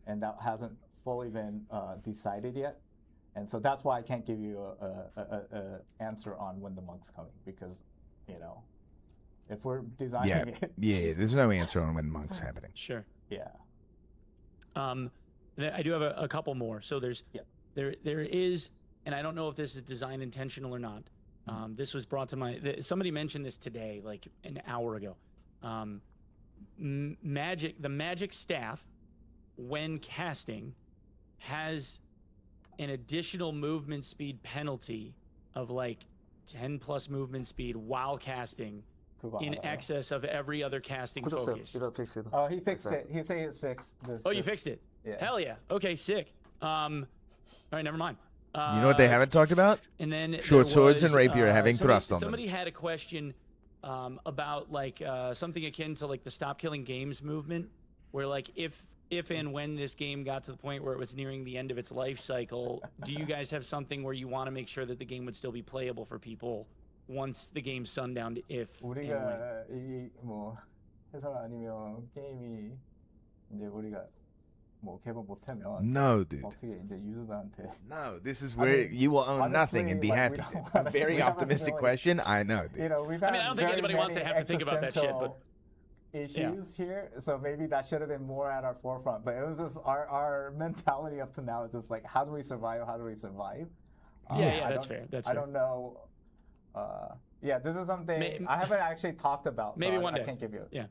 and that hasn't fully been decided yet. And so that's why I can't give you a answer on when the monk's coming, because, you know, if we're designing Yeah, it, yeah. There's no answer on when Monk's happening. Sure. yeah. I do have a couple more. So there is, and I don't know if this is design intentional or not. This was brought to somebody mentioned this today, like an hour ago. The magic staff, when casting, has an additional movement speed penalty of like 10 plus movement speed while casting in excess of every other casting 고쳤어요. focus. 이거 픽스다. Oh, he fixed it. He said it's fixed. Oh, you fixed it? Yeah. Hell yeah. Okay, sick. All right, never mind. You know what they haven't talked about? And then Short there swords and was, rapier having thrust on them. Somebody had a question about like something akin to like the Stop Killing Games movement, where like if and when this game got to the point where it was nearing the end of its life cycle, do you guys have something where you want to make sure that the game would still be playable for people once the game's sundowned? If and when? 우리가 이뭐 회사가 아니면 게임이 이제 우리가 뭐 개발 못하면 No, dude. 어떻게 이제 유저들한테 No, this is where you will own nothing and be honestly, happy. like, we don't- Very we have a optimistic feeling- question. I know, dude. you know, we've I had mean, I don't think very anybody wants to many have to think about that shit, but existential issues here, so maybe that should have been more at our forefront. But it was just our mentality up to now is just like, how do we survive? How do we survive? Yeah, I that's don't- fair. That's I fair. don't know. Yeah, this is something I haven't actually talked about. Maybe so one I day. can't give you. Yeah.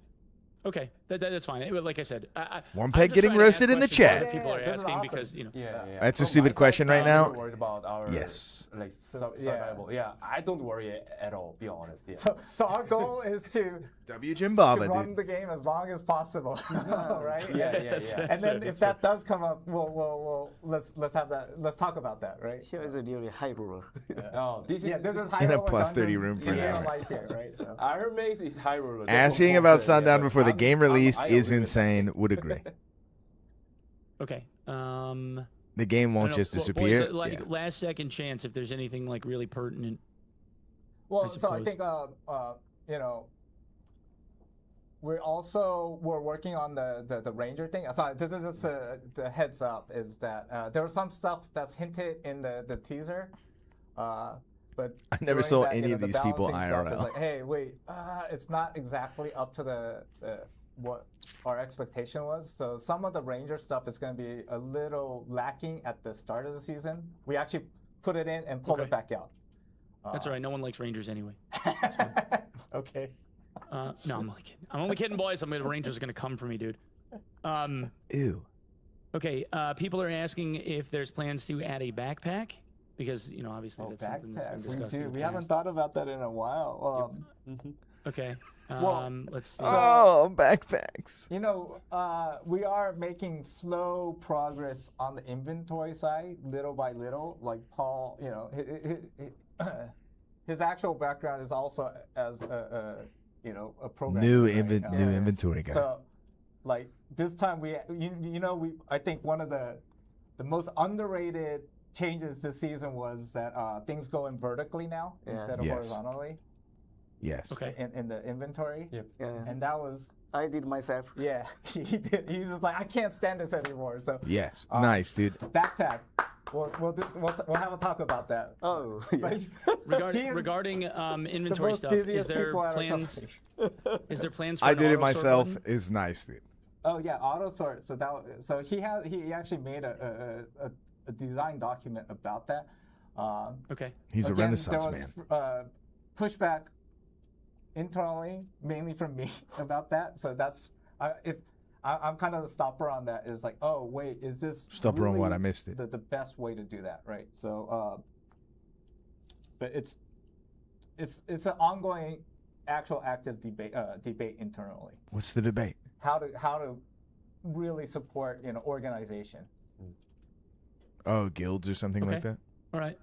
Okay. That's fine. Like I said, One I'm peg just getting trying to ask roasted in the questions that chat. People are Yeah, this is asking awesome. because Yeah. That's a From stupid my question side, right now. I'm worried about our Yes. like survival. Yeah, I don't worry at all. Be honest. Yeah. So our goal is to W Jim to Baba, run dude. the game as long as possible, right? yeah. And then if that does come up, we'll let's have that. Let's talk about that, right? Here is a really high roller. No, this is This is In a Hyrule plus 30 Dungeons room for in real now. life here, right? So. Iron Mace is Hyrule. Asking about Sundown before the game released is insane. Would agree. Okay. The game I won't don't know, just boys, disappear. like Yeah. last second chance if there's anything like really pertinent. Well, I so I suppose. think you know, we're working on the Ranger thing. So this is just the heads up is that there was some stuff that's hinted in the teaser, but I never during saw that, any of the these people balancing stuff is IRL. like, hey, wait, it's not exactly up to the what our expectation was. So some of the Ranger stuff is going to be a little lacking at the start of the season. We actually put it in and pulled Okay. it back out. That's all right. No one likes Rangers anyway. Okay. No, I'm only kidding. I'm only kidding, boys. The Rangers are gonna come for me, dude. Ew. Okay. People are asking if there's plans to add a backpack because obviously that's something that's been Backpack. We discussed. in do. the We haven't past. thought about that in a while. Okay. Well, Let's see. Oh, backpacks. We are making slow progress on the inventory side, little by little. Like Paul, his actual background is also as a programmer. New right? inventory guy. So, like this time I think one of the most underrated changes this season was that things go in vertically now instead of Yes. horizontally Yes. Okay. in the inventory. Yep. Yeah. And that was I did myself. yeah, he did. He's just like I can't stand this anymore. So Yes. Nice, dude. backpack. We'll have a talk about that. Oh, yeah. But he is Regarding the inventory most stuff, is busiest there people at our plans? company. Is there plans? For I an did it auto sort myself. button? It's nice, dude. Oh yeah, auto sort. So he actually made a design document about that. Okay. He's a Again, Renaissance there man. was, pushback internally, mainly from me about that. So that's I'm kind of the stopper on that. Is like, oh wait, is this Stopper on what? really I missed it. The best way to do that, right? So, but it's an ongoing, actual active debate internally. What's the debate? How to really support organization. Oh, guilds or something like Okay. that? All right.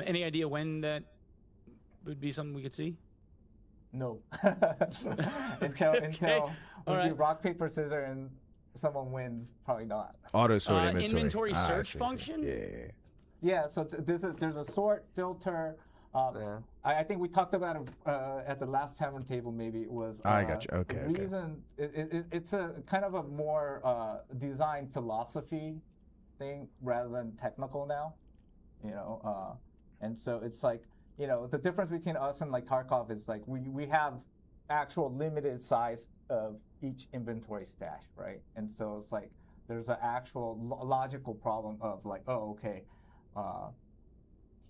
Any idea when that would be something we could see? No. until we do right. rock paper scissors and someone wins, probably not. Auto sort inventory. Inventory I search see. function? Yeah. Yeah. So there's a sort filter. Yeah. I think we talked about it at the last tavern table. Maybe it was. I got you. Okay, the okay. reason it's a kind of a more design philosophy thing rather than technical now, and so it's like the difference between us and like Tarkov is like we have actual limited size of each inventory stash, right? And so it's like there's an actual logical problem of like, oh, okay.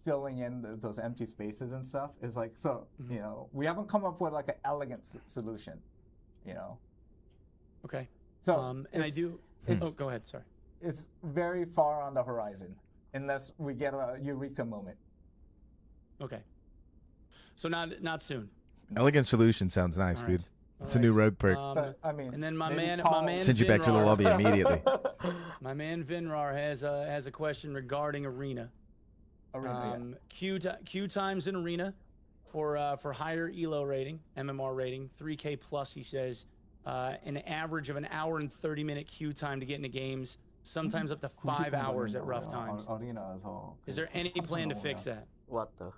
Filling in those empty spaces and stuff is like so. We haven't come up with like an elegant solution. Okay. So And I do. Oh, go ahead. Sorry. It's very far on the horizon, unless we get a eureka moment. Okay. So not soon. Elegant solution sounds nice, All right. dude. It's a new rogue perk. But I mean, And then my maybe man, Paul- my man Send you back to the Vinrar- lobby immediately. My man Vinrar has a question regarding Arena. Arena, Queue times in Arena for higher ELO rating, MMR rating, 3K plus. He says an average of an hour and 30-minute queue time to get into games, sometimes up to 5 hours at rough times. Arena as well. Is there any plan to fix that? What the?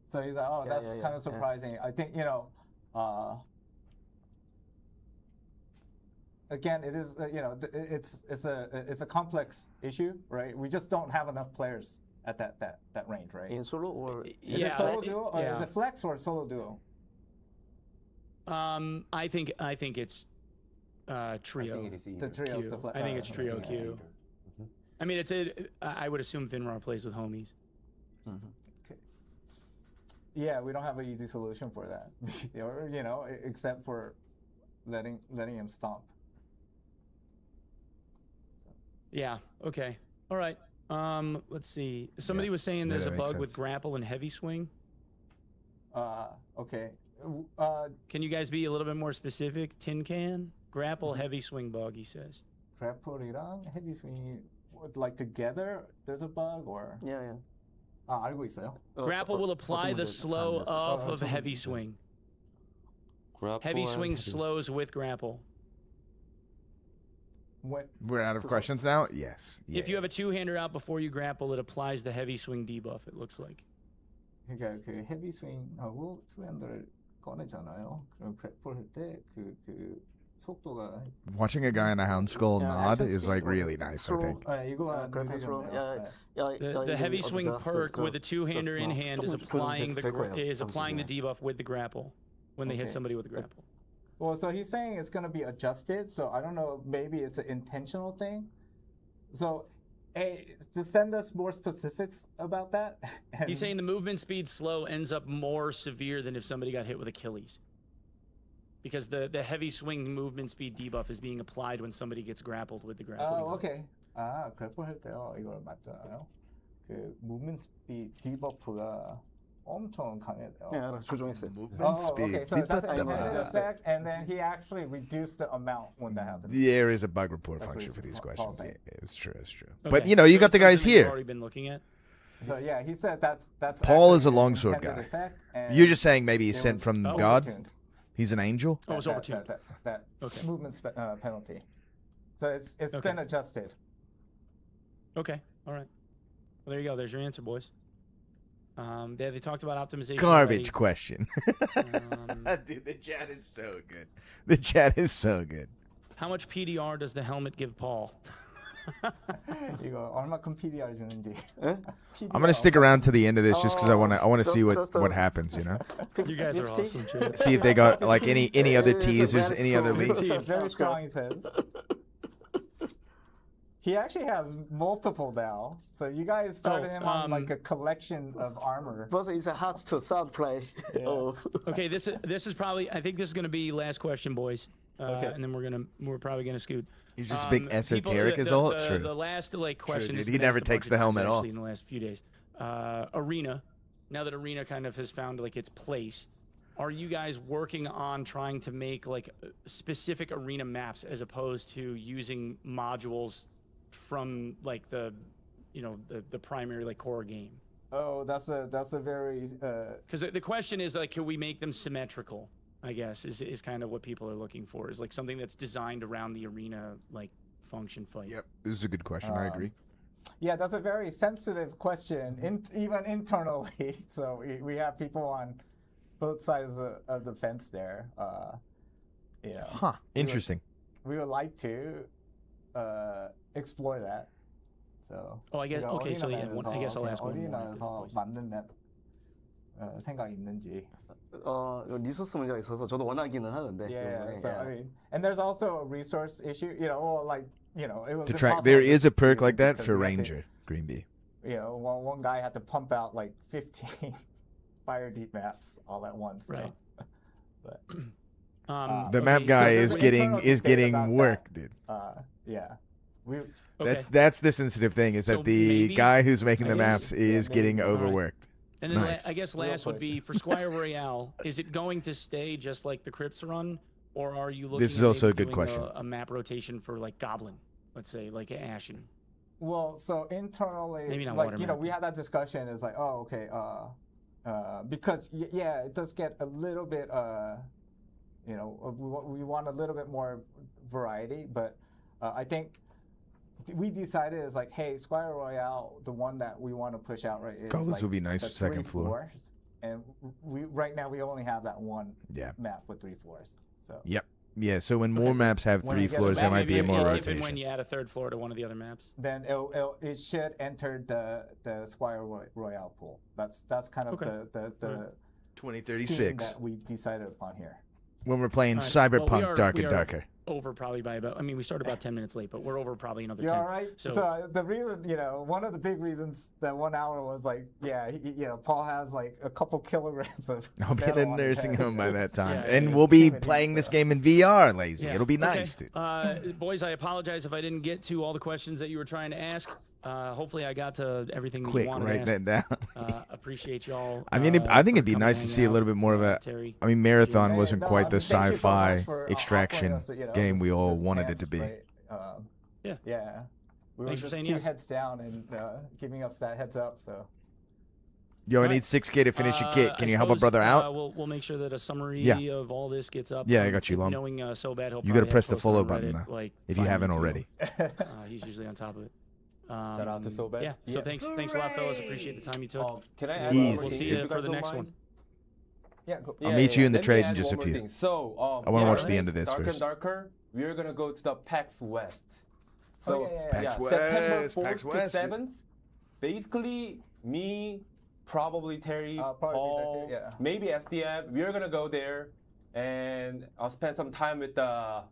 So he's like, oh, Yeah, that's yeah, kind of yeah. surprising. I think again, it is it's a complex issue, right? We just don't have enough players at that range, right? In solo or? Is Yeah, it solo duo or yeah. is it flex or solo duo? I think it's trio. The trios to flex. I think it's trio queue. I mean, I would assume Vinrar plays with homies. Yeah, we don't have an easy solution for that, except for letting him stomp. Yeah. Okay. All right. Let's see. Somebody Yeah. was saying Yeah, there's a that makes bug with sense. grapple and heavy swing. Okay. Can you guys be a little bit more specific? Tin can, grapple, heavy swing bug. He says. 그래플이랑 헤비 스윙이 like together there's a bug or Yeah, yeah. 알고 있어요. Grapple will apply 어떤 the 문제 slow 다른데서? off Oh, of 저는 heavy 문제. swing. Grapple Heavy and swing heavy slows with grapple. When, We're out of questions now. Yes. If you have a two-hander out before you grapple, it applies the heavy swing debuff. It looks like. 그러니까 그 헤비 스윙하고 투핸드를 꺼내잖아요. 그럼 그래플 할때그 속도가 Watching a guy in a hound skull Yeah, nod action is speed like or really nice. I throw. think. 이거 그래플 스로. 느리겠네요. The heavy swing perk with a two-hander in hand is applying the debuff with the grapple when they hit Okay. somebody with the grapple. Well, so he's saying it's going to be adjusted. So I don't know. Maybe it's an intentional thing. So, hey, to send us more specifics about that. And He's saying the movement speed slow ends up more severe than if somebody got hit with Achilles. Because the heavy swing movement speed debuff is being applied when somebody gets grappled with the grappling Oh, hook. okay. 그래플 할 때요. 이걸 맞잖아요. 그 무브먼트 스피드 디버프가 엄청 강해요. 네, 알아. 조정했어요. Movement Okay. speed. So that's an Debuff. intentional effect, and then he actually reduced the amount when that happens. There is a bug report That's what function he's for these Paul questions. saying. Yeah, it's true. It's true. Okay, But you know, you so got the it's guys something that you've here. already been looking at. So yeah, he said that's Paul actually is a an longsword intended guy. effect, and You're just saying maybe he's it sent was from Oh. God. overtuned. He's an angel. Oh, it was overtuned. That Okay. movement penalty. So it's Okay. been adjusted. Okay. All right. Well, there you go. There's your answer, boys. They talked about optimization. Garbage question. already. Dude, the chat is so good. The chat is so good. How much PDR does the helmet give Paul? 이거 얼마큼 PDR 주는지. 예? I'm gonna stick around to the end of this just because I want to see what just, happens. You know, You guys are 50? awesome, Chad. see if they got like any other It's a teasers, very any other strong leaks. team. Very strong, he says. He actually has multiple now. So you guys started him on like a collection of armor. But it's hard to sound play. Oh. Okay, this is probably. I think this is going to be last question, boys. Okay. And then we're probably going to scoot. He's just a big People- esoteric the, is all. the, True. The last like question dude. has He been never asked a takes bunch the of times, helmet off. actually, in the last few days. Arena. Now that Arena kind of has found like its place, are you guys working on trying to make like specific Arena maps as opposed to using modules from like the primary like core game? Oh, that's a very Because the question is like, can we make them symmetrical? I guess is kind of what people are looking for. Is like something that's designed around the Arena like function fight. Yep, this is a good question. I agree. yeah, that's a very sensitive question, even internally. So we have people on both sides of the fence there. You know, Huh. Interesting. we would like to explore that. So. Oh, I guess 우리가 okay. So yeah, 어린아이에서 I guess I'll ask one more. after the 어린아이에서 boys. 만든 맵 생각 있는지. 리소스 문제가 있어서 저도 원하기는 하는데. Yeah. 이번에, So yeah. I mean, and there's also a resource issue. You know, or like it was To track, impossible there this is a perk season like that because for we had to- Ranger Greenbee. You know, one guy had to pump out like 15 fire deep maps all at once. So. Right. But The okay, map so guy there's is an getting internal debate about work, that. dude. yeah, we. Okay. That's the sensitive thing is that So the maybe- guy who's making the maybe- maps is yeah, getting maybe. overworked. And then Nice. I guess Real last would push. be for Squire Royale. Is it going to stay just like the Crypts run, or are you looking? This is at also maybe a good doing question. A map rotation for like Goblin, let's say, like Ashen. Well, so internally, Maybe not like water you know, map. we had that discussion. It's like, oh, okay, because yeah, it does get a little bit, we want a little bit more variety, but I think we decided it's like, hey, Squire Royale, the one that we want to push out, right? Is Goblins like would be nice the for second 3 floor. floors, and we right now we only have that one Yeah. map with 3 floors. So Yep. Yeah. So when more maps have When 3 it gets floors, there back, might be a Maybe more if and when rotation. you add a third floor to one of the other maps. then it should enter the Squire Royale pool. That's kind of Okay. the scheme 2036. that we decided upon here. when we're playing All right, well, Cyberpunk Dark we and are Darker. Over probably by about. I mean, we started about 10 minutes late, but we're over probably another You're 10. all right. So the reason, one of the big reasons that 1 hour was like, Paul has like a couple kilograms of. I'll be in metal a on his nursing head. home by that time, Yeah, and yeah. we'll be Give it playing in, this so. game in VR, lazy. Yeah. It'll be Okay. nice, dude. Boys, I apologize if I didn't get to all the questions that you were trying to ask. Hopefully, I got to everything that Quick, you wanted write to ask. that down. Appreciate y'all. I mean, I think for it'd be coming nice to hang see a out. little bit more of a. Terry. I mean, Marathon Hey, wasn't no, quite I the mean, thank you so much sci-fi for offering extraction us, game we all this wanted it chance, to be. right? Yeah. Yeah. We Thanks were for saying just two yes. heads down and giving us that heads up. So. Yo, I Right. need 6K to finish a kit. Can I you help a suppose, brother out? We'll make sure that a summary Yeah. of all this gets up. Yeah, I got you, Lum. Knowing so bad, he'll You gotta probably press have the posted follow on button, Reddit, though, like if you 5 haven't minutes ago. already. He's usually on top of it. Shout out to So Bad. Yeah. So thanks a lot, fellas. Appreciate the time you took. Can I add Easy. one more We'll thing, see if you you for guys the don't next mind? one. Yeah. Go. I'll meet you in the Let me trade in add just one a more few. thing. So, I wanna watch the next end of this Darker first. and Darker, we're gonna go to the PAX West. So, Oh, yeah. PAX September West, 4th PAX to West. 7th. Basically, me, probably Terry, I'll probably be Paul, there too, yeah. maybe SDM. We're gonna go there, and I'll spend some time with the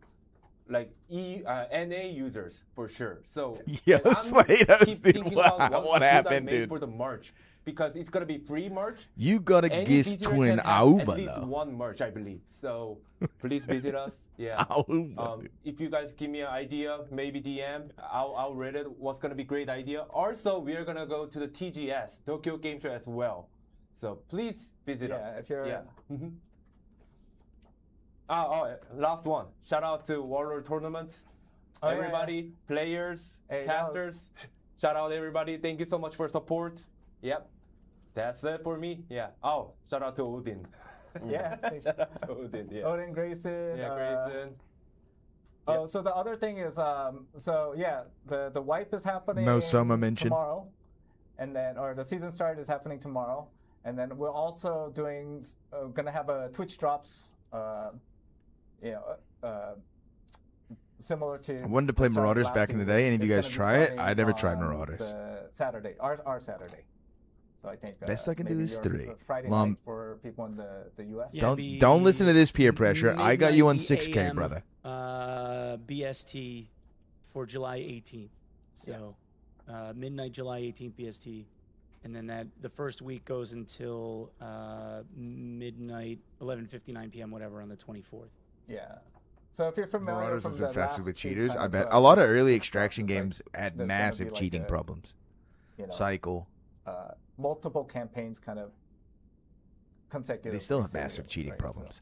NA users for sure. So Yo, and I'm Slatos, keep dude, thinking about what should I happened, make dude? for the March, because it's gonna be free March. You gotta Any get visitor to an can have at Auba, least though. one March, I believe. So please visit us. Yeah. Auba, dude. If you guys give me an idea, maybe DM, I'll read it. What's gonna be great idea. Also, we are gonna go to the TGS, Tokyo Game Show as well. So please visit us. Yeah, if you're- Yeah. Last one. Shout out to Warlord Tournaments. Oh, yeah, Everybody, players, Hey, casters. Shout out everybody. Thank you so much for support. Yep. That's it for me. Yeah. Oh, shout out to Odin. Yeah. Shout out to Odin. Yeah. Odin Grayson. Yeah, Grayson. Oh, so the other thing is, the wipe is happening. No Soma mention. tomorrow, and then the season start is happening tomorrow, and then we're also gonna have a Twitch drops, similar to. I wanted to play the start of Marauders last back in the season. day. Any of you It's guys gonna be try it? starting I never tried on Marauders. the Saturday, our Saturday. So I think Best I can do maybe is your 3. Friday Mom, night for people in the U.S. Yeah, don't listen to this peer pressure. I got you on midnight 6K, AM, brother. BST for July 18th. So midnight July 18th BST, and then the first week goes until midnight 11:59 p.m. whatever on the 24th. Yeah. So if you're familiar Marauders from is the infested last with two cheaters. kind I of, bet a lot of early Twitch extraction drops, games had there's gonna massive be like cheating a, problems. you know, Cycle. multiple campaigns kind of consecutive. They still have massive cheating problems.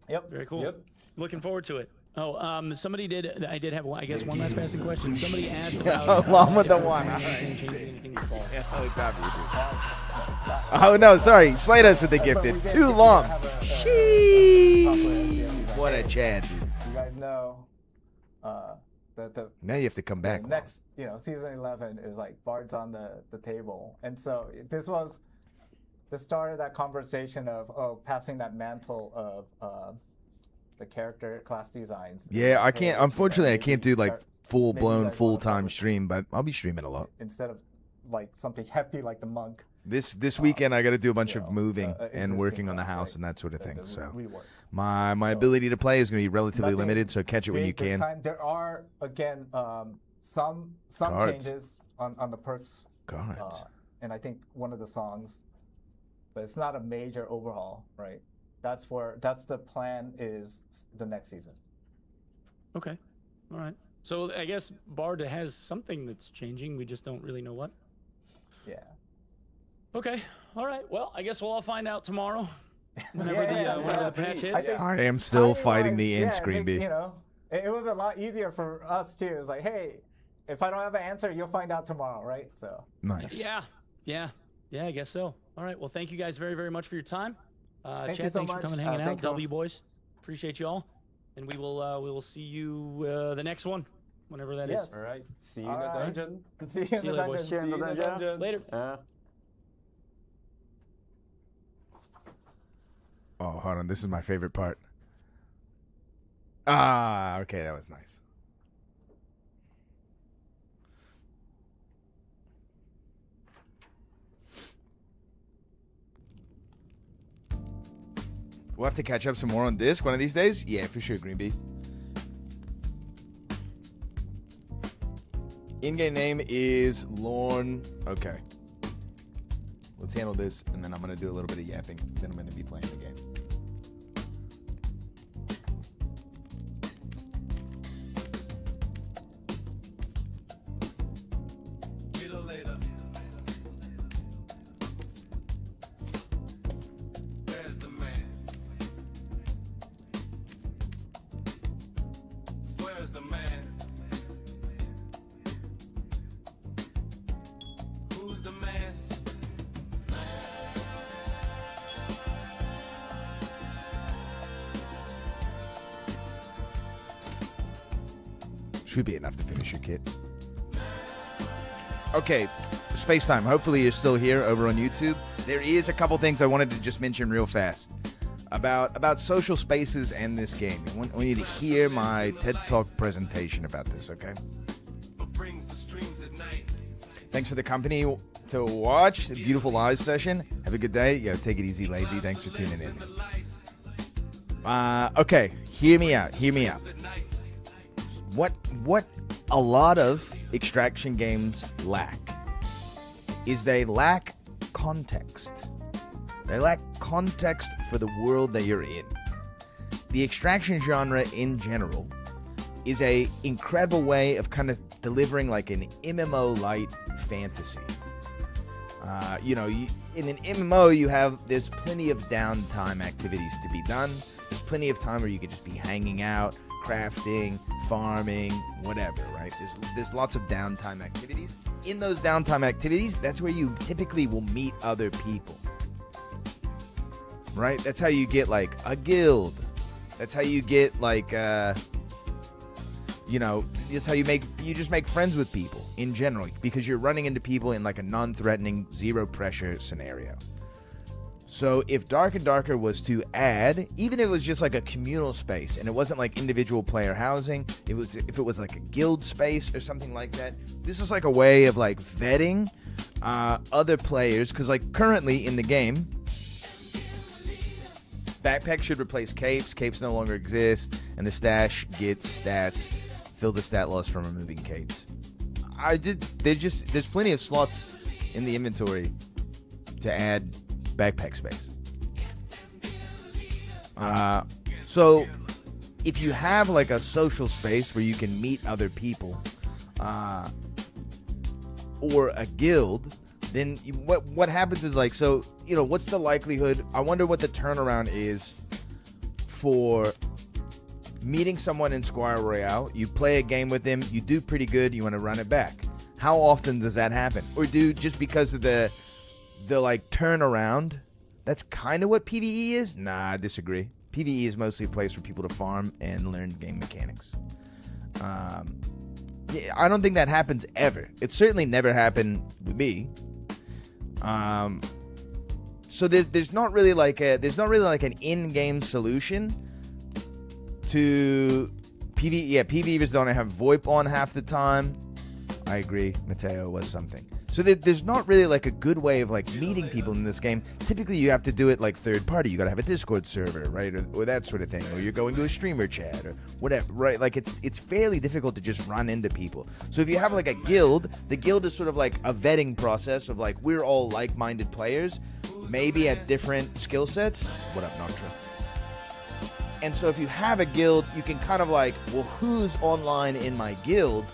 Yep. Very cool. Yep. Looking forward to it. Oh, somebody did. I did have, I guess, one last passing question. Somebody asked Yeah, about along with the one. changing anything with ball. Oh no, sorry. Slate us with the gifted. Too long. Sheesh. What a Chad, dude. You guys know the Now you have to come back. next, season 11 is like Bard's on the table, and so this was the start of that conversation of passing that mantle of the character class designs. Yeah, I Hey, can't. Unfortunately, I maybe can't do like start- full maybe you blown guys wanna full start time with- stream, but I'll be streaming a lot. instead of like something hefty like the monk. This weekend I got to do a bunch you of know, moving existing and working on the class, house right? and that sort of The- thing. the So rework. my ability to play is going to be relatively Nothing limited. So catch it when you big this can. time. There are again some Cards. changes on the perks. Cards. And I think one of the songs, but it's not a major overhaul, right? That's the plan is the next season. Okay. All right. So I guess Bard has something that's changing. We just don't really know what. Yeah. Okay. All right. Well, I guess we'll all find out tomorrow. Whenever Yeah, whenever the patch I hits. think I am still timing-wise, fighting the yeah, in-screen it bee. makes, it was a lot easier for us too. It's like, hey, if I don't have an answer, you'll find out tomorrow, right? So. Nice. Yeah, I guess so. All right. Well, thank you guys very, very much for your time. Thank Chad, you so thanks much. for coming and hanging out. thank you. W boys, appreciate you all, and we will see you the next one, whenever that is. Yes. All right. See you in All the right. dungeon. See you in See the you later, boys. dungeon. See you in the dungeon. Later. Oh, hold on. This is my favorite part. Ah, okay. That was nice. We'll have to catch up some more on this one of these days. Yeah, for sure, Green Bee. In-game name is Lorne. Okay. Let's handle this, and then I'm going to do a little bit of yapping. Then I'm going to be playing the game. Where's the man? Where's the man? Who's the man? Should be enough to finish your kit. Okay, Space Time. Hopefully you're still here over on YouTube. There is a couple things I wanted to just mention real fast about social spaces and this game. I want you to hear my TED Talk presentation about this, okay? Thanks for the company to watch the beautiful live session. Have a good day. Yo, take it easy, lazy. Thanks for tuning in. Okay, hear me out. Hear me out. What a lot of extraction games lack is they lack context. They lack context for the world that you're in. The extraction genre in general is a incredible way of kind of delivering like an MMO light fantasy. In an MMO there's plenty of downtime activities to be done. There's plenty of time where you could just be hanging out, crafting, farming, whatever, right? There's lots of downtime activities. In those downtime activities, that's where you typically will meet other people, right? That's how you get like a guild. That's how you get like, that's how you just make friends with people in general, because you're running into people in like a non-threatening, zero pressure scenario. So if Dark and Darker was to add, even if it was just like a communal space and it wasn't like individual player housing, if it was like a guild space or something like that, this is like a way of like vetting other players, because like currently in the game, backpack should replace capes. Capes no longer exist, and the stash gets stats. Fill the stat loss from removing capes. There's plenty of slots in the inventory to add backpack space. So if you have like a social space where you can meet other people, or a guild, then what happens is like, so what's the likelihood? I wonder what the turnaround is for meeting someone in Squire Royale. You play a game with them, you do pretty good, you want to run it back. How often does that happen? Or just because of the like turnaround, that's kind of what PvE is? Nah, I disagree. PvE is mostly a place for people to farm and learn game mechanics. I don't think that happens ever. It certainly never happened with me. So there's not really like an in-game solution to PvE. Yeah, PvEers don't have VoIP on half the time. I agree. Mateo was something. So there's not really like a good way of like meeting people in this game. Typically you have to do it like third party. You got to have a Discord server, right? Or that sort of thing. Or you're going to a streamer chat or whatever, right? Like it's fairly difficult to just run into people. So if you have like a guild, the guild is sort of like a vetting process of like, we're all like-minded players, maybe at different skill sets. What up, Noctra? And so if you have a guild, you can kind of like, well, who's online in my guild?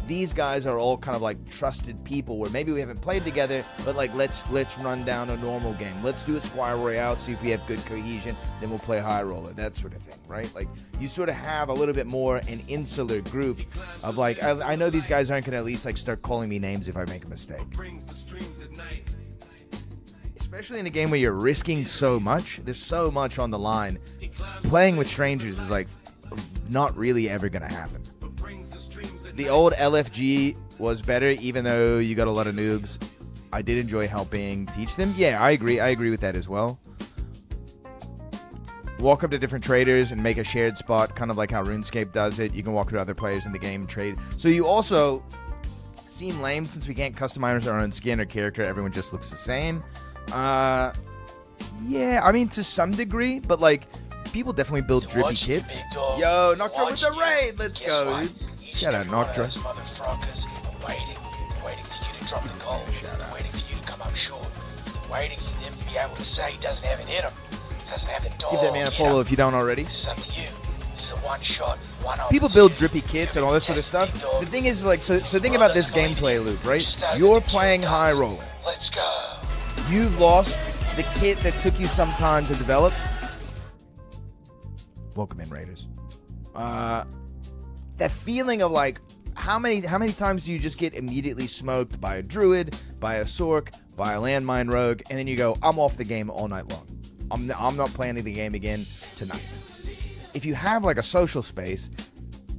These guys are all kind of like trusted people where maybe we haven't played together, but like let's run down a normal game. Let's do a Squire Royale, see if we have good cohesion, then we'll play High Roller, that sort of thing, right? Like you sort of have a little bit more an insular group of like, I know these guys aren't going to at least like start calling me names if I make a mistake. Especially in a game where you're risking so much, there's so much on the line. Playing with strangers is like not really ever going to happen. The old LFG was better, even though you got a lot of noobs. I did enjoy helping teach them. Yeah, I agree. I agree with that as well. Walk up to different traders and make a shared spot, kind of like how RuneScape does it. You can walk up to other players in the game and trade. So you also seem lame since we can't customize our own skin or character. Everyone just looks the same. Yeah, I mean to some degree, but like people definitely build drippy kits. Yo, Noctra with the raid. Let's go, dude. Shout out Noctra. Motherfuckers are waiting for you to drop the call, waiting for you to come up short, waiting for them to be able to say he doesn't have it in him, doesn't have the dog. Give that man a follow if you don't already. This is up to you. This is a one shot, one People build drippy kits and all that sort of stuff. The thing is, like, so think about this gameplay loop, right? You're playing high roller. Let's go. You've lost the kit that took you some time to develop. Welcome in, Raiders. That feeling of like, how many times do you just get immediately smoked by a druid, by a sork, by a landmine rogue, and then you go, I'm off the game all night long. I'm not playing the game again tonight. If you have like a social space,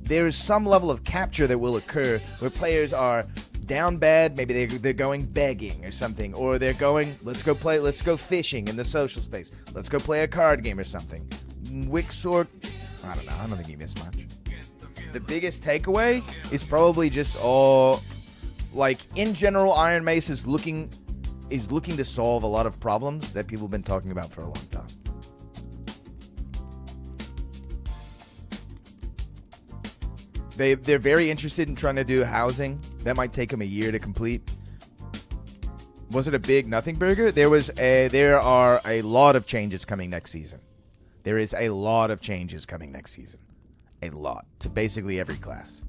there is some level of capture that will occur where players are down bad, maybe they're going begging or something, or they're going, let's go fishing in the social space. Let's go play a card game or something. Wixork, I don't know, I don't think he missed much. The biggest takeaway is probably just like in general, Iron Mace is looking to solve a lot of problems that people have been talking about for a long time. They're very interested in trying to do housing. That might take them a year to complete. Was it a big nothing burger? There are a lot of changes coming next season. There is a lot of changes coming next season. A lot to basically every class.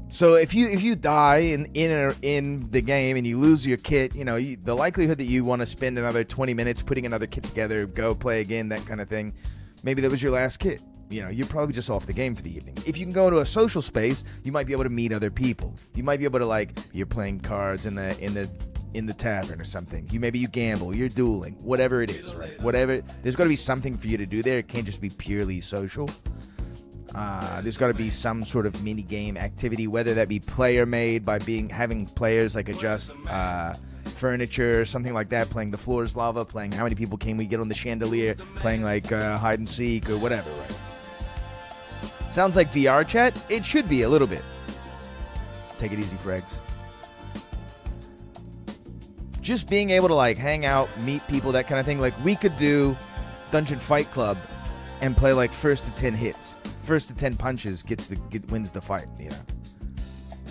So if you die in the game and you lose your kit, you know, the likelihood that you want to spend another 20 minutes putting another kit together, go play again, that kind of thing, maybe that was your last kit. You know, you're probably just off the game for the evening. If you can go to a social space, you might be able to meet other people. You might be able to, like, you're playing cards in the tavern or something. Maybe you gamble, you're dueling, whatever it is, right? Whatever. There's got to be something for you to do there. It can't just be purely social. There's got to be some sort of mini game activity, whether that be player made by having players like adjust furniture or something like that, playing the floor is lava, playing how many people can we get on the chandelier, playing like hide and seek or whatever, right? Sounds like VR chat? It should be a little bit. Take it easy, Fregs. Just being able to like hang out, meet people, that kind of thing. Like we could do Dungeon Fight Club and play like first to 10 hits. First to 10 punches wins the fight, you know.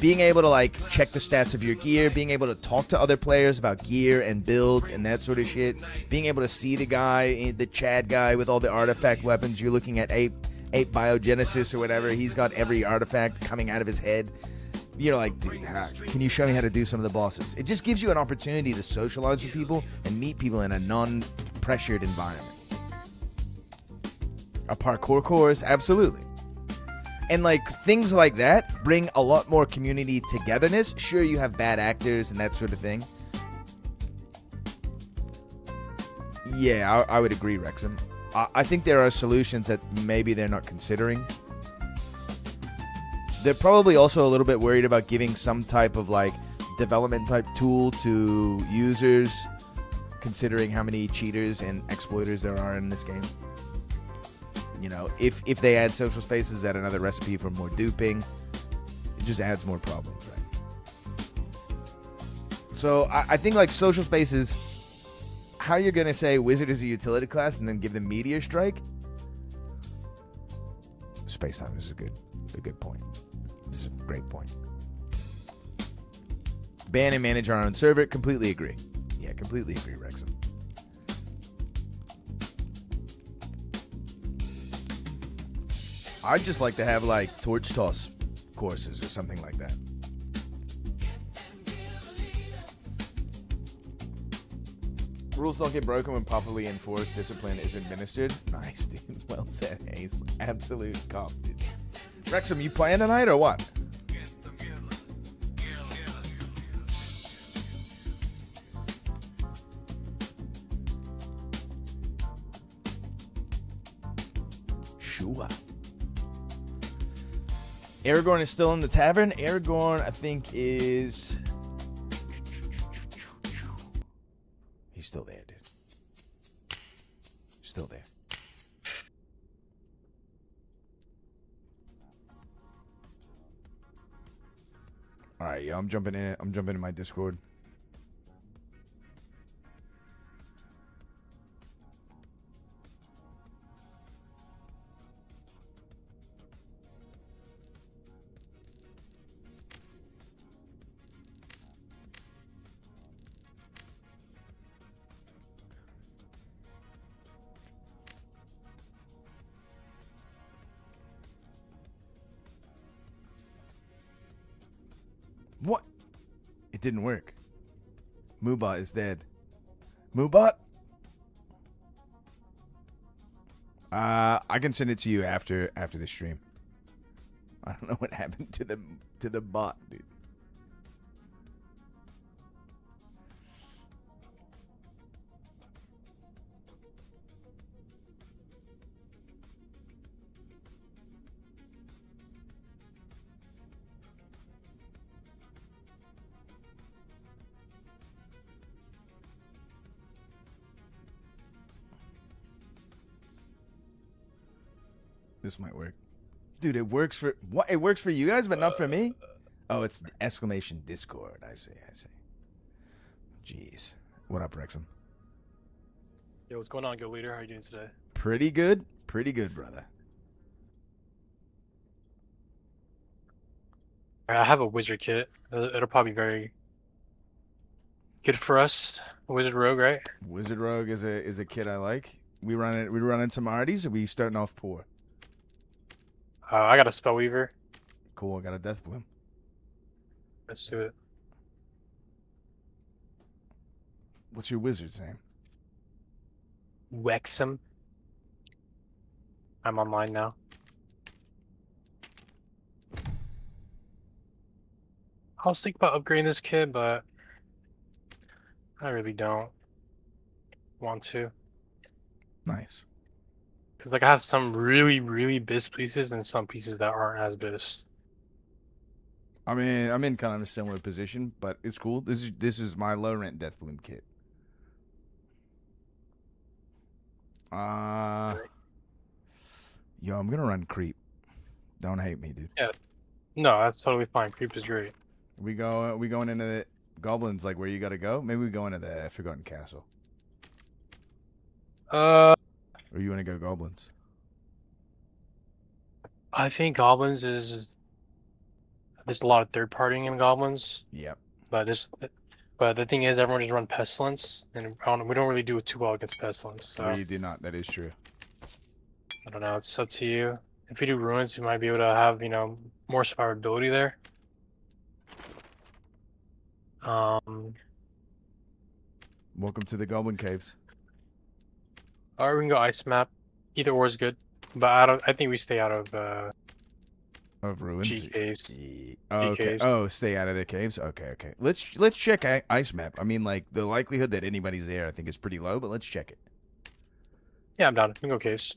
Being able to like check the stats of your gear, being able to talk to other players about gear and builds and that sort of shit. Being able to see the guy, the Chad guy with all the artifact weapons. You're looking at 8 Biogenesis or whatever. He's got every artifact coming out of his head. You're like, dude, can you show me how to do some of the bosses? It just gives you an opportunity to socialize with people and meet people in a non-pressured environment. A parkour course, absolutely. And like things like that bring a lot more community togetherness. Sure, you have bad actors and that sort of thing. Yeah, I would agree, Wrexham. I think there are solutions that maybe they're not considering. They're probably also a little bit worried about giving some type of like development type tool to users, considering how many cheaters and exploiters there are in this game. You know, if they add social spaces, is that another recipe for more duping? It just adds more problems, right? So I think like social spaces, how you're going to say Wizard is a utility class and then give them Meteor Strike? Space Time is a good point. This is a great point. Ban and manage our own server. Completely agree. Yeah, completely agree, Wrexham. I'd just like to have like torch toss courses or something like that. Rules don't get broken when properly enforced discipline is administered. Nice, dude. Well said, Ace. Absolute comp, dude. Wrexham, you playing tonight or what? Sure. Aragorn is still in the tavern. Aragorn, I think, is... He's still there, dude. Still there. All right, yo, I'm jumping in my Discord. What? It didn't work. Moobot is dead. Moobot? I can send it to you after the stream. I don't know what happened to the bot, dude. This might work. Dude, it works for what? It works for you guys, but not for me? Oh, it's exclamation Discord. I see. Jeez. What up, Rexham? Yo, what's going on, Go Leader? How are you doing today? Pretty good. Pretty good, brother. I have a wizard kit. It'll probably be very good for us. Wizard Rogue, right? Wizard Rogue is a kit I like. We running some arties, or we starting off poor? I got a Spellweaver. Cool, I got a Death Bloom. Let's do it. What's your wizard's name? Wexham. I'm online now. I was thinking about upgrading this kit, but I really don't want to. Nice. Because like I have some really, really BIS pieces and some pieces that aren't as BIS. I mean, I'm in kind of a similar position, but it's cool. This is my low rent Death Bloom kit. Yo, I'm gonna run creep. Don't hate me, dude. Yeah. No, that's totally fine. Creep is great. We going into the goblins, like where you gotta go? Maybe we go into the Forgotten Castle. Or you wanna go goblins? I think goblins is there's a lot of third partying in goblins. Yep. But the thing is, everyone just run pestilence, and we don't really do it too well against pestilence. So You do not. That is true. I don't know. It's up to you. If you do ruins, you might be able to have more survivability there. Welcome to the Goblin Caves. Or we can go ice map. Either or is good. But I think we stay out of ruins. G caves. Oh, okay. caves. Oh, stay out of the caves. Okay. Let's check ice map. I mean, like the likelihood that anybody's there, I think, is pretty low. But let's check it. Yeah, I'm down. We can go caves.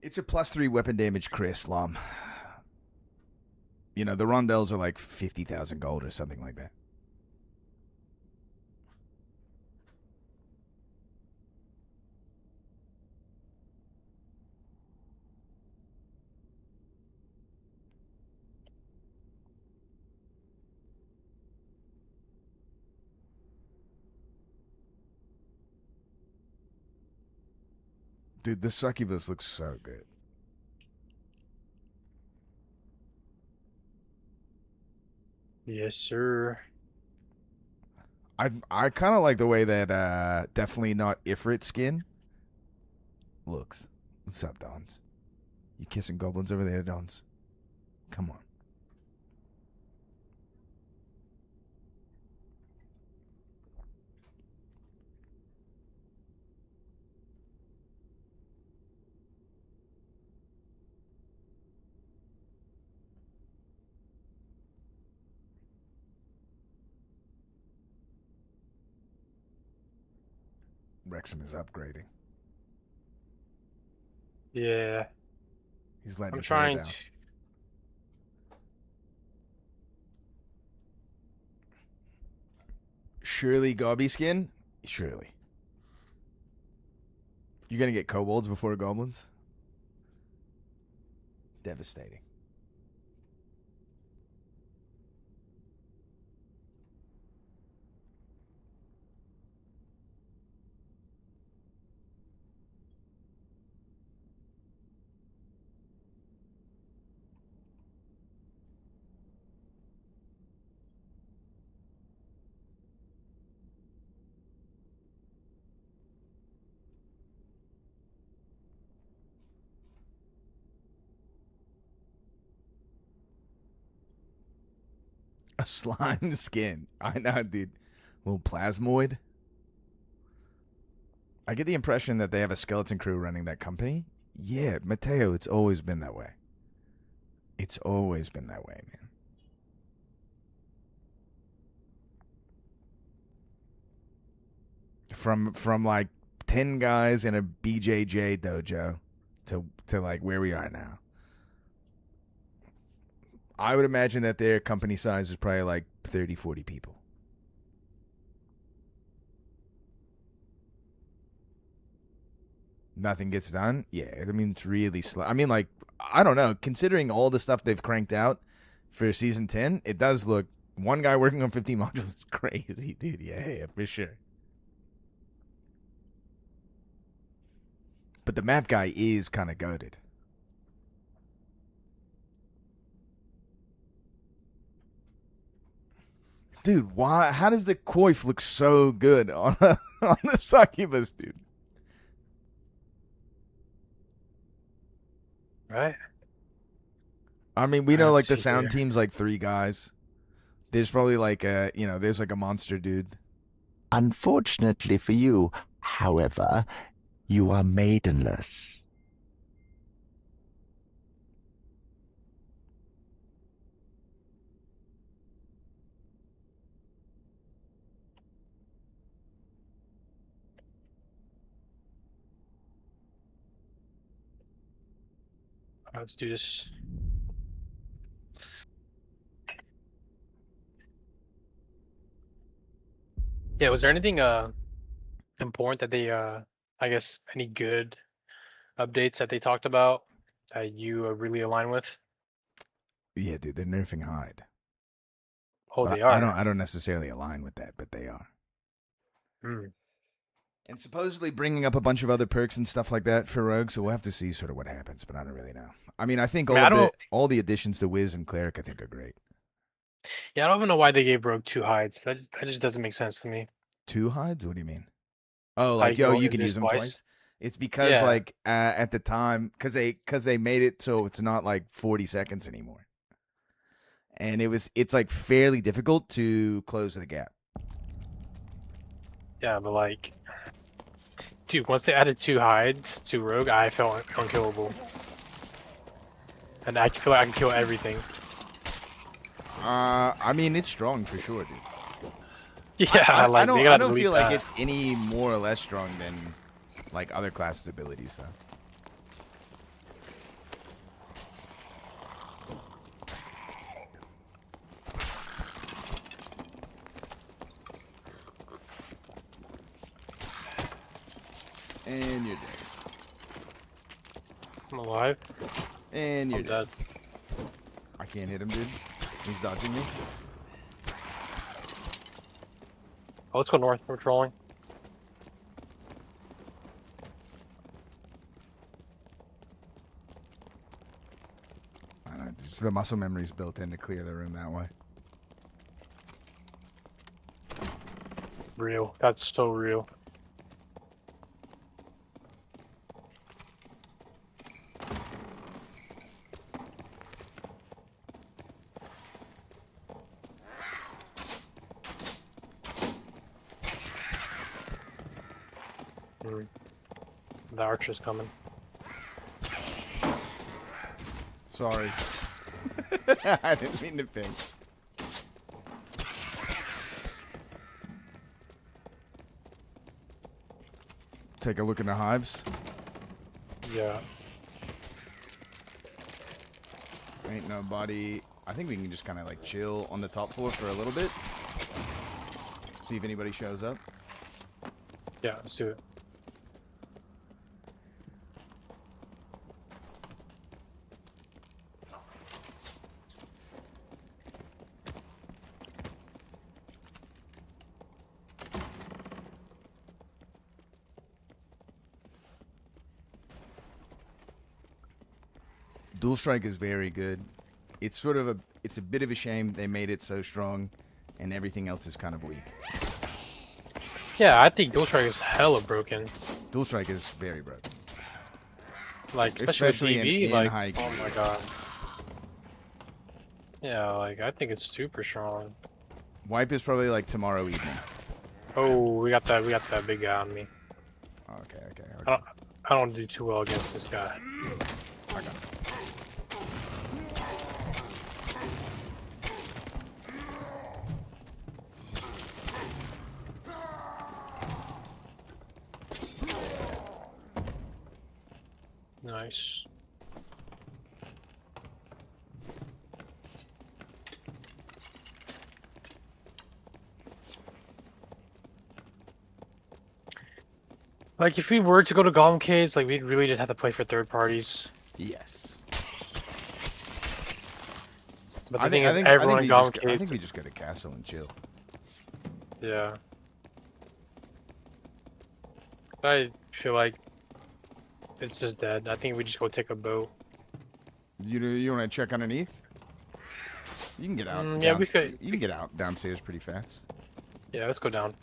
It's a +3 weapon damage, Chris Lom. You know, the rondels are like 50,000 gold or something like that. Dude, the succubus looks so good. Yes, sir. I kind of like the way that definitely not Ifrit skin looks. What's up, Dons? You kissing goblins over there, Dons? Come on. Wrexham is upgrading. Yeah. He's letting I'm his hair trying down. to. Surely Gobby skin? Surely. You're gonna get kobolds before goblins? Devastating. A slime skin. I know, dude. Little plasmoid. I get the impression that they have a skeleton crew running that company. Yeah, Mateo, it's always been that way. It's always been that way, man. From like 10 guys in a BJJ dojo to like where we are now. I would imagine that their company size is probably like 30, 40 people. Nothing gets done? Yeah, I mean, it's really slow. I mean, like, I don't know. Considering all the stuff they've cranked out for Season 10, it does look... One guy working on 15 modules is crazy, dude. Yeah, for sure. But the map guy is kind of goated. Dude, why? How does the coif look so good on the succubus, dude? Right. I mean, we know like the sound team's like 3 guys. There's probably like there's like a monster dude. Unfortunately for you, however, you are maidenless. Let's do this. Yeah, was there anything important that they I guess any good updates that they talked about that you really align with? Yeah, dude, they're nerfing Hyde. Oh, But they are. I don't necessarily align with that, but they are. Hmm. And supposedly bringing up a bunch of other perks and stuff like that for Rogue, so we'll have to see sort of what happens, but I don't really know. I mean, I think all the additions to Wiz and Cleric I think are great. Yeah, I don't even know why they gave Rogue 2 hides. That just doesn't make sense to me. 2 hides? What do you mean? Oh, Like, yo, you you only can use use them twice? twice? It's because Yeah. like at the time, because they made it so it's not like 40 seconds anymore. And it's like fairly difficult to close the gap. Yeah, but like, dude, once they added 2 hides to Rogue, I felt unkillable. And I feel like I can kill everything. I mean, it's strong for sure, dude. Yeah, I like, don't, they gotta I don't delete feel like that. it's any more or less strong than like other classes' abilities, though. And you're dead. I'm alive. And you're I'm dead. dead. I can't hit him, dude. He's dodging me. Oh, let's go north. We're trolling. I don't know, just the muscle memory's built in to clear the room that way. Real. That's so real. The archer's coming. Sorry. I didn't mean to ping. Take a look in the hives. Yeah. Ain't nobody. I think we can just kind of like chill on the top floor for a little bit. See if anybody shows up. Yeah, let's do it. Dual Strike is very good. It's sort of it's a bit of a shame they made it so strong, and everything else is kind of weak. Yeah, I think Dual Strike is hella broken. Dual Strike is very broken. Like, Especially with DB, in like, high oh my god. Yeah, like I think it's super strong. Wipe is probably like tomorrow evening. Oh, we got that big guy on me. Okay. I don't do too well against this guy. Nice. Like, if we were to go to Goblin Caves, like, we'd really just have to play for third parties. Yes. But the thing is, everyone in Goblin Caves... I think we just go to castle and chill. Yeah. I feel like it's just dead. I think we just go take a boat. You want to check underneath? You can get out. Yeah, we could. You can get out downstairs pretty fast. Yeah, let's go down.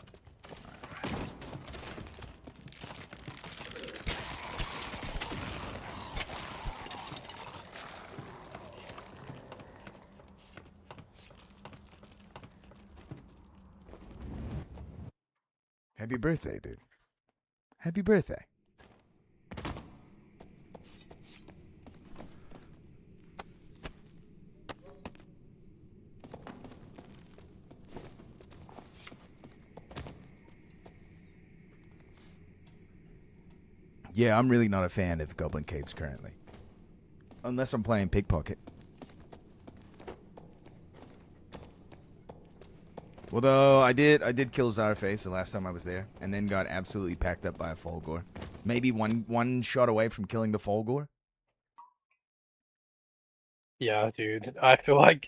Happy birthday, dude. Happy birthday. Yeah, I'm really not a fan of Goblin Caves currently. Unless I'm playing Pickpocket. Although I did kill Czarface the last time I was there, and then got absolutely packed up by a Fulgor. Maybe one shot away from killing the Fulgor. Yeah, dude. I feel like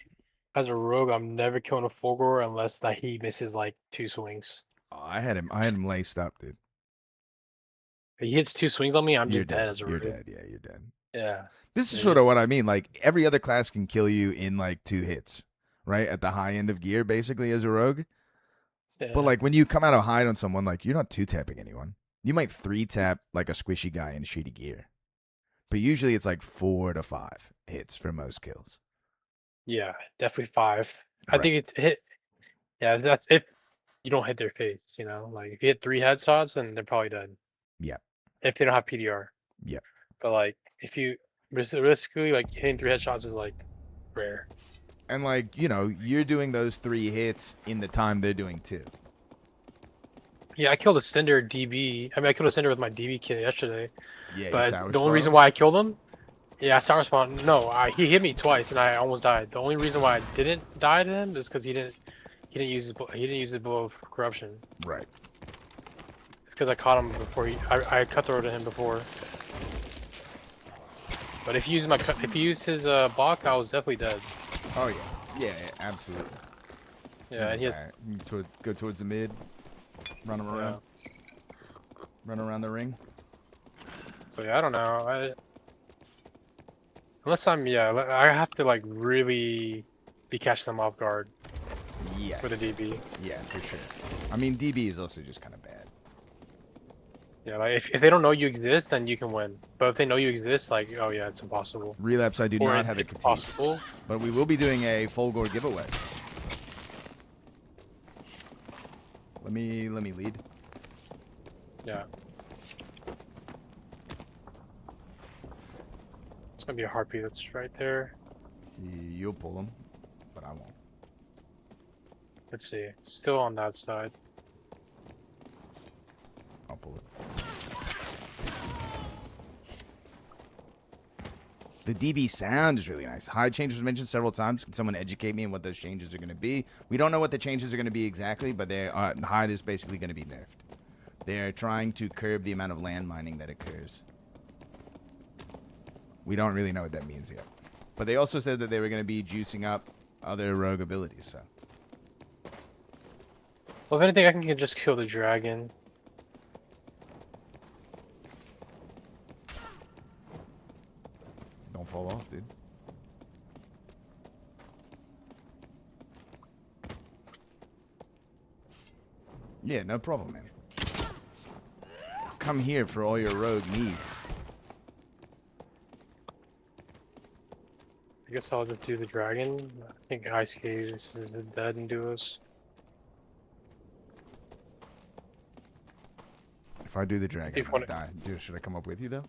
as a rogue, I'm never killing a Fulgor unless that he misses like 2 swings. Oh, I had him laced up, dude. He hits 2 swings on me, I'm You're just dead as a rogue. You're dead. Yeah, you're dead. Yeah. This is sort of what I mean. Like, every other class can kill you in like 2 hits, right? At the high end of gear, basically, as a rogue. Yeah. But like when you come out of hide on someone, like you're not 2-tapping anyone. You might 3-tap like a squishy guy in shitty gear. But usually it's like 4 to 5 hits for most kills. Yeah, definitely 5. I Right. think it hit. Yeah, that's if you don't hit their face, you know? Like, if you hit 3 headshots, then they're probably dead. Yep. If they don't have PDR. Yep. But, like, if you realistically, like, hitting 3 headshots is, like, rare. And like, you know, you're doing those 3 hits in the time they're doing 2. Yeah, I killed a Cinder DB. I mean, I killed a Cinder with my DB kit yesterday. Yeah, but the only reason why I killed him, yeah, sour spawn. No, he hit me twice and I almost died. The only reason why I didn't die to him is because he didn't use his bow of corruption. Right. It's because I caught him before I cutthroated him before. But if he used his Bach, I was definitely dead. Oh yeah, yeah, absolutely. Yeah, and he Alright, go towards the mid, run him around, run around the ring. So yeah, I don't know. Unless I have to like really be catching them off guard. Yes. With a DB. Yeah, for sure. I mean, DB is also just kind of bad. Yeah, like if they don't know you exist, then you can win. But if they know you exist, like, oh yeah, it's impossible. Relapse, I do Or not have a it's Katis. possible. But we will be doing a Fulgor giveaway. Let me lead. Yeah. It's gonna be a heartbeat that's right there. You'll pull him, but I won't. Let's see. It's still on that side. I'll pull it. The DB sound is really nice. Hide change was mentioned several times. Can someone educate me on what those changes are going to be? We don't know what the changes are going to be exactly, but hide is basically going to be nerfed. They're trying to curb the amount of land mining that occurs. We don't really know what that means yet. But they also said that they were going to be juicing up other rogue abilities, so. Well, if anything, I can just kill the dragon. Don't fall off, dude. Yeah, no problem, man. Come here for all your rogue needs. guess I'll just do the dragon. I think Ice Caves is dead in duos. If I do the dragon, If I'm gonna die. Dude, should I come up with you though?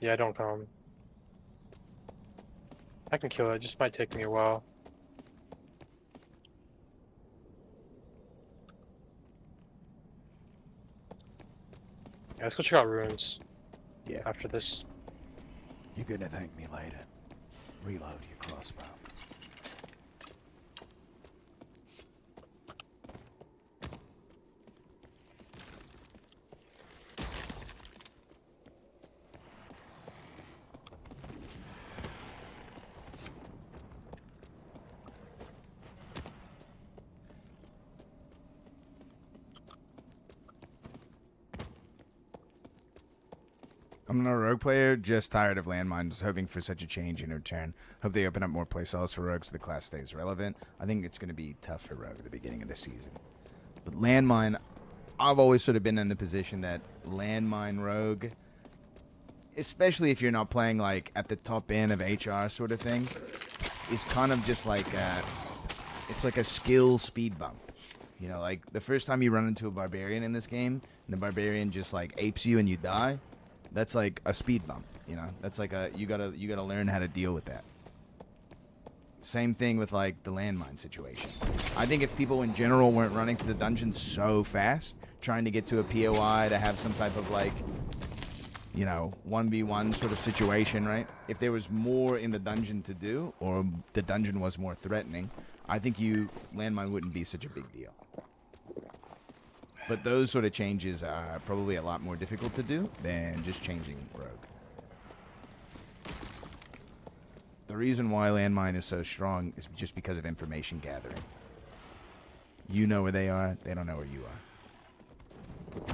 Yeah, don't come. I can kill it. It just might take me a while. Yeah, let's go check out ruins. Yeah. After this. You're gonna thank me later. Reload your crossbow. I'm not a rogue player, just tired of landmines, hoping for such a change in return. Hope they open up more playstyles for rogues so the class stays relevant. I think it's going to be tough for rogue at the beginning of the season. But landmine, I've always sort of been in the position that landmine rogue, especially if you're not playing like at the top end of HR sort of thing, is kind of just like it's like a skill speed bump. You know, like the first time you run into a barbarian in this game, and the barbarian just like apes you and you die, that's like a speed bump, you know? That's like you gotta learn how to deal with that. Same thing with like the landmine situation. I think if people in general weren't running to the dungeons so fast, trying to get to a POI to have some type of like, you know, 1v1 sort of situation, right? If there was more in the dungeon to do, or the dungeon was more threatening, I think landmine wouldn't be such a big deal. But those sort of changes are probably a lot more difficult to do than just changing rogue. The reason why landmine is so strong is just because of information gathering. You know where they are, they don't know where you are.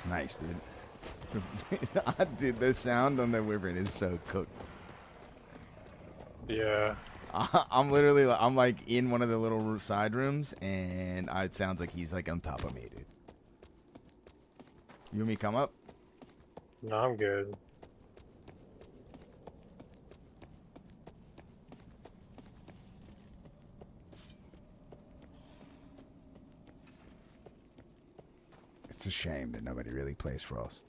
Nice, dude. Dude, the sound on the wyvern is so cooked. Yeah. I'm literally, I'm like in one of the little side rooms, and it sounds like he's like on top of me, dude. You want me to come up? No, I'm good. It's a shame that nobody really plays Frost.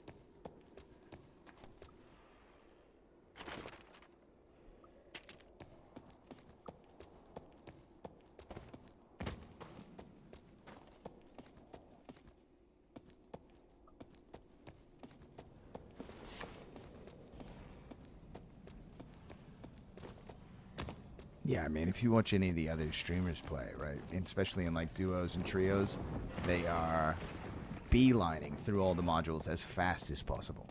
Yeah, I mean, if you watch any of the other streamers play, right, and especially in like duos and trios, they are beelining through all the modules as fast as possible.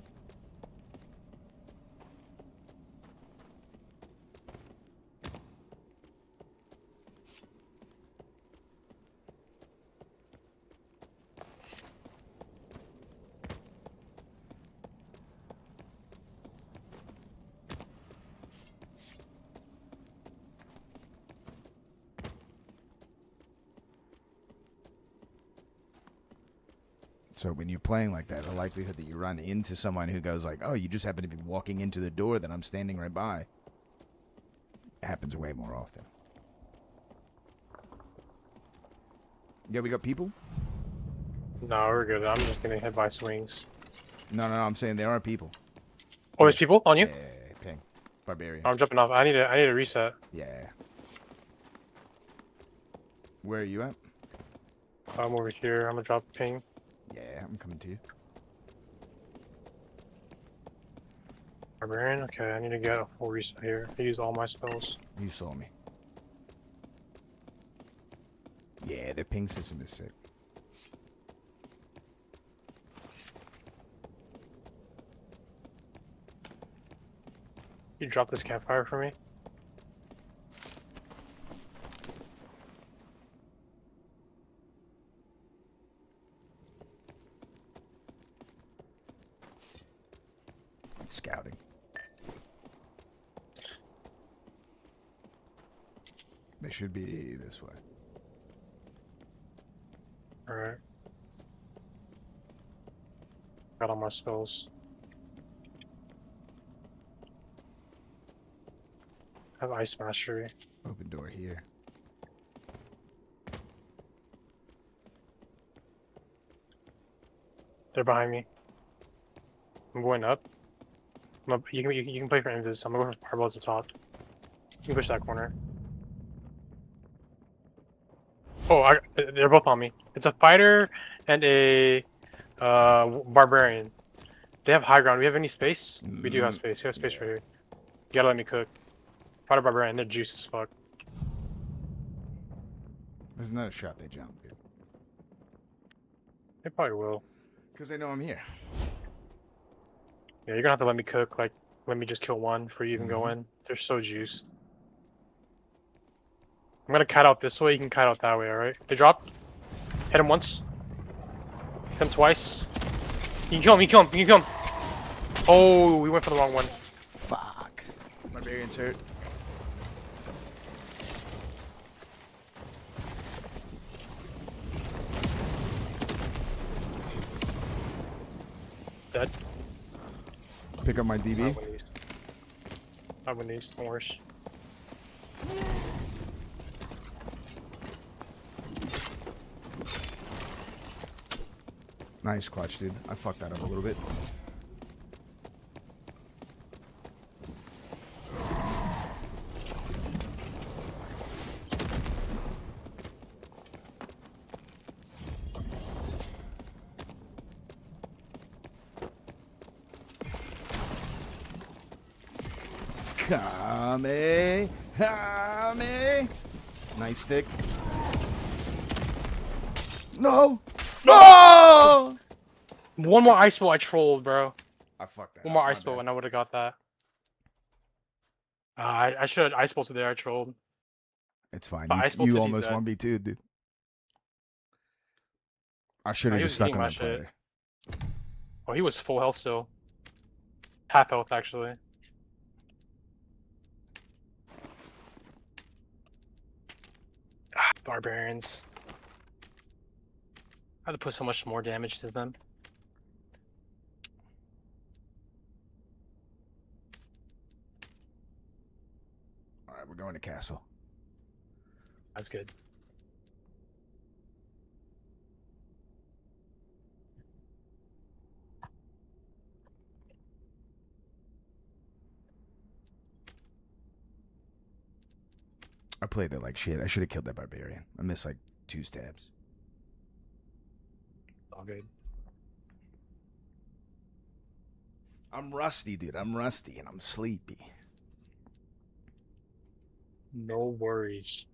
So when you're playing like that, the likelihood that you run into someone who goes like, oh, you just happen to be walking into the door that I'm standing right by, happens way more often. Yeah, we got people? No, we're good. I'm just getting hit by swings. No, I'm saying there are people. Oh, there's people on you? Yeah, ping. Barbarian. I'm jumping off. I need a reset. Yeah. Where are you at? I'm over here. I'm gonna drop ping. Yeah, I'm coming to you. Barbarian? Okay, I need to get a full reset here. I use all my spells. You saw me. Yeah, the ping system is sick. You drop this campfire for me? Scouting. They should be this way. Alright. Got all my spells. have Ice Mastery. Open door here. They're behind me. I'm going up. You can play for Invis. I'm gonna go for Fireballs up top. You can push that corner. Oh, they're both on me. It's a fighter and a barbarian. They have high ground. Do we have any space? We do have space. We have space right here. You gotta let me cook. Fighter barbarian. They're juice as fuck. There's another shot they jump, dude. They probably will. Because they know I'm here. Yeah, you're gonna have to let me cook. Like, let me just kill one before you even go in. They're so juiced. I'm gonna kite out this way. You can kite out that way. All right. They dropped. Hit him once. Hit him twice. You can kill him. You can kill him. You can kill him. Oh, we went for the wrong one. Fuck. Barbarian's hurt. Dead. Pick up my DB. I win these. Don't worry. Nice clutch, dude. I fucked that up a little bit. Kame. Kame. Nice stick. No. No! One more ice bow I trolled, bro. I fucked that. One more ice bow and I would have got that. I should have ice bolted there. I trolled. It's fine. But You almost 1v2'd, dude. I should have just stuck on that fighter. Oh, he was full health still. Half health, actually. Barbarians. I have to put so much more damage to them. Alright, we're going to castle. That's good. I played it like shit. I should have killed that barbarian. I missed like 2 stabs. All good. I'm rusty, dude. I'm rusty and I'm sleepy. No worries.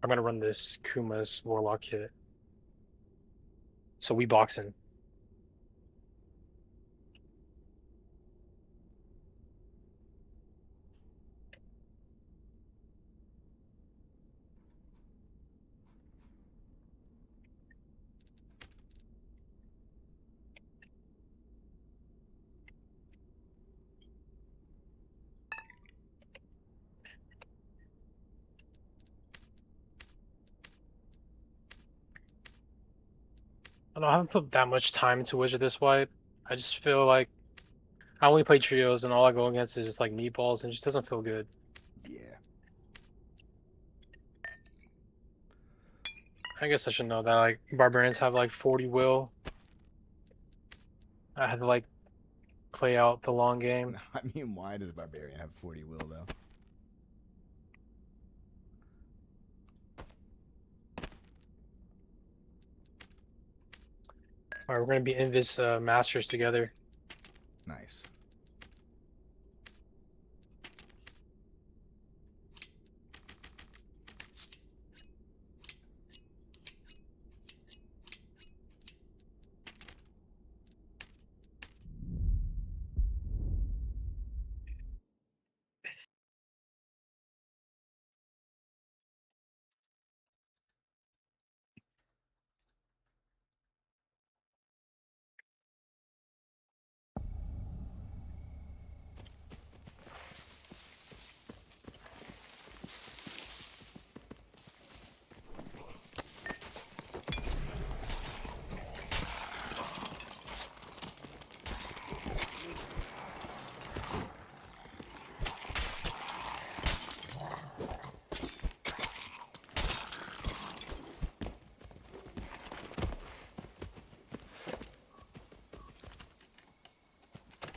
I'm gonna run this Kuma's Warlock kit. So we boxing. I don't know, I haven't put that much time into Wizard this wipe. I just feel like I only play trios and all I go against is just like meatballs and it just doesn't feel good. Yeah. I guess I should know that like barbarians have like 40 will. I had to like play out the long game. I mean, why does barbarian have 40 will though? Alright, we're gonna be Invis masters together. Nice.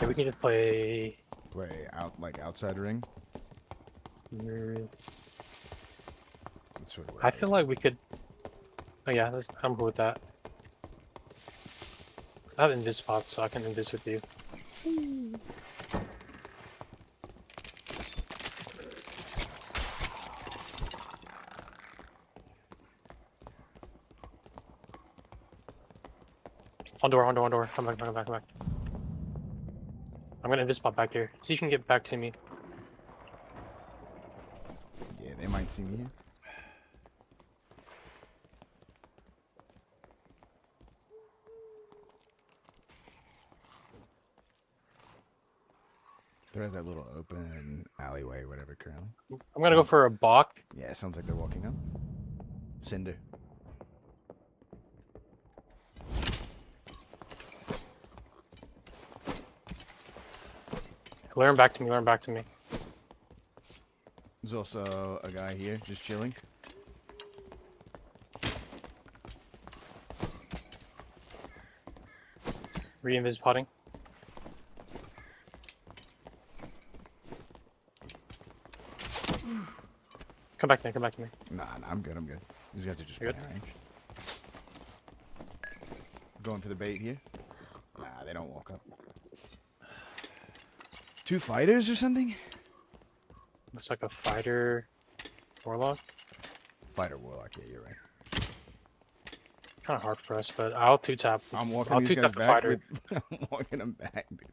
Yeah, we can just play. Play out like outside ring. Mm, That's sort of what I feel like we could. Oh yeah, I'm cool with that. 'Cause I have invis spots, so I can invis with you. On door. Come back. I'm gonna invis spot back here, so you can get back to me. Yeah, they might see me here. They're at that little open alleyway, whatever, currently. I'm gonna go for a balk. Yeah, sounds like they're walking up. Cinder. Learn back to me. There's also a guy here, just chilling. Re-invis potting. Come back to me. Nah, I'm good. These guys are just You're playing range. Going for the bait here. Nah, they don't walk up. 2 fighters or something? Looks like a fighter warlock. Fighter warlock, yeah, you're right. Kind of hard for us, but I'll 2-tap. I'm walking I'll these guys 2-tap the back. fighter. I'm walking them back, dude.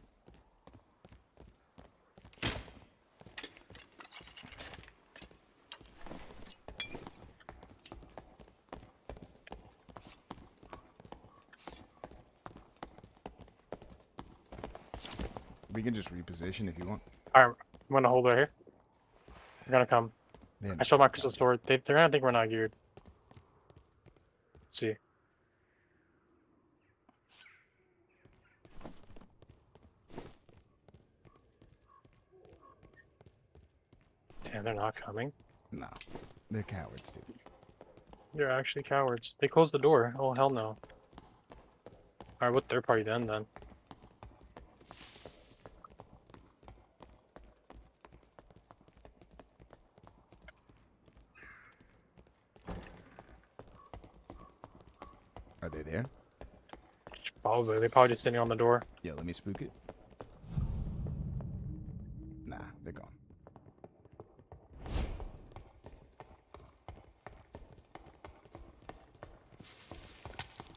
We can just reposition if you want. Alright, I'm gonna hold right here. They're gonna come. Yeah, I showed my crystal sword. They're gonna think we're not geared. Let's see. Damn, they're not coming. No, they're cowards, dude. They're actually cowards. They closed the door. Oh, hell no. Alright, what third party then? Are they there? Probably. They're probably just sitting on the door. Yeah, let me spook it. Nah, they're gone.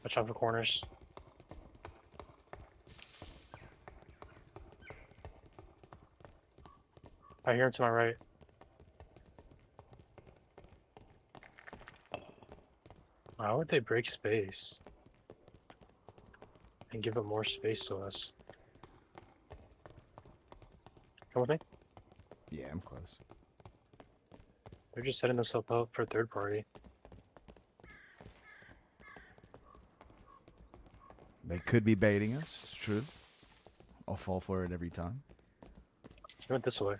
Watch out for corners. I hear him to my right. Why would they break space? And give it more space to us? Come with me? Yeah, I'm close. They're just setting themselves up for a third party. They could be baiting us, it's true. I'll fall for it every time. They went this way.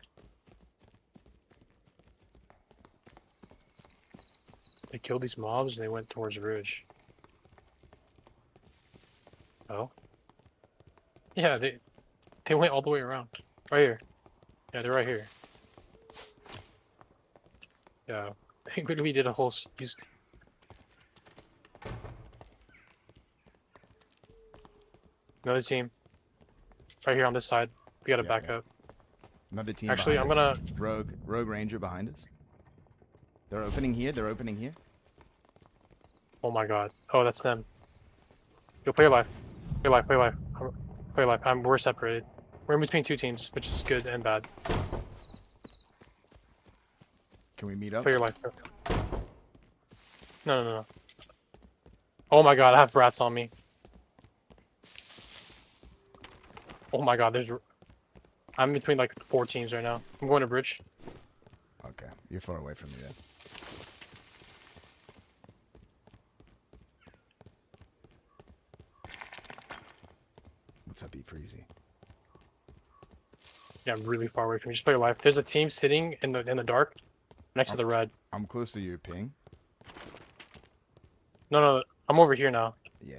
They killed these mobs and they went towards Ridge. Oh? Yeah, they went all the way around. Right here. Yeah, they're right here. Yeah. They literally did a whole use. Another team. Right here on this side. We gotta back up. Another team. Actually, I'm behind gonna us. Rogue Ranger behind us. They're opening here. Oh my god. Oh, that's them. Yo, play life. Play life. Play life. We're separated. We're in between 2 teams, which is good and bad. Can we meet up? Play your life. No. Oh my god, I have brats on me. Oh my god, I'm between like 4 teams right now. I'm going to bridge. Okay, you're far away from me then. What's up, E-Freezy? Yeah, I'm really far away from you. Just play your life. There's a team sitting in the dark next to the red. I'm close to your ping. No, I'm over here now. Yeah.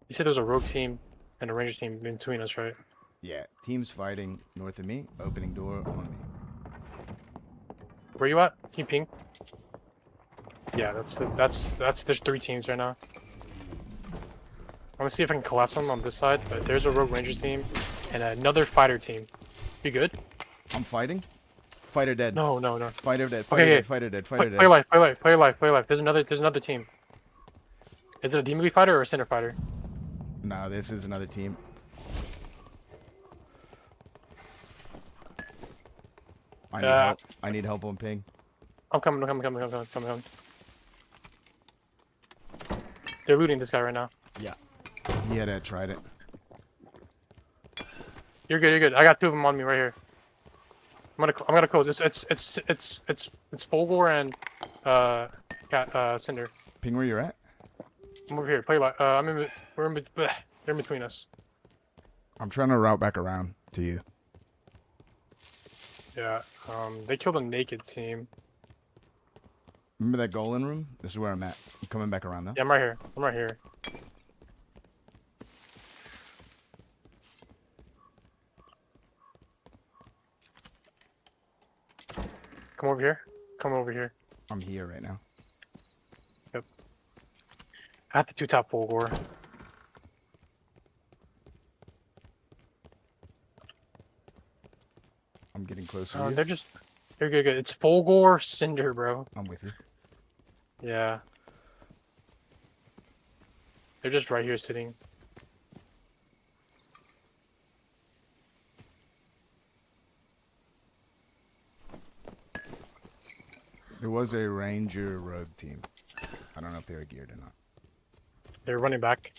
You said there was a rogue team and a ranger team in between us, right? Yeah, teams fighting north of me, opening door on me. Where you at? Team ping. Yeah, there's 3 teams right now. I'm gonna see if I can collapse them on this side, but there's a rogue ranger team and another fighter team. You good? I'm fighting. Fighter dead. No. Fighter dead. Fighter dead. Fighter dead. Fighter dead. Play life. There's another team. Is it a Demon League fighter or a center fighter? No, this is another team. I need help. I need help on ping. I'm coming. They're looting this guy right now. Yeah. He had tried it. You're good. I got 2 of them on me right here. I'm gonna close. It's Fulgor and Cinder. Ping where you're at. I'm over here. Play like they're in between us. I'm trying to route back around to you. Yeah. They killed a naked team. Remember that Golan room? This is where I'm at. I'm coming back around though. Yeah, I'm right here. Come over here. I'm here right now. Yep. I have the 2 top Fulgor. I'm getting closer to you. They're good. It's Fulgor, Cinder, bro. I'm with you. Yeah. They're just right here sitting. There was a ranger rogue team. I don't know if they were geared or not. They're running back.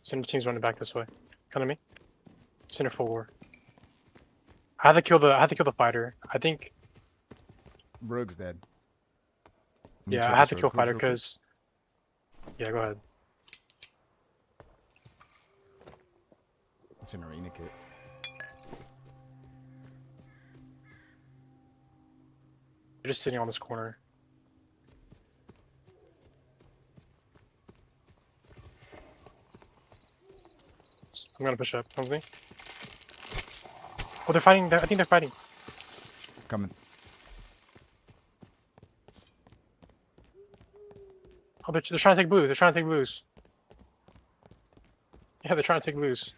Cinder team's running back this way. Come to me. Cinder Fulgor. I have to kill the fighter. I think. Rogue's dead. Yeah, I have to kill fighter because. Yeah, go ahead. It's an arena kit. They're just sitting on this corner. I'm gonna push up. Come with me. Oh, they're fighting. I think they're fighting. Coming. Oh, they're trying to take blues. Yeah, they're trying to take blues.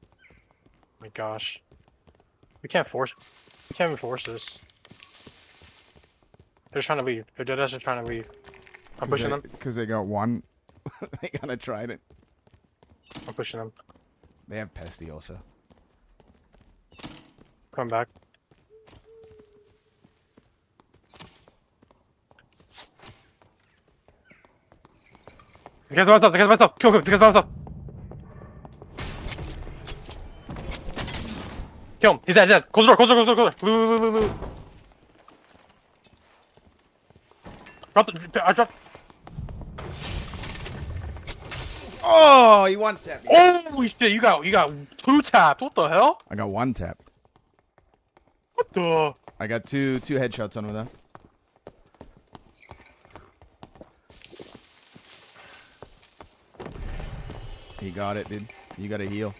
Oh my gosh. We can't even force this. They're trying to leave. They're dead ass just trying to leave. I'm pushing them. Because they got one. They gotta try it. I'm pushing them. They have Pesty also. Come back. These guys by myself. Kill. These guys by myself. Kill him. He's dead. Close the door. Blue. I dropped. Oh, he one tapped. Holy shit! You got 2 tapped. What the hell? I got 1 tap. What the? I got two headshots on with that. He got it, dude. You gotta heal.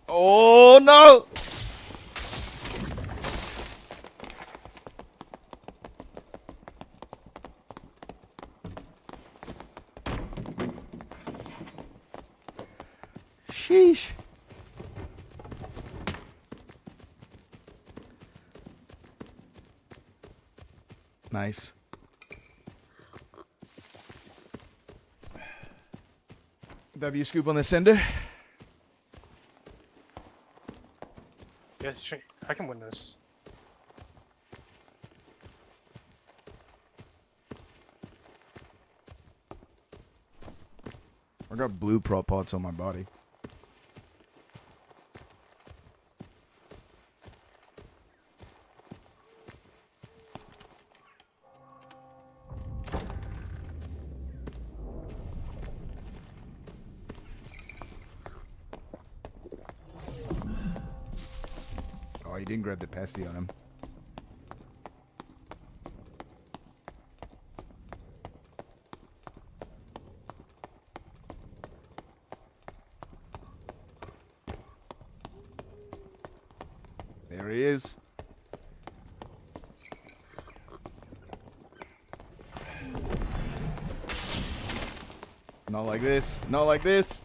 Oh no! Sheesh. Nice. W scoop on the Cinder. Yes, I can win this. I got blue prop pots on my body. didn't grab the pesty on him. There he is. Not like this. Not like this.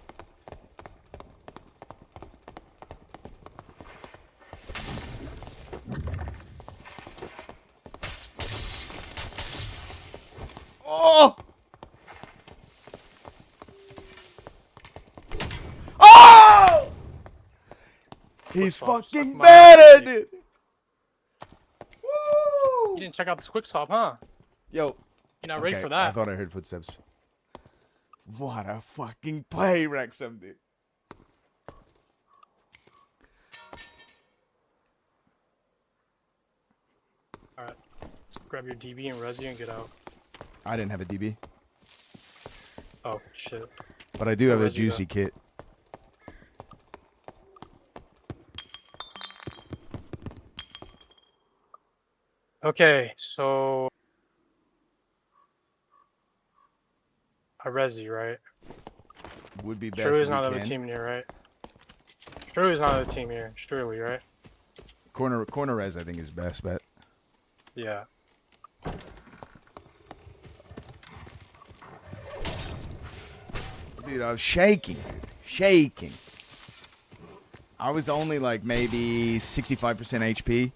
Oh! Oh! He's fucking bad at it. You didn't check out this quick stop, huh? Yo. You're not ready for that. I thought I heard footsteps. What a fucking play, Wrexham, dude. Alright. Let's grab your DB and Resi and get out. I didn't have a DB. Oh, shit. But I do have a Resi juicy though. kit. Okay, so a Resi, right? Would be best. Surely if is we not another can. team here, right? Surely is not another team here. Surely, right? Corner res, I think, is best bet. Yeah. Dude, I was shaking, dude. Shaking. I was only like maybe 65% HP.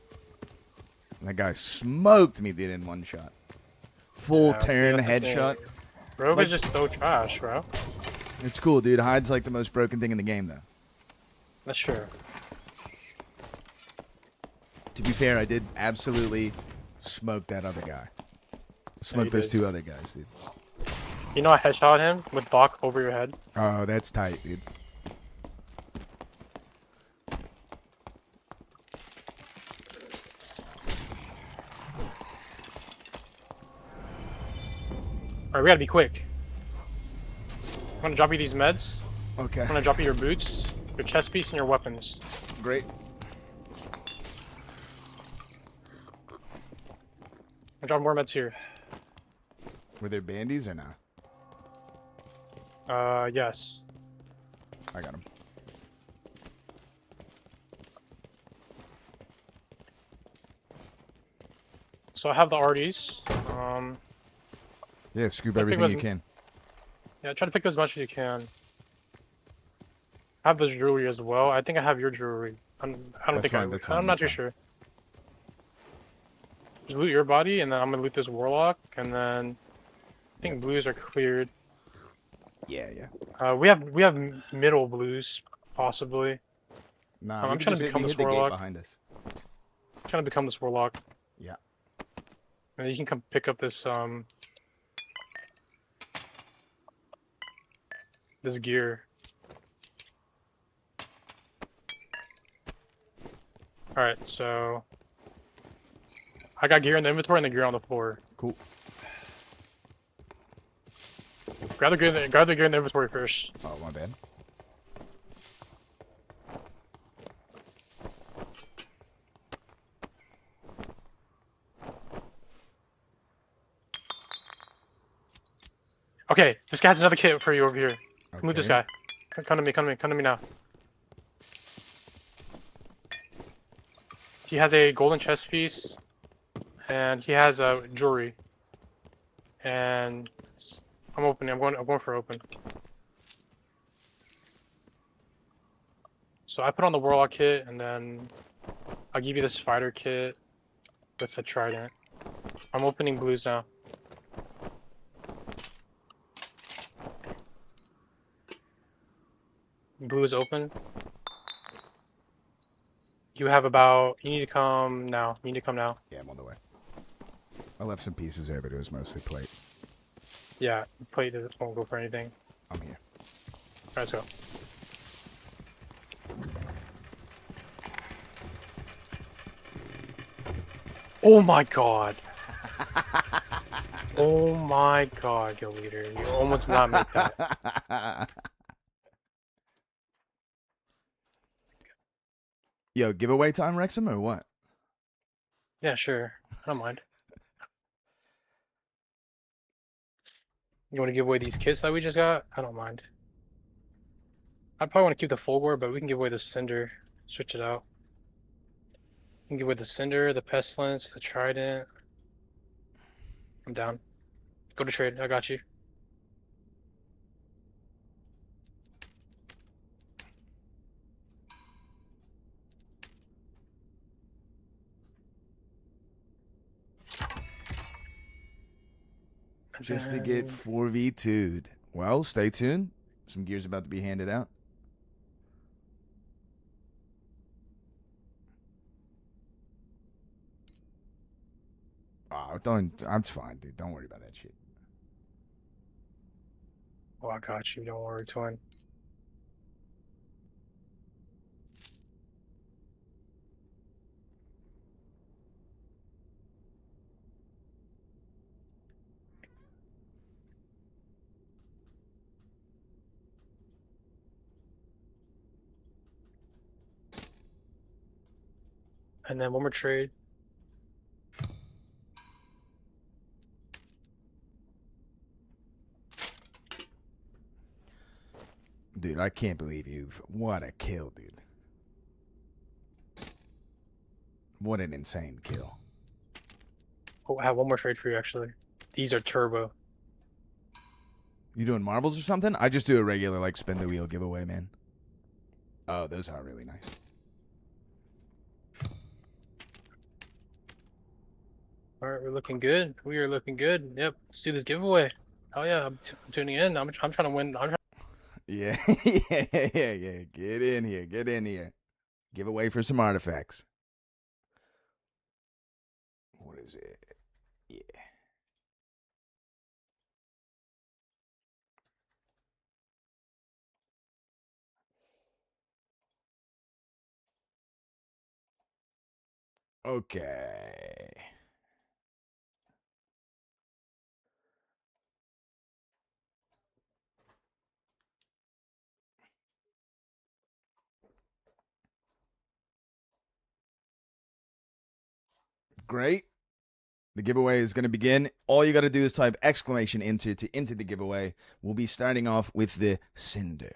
And that guy smoked me, dude, in one shot. Full Yeah, see, turn that's the thing. headshot. Rogue Like- is just so trash, bro. It's cool, dude. Hide's like the most broken thing in the game, though. That's true. To be fair, I did absolutely smoke that other guy. Smoke you those did. two other guys, dude. You know I headshot him with Bach over your head? Oh, that's tight, dude. Alright, we gotta be quick. I'm gonna drop you these meds. Okay. I'm gonna drop you your boots, your chest piece, and your weapons. Great. I'll drop more meds here. Were there bandies or not? Yes. I got them. So I have the RDs. Yeah, scoop I think everything you with- can. Yeah, try to pick up as much as you can. I have the jewelry as well. I think I have your jewelry. I don't That's think fine, that's fine, I'm not that's too sure. Just loot your body, and then I'm gonna loot this warlock, and then I think blues are cleared. Yeah, yeah. We have middle blues possibly. Nah, I'm we could trying just to hit- become we this hit the gate warlock. behind us. I'm trying to become this warlock. Yeah. And you can come pick up this this gear. Alright, so I got gear in the inventory and the gear on the floor. Cool. Grab the gear in the inventory first. Oh, my bad. Okay, this guy has another kit for you over here. Move this guy. Come to me, come to me now. He has a golden chest piece, and he has a jewelry. And I'm opening. I'm going for open. So I put on the warlock kit, and then I'll give you this fighter kit with the trident. I'm opening blues now. Blue is open. You have about. You need to come now. You need to come now. Yeah, I'm on the way. I left some pieces there, but it was mostly plate. Yeah, plate won't go for anything. I'm here. Alright, let's go. Oh my god. Oh my god, yo leader. You almost not make that. Yo, giveaway time, Wrexham, or what? Yeah, sure. I don't mind. You want to give away these kits that we just got? I don't mind. I probably want to keep the Fulgor, but we can give away the Cinder. Switch it out. We can give away the Cinder, the Pestilence, the Trident. I'm down. Go to trade. I got you. Just to get 4v2'd. Well, stay tuned. Some gear's about to be handed out. Oh, that's fine, dude. Don't worry about that shit. Oh, I got you. Don't worry, twin. And then one more trade. Dude, I can't believe you've... What a kill, dude. What an insane kill. Oh, I have one more trade for you, actually. These are turbo. You doing marbles or something? I just do a regular, like, spin the wheel giveaway, man. Oh, those are really nice. Alright, we're looking good. We are looking good. Yep, let's do this giveaway. Oh yeah, I'm tuning in. I'm trying to win. Yeah, yeah. Get in here. Give away for some artifacts. What is it? Yeah. Okay. Great. The giveaway is going to begin. All you got to do is type exclamation into the giveaway. We'll be starting off with the Cinder.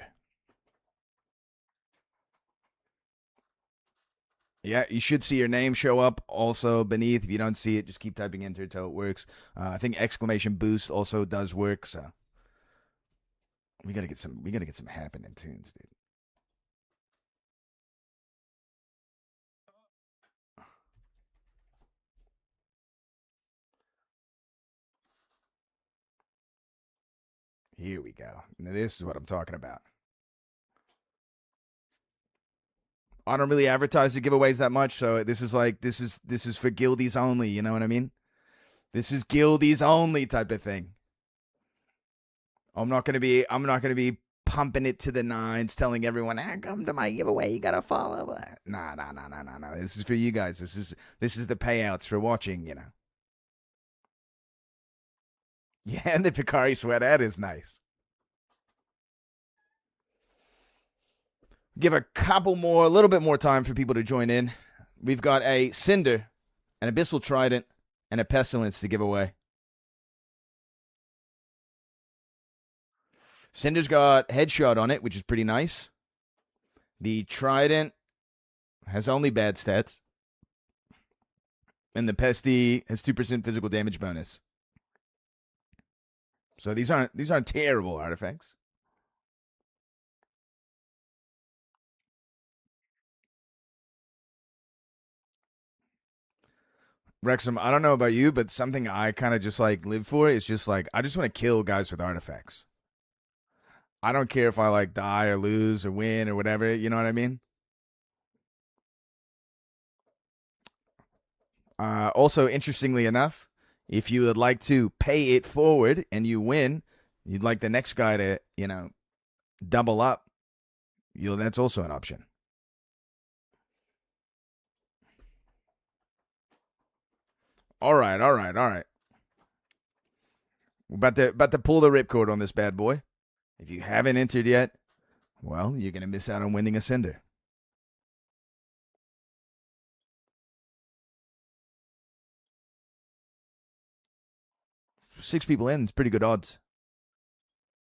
Yeah, you should see your name show up also beneath. If you don't see it, just keep typing into it until it works. I think exclamation boost also does work. So we gotta get some happening tunes, dude. Here we go. Now this is what I'm talking about. I don't really advertise the giveaways that much, so this is for guildies only, you know what I mean? This is guildies only type of thing. I'm not gonna be pumping it to the nines, telling everyone, come to my giveaway, you gotta follow. Nah. This is for you guys. This is the payouts for watching, you know. Yeah, and the Picari sweat, that is nice. Give a little bit more time for people to join in. We've got a Cinder, an Abyssal Trident, and a Pestilence to give away. Cinder's got Headshot on it, which is pretty nice. The Trident has only bad stats. And the Pesty has 2% physical damage bonus. So these aren't terrible artifacts. Wrexham, I don't know about you, but something I kind of just like live for is just like, I just want to kill guys with artifacts. I don't care if I like die or lose or win or whatever, you know what I mean? Also, interestingly enough, if you would like to pay it forward and you win, you'd like the next guy to, you know, double up, that's also an option. All right. We're about to pull the ripcord on this bad boy. If you haven't entered yet, well, you're going to miss out on winning a Cinder. 6 people in. It's pretty good odds.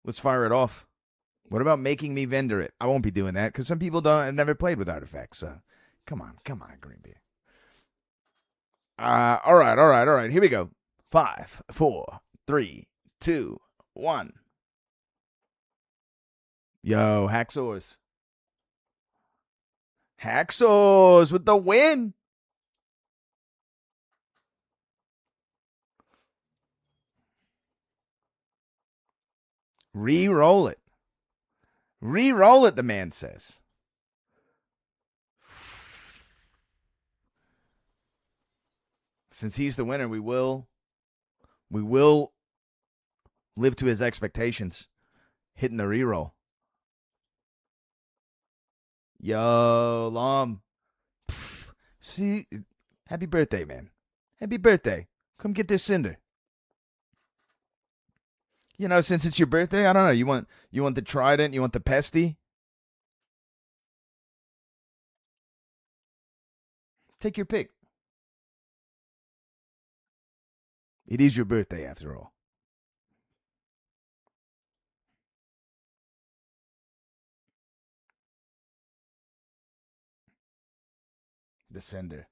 Let's fire it off. What about making me vendor it? I won't be doing that because some people have never played with artifacts. So, come on, Greenbeard. All right. Here we go. 5, 4, 3, 2, 1. Yo, Hacksaws. Hacksaws with the win. Re-roll it. Re-roll it, the man says. Since he's the winner, we will live to his expectations. Hitting the re-roll. Yo, Lom. See, happy birthday, man. Happy birthday. Come get this cinder. You know, since it's your birthday, I don't know. You want the trident? You want the pesty? Take your pick. It is your birthday, after all. The cinder.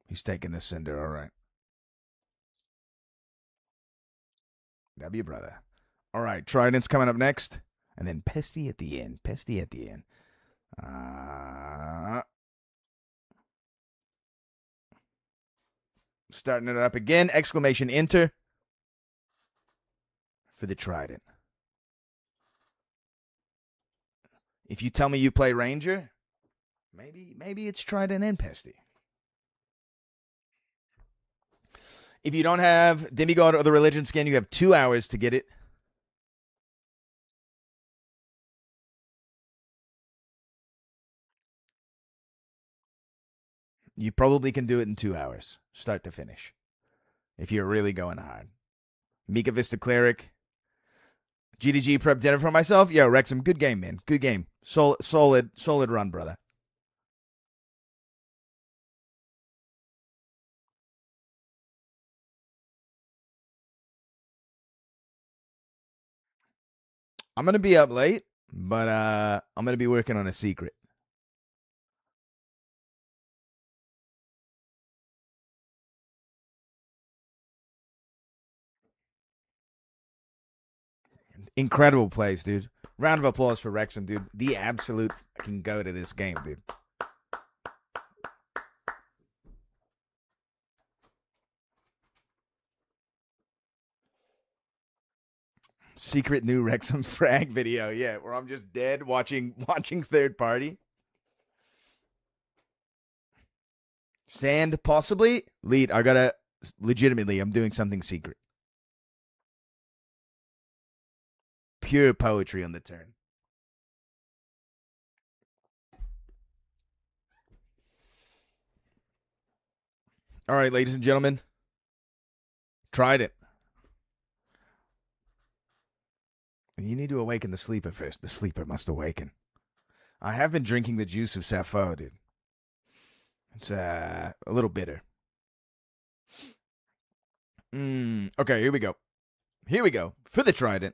He's taking the cinder, all right. W, brother. All right, Trident's coming up next. And then Pesty at the end. Pesty at the end. Starting it up again. Exclamation enter for the Trident. If you tell me you play Ranger, maybe it's Trident and Pesty. If you don't have Demigod or the Religion skin, you have 2 hours to get it. You probably can do it in 2 hours, start to finish, if you're really going hard. Mika Vista Cleric. GDG prep dinner for myself. Yo, Wrexham, good game, man. Good game. Solid run, brother. I'm going to be up late, but I'm going to be working on a secret. Incredible plays, dude. Round of applause for Wrexham, dude. The absolute fucking go to this game, dude. Secret new Wrexham frag video, yeah, where I'm just dead watching third party. Sand, possibly. Lead, legitimately, I'm doing something secret. Pure poetry on the turn. All right, ladies and gentlemen. Tried it. You need to awaken the sleeper first. The sleeper must awaken. I have been drinking the juice of Sappho, dude. It's a little bitter. Okay, here we go. Here we go. For the Trident.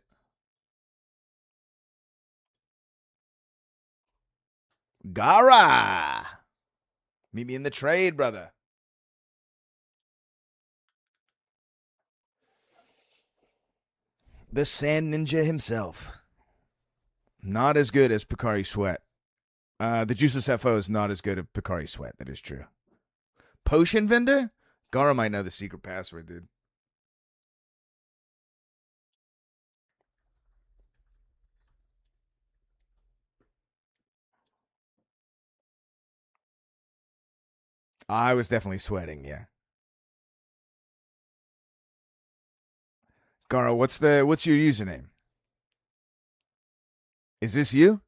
Gara! Meet me in the trade, brother. The Sand Ninja himself. Not as good as Picari Sweat. The Juice of Sappho is not as good as Picari Sweat. That is true. Potion vendor? Gara might know the secret password, dude. I was definitely sweating, yeah. Gara, what's your username? Is this you?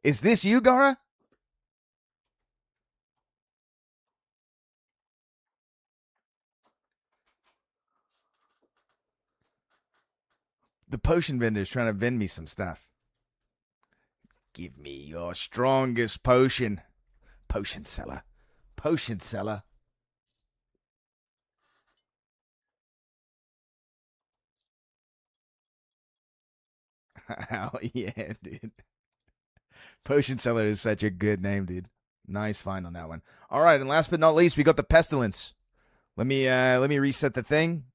Is this you, Gara? The potion vendor is trying to vend me some stuff. Give me your strongest potion. Potion seller. Potion seller. Hell yeah, dude. Potion Seller is such a good name, dude. Nice find on that one. All right, and last but not least, we got the Pestilence. Let me reset the thing.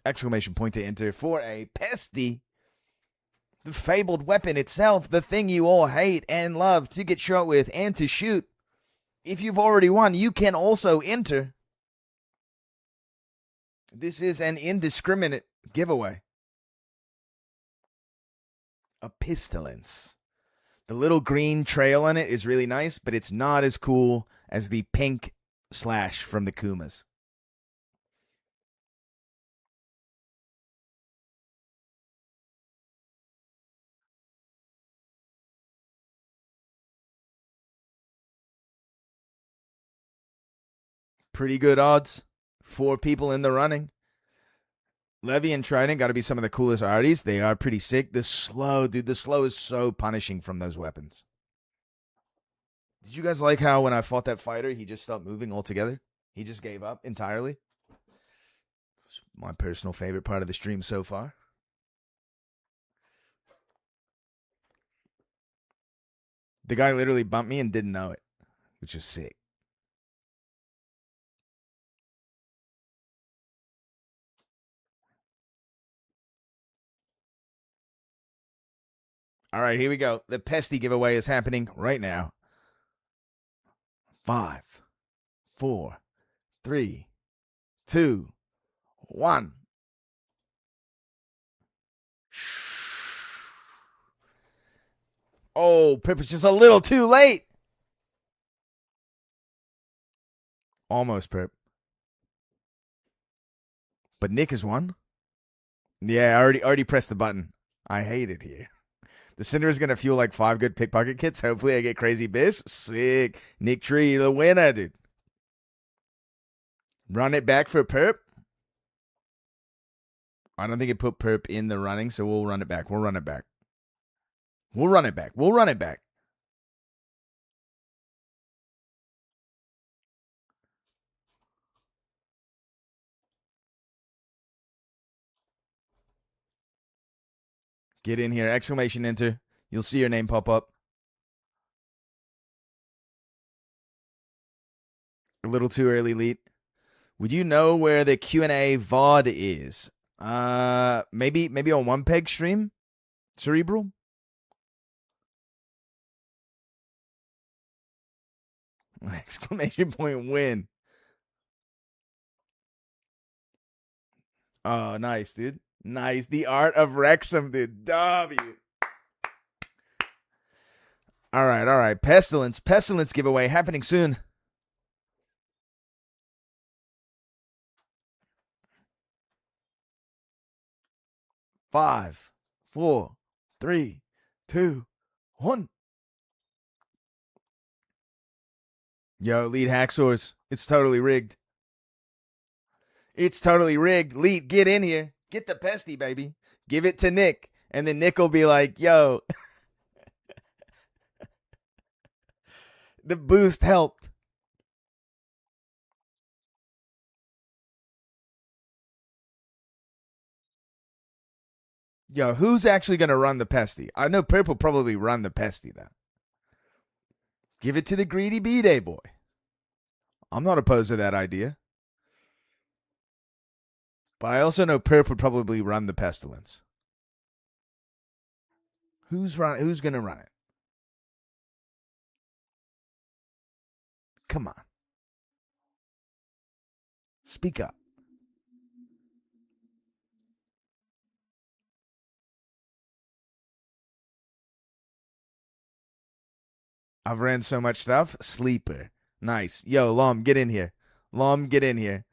Exclamation point to enter for a Pesty. The fabled weapon itself, the thing you all hate and love to get shot with and to shoot. If you've already won, you can also enter. This is an indiscriminate giveaway. A Pestilence. The little green trail on it is really nice, but it's not as cool as the pink slash from the Kumas. Pretty good odds. 4 people in the running. Levy and Trident got to be some of the coolest arties. They are pretty sick. The slow, dude, the slow is so punishing from those weapons. Did you guys like how when I fought that fighter, he just stopped moving altogether? He just gave up entirely. It's my personal favorite part of the stream so far. The guy literally bumped me and didn't know it, which is sick. All right, here we go. The Pesty giveaway is happening right now. 5, 4, 3, 2, 1. Oh, Pip is just a little too late. Almost, Pip. But Nick has won. Yeah, I already pressed the button. I hate it here. The Cinder is going to fuel like 5 good pickpocket kits. Hopefully I get Crazy Biss. Sick. Nick Tree, the winner, dude. Run it back for Perp. I don't think it put Perp in the running, so we'll run it back. We'll run it back. We'll run it back. We'll run it back. Get in here. Exclamation enter. You'll see your name pop up. A little too early, Leet. Would you know where the Q&A VOD is? Maybe on One Peg stream? Cerebral? Exclamation point win. Oh, nice, dude. Nice. The Art of Wrexham, dude. W. All right. Pestilence giveaway happening soon. Five, 4, 3, 2, 1. Yo, lead hacksaws. It's totally rigged. It's totally rigged. Lead, get in here. Get the Pesty, baby. Give it to Nick. And then Nick will be like, yo. The boost helped. Yo, who's actually going to run the Pesty? I know Perp will probably run the Pesty, though. Give it to the greedy B-Day boy. I'm not opposed to that idea. But I also know Perp would probably run the Pestilence. Who's going to run it? Come on. Speak up. I've ran so much stuff. Sleeper. Nice. Yo, Lom, get in here. Lom, get in here.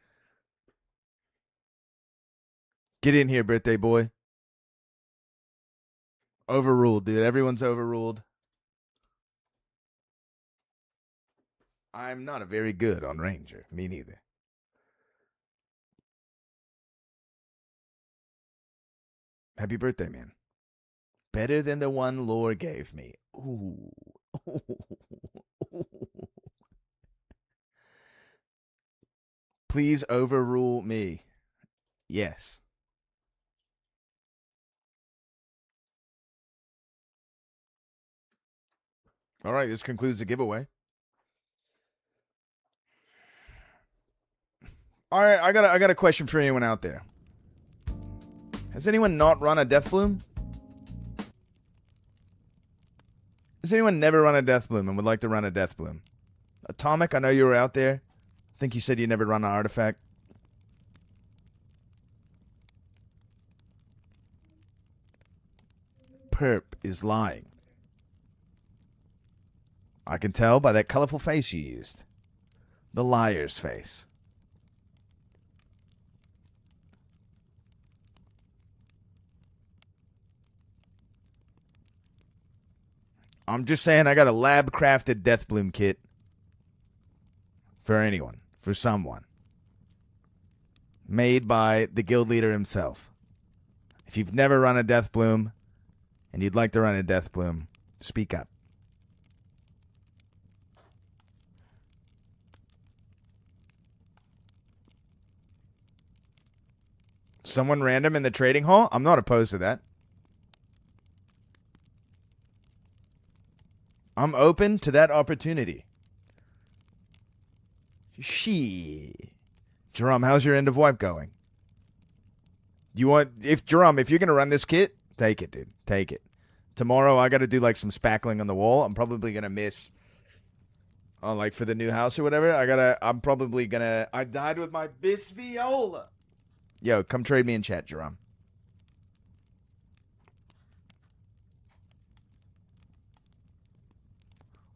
Get in here, birthday boy. Overruled, dude. Everyone's overruled. I'm not a very good on Ranger. Me neither. Happy birthday, man. Better than the one Lore gave me. Ooh. Please overrule me. Yes. All right, this concludes the giveaway. All right, I got a question for anyone out there. Has anyone not run a Death Bloom? Has anyone never run a Death Bloom and would like to run a Death Bloom? Atomic, I know you were out there. I think you said you never run an artifact. Perp is lying. I can tell by that colorful face you used. The liar's face. I'm just saying I got a lab-crafted Death Bloom kit. For anyone. For someone. Made by the guild leader himself. If you've never run a Death Bloom, and you'd like to run a Death Bloom, speak up. Someone random in the trading hall? I'm not opposed to that. I'm open to that opportunity. Jerome, how's your end of wipe going? Jerome, if you're going to run this kit, take it, dude. Take it. Tomorrow, I got to do like some spackling on the wall. I'm probably going to miss, like for the new house or whatever. I died with my Bis Viola. Yo, come trade me in chat, Jerome.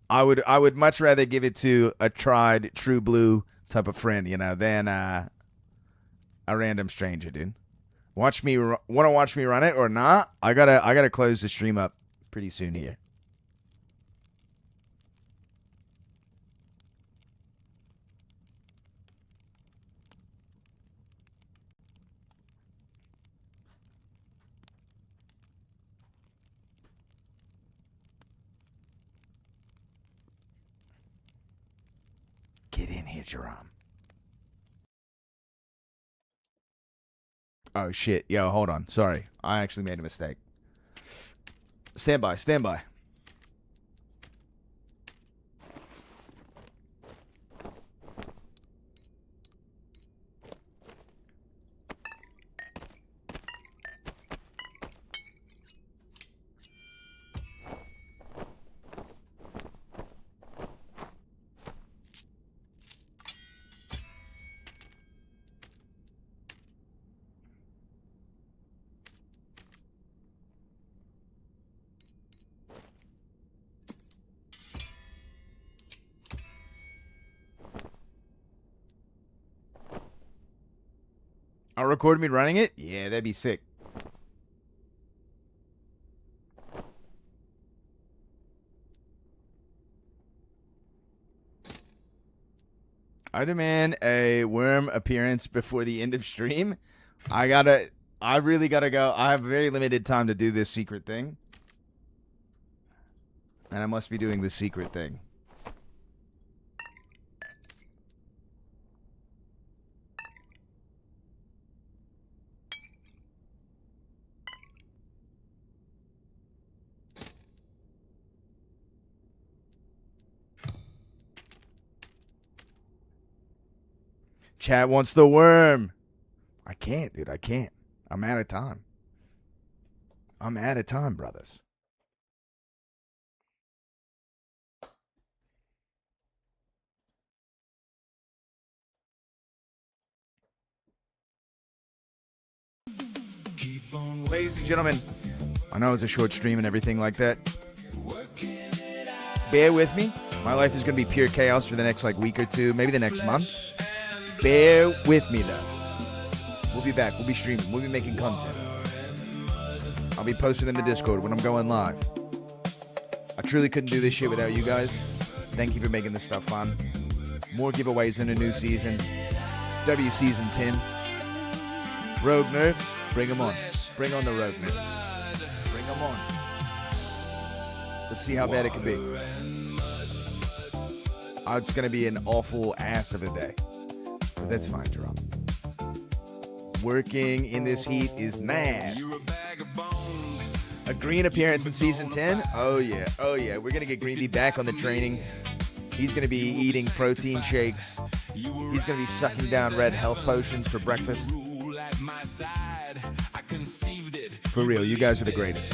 I would much rather give it to a tried true blue type of friend, than a random stranger, dude. Want to watch me run it or not? I gotta close the stream up pretty soon here. Get in here, Jerome. Oh, shit. Yo, hold on. Sorry. I actually made a mistake. Stand by. Stand by. I'll record me running it? Yeah, that'd be sick. I demand a worm appearance before the end of stream. I really gotta go. I have very limited time to do this secret thing. And I must be doing the secret thing. Chat wants the worm. I can't, dude. I can't. I'm out of time. I'm out of time, brothers. Ladies and gentlemen, I know it's a short stream and everything like that. Bear with me. My life is going to be pure chaos for the next week or two, maybe the next month. Bear with me, though. We'll be back. We'll be streaming. We'll be making content. I'll be posting in the Discord when I'm going live. I truly couldn't do this shit without you guys. Thank you for making this stuff fun. More giveaways in a new season. W Season 10. Rogue nerfs, bring them on. Bring on the rogue nerfs. Bring them on. Let's see how bad it can be. It's going to be an awful ass of a day. But that's fine, Jerome. Working in this heat is nasty. A Green appearance in Season 10? Oh, yeah. Oh, yeah. We're going to get Greenby back on the training. He's going to be eating protein shakes. He's going to be sucking down red health potions for breakfast. For real, you guys are the greatest.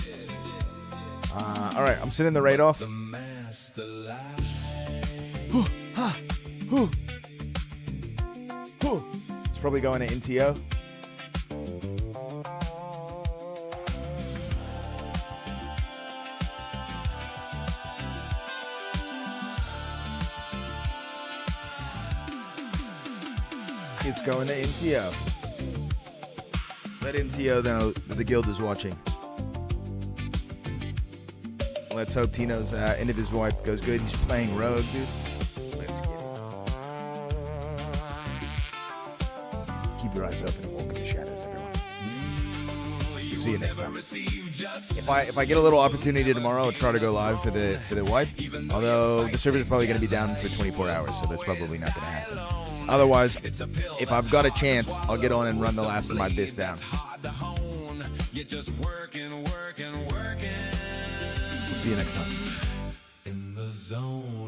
All right, I'm sending the raid off. It's probably going to NTO. It's going to NTO. Let NTO know that the guild is watching. Let's hope Tino's end of his wipe goes good. He's playing rogue, dude. Let's get it. Keep your eyes open and walk in the shadows, everyone. See you next time. If I get a little opportunity tomorrow, I'll try to go live for the wipe. Although the servers are probably going to be down for 24 hours, so that's probably not going to happen. Otherwise, if I've got a chance, I'll get on and run the last of my bis down. We'll see you next time. In the zone.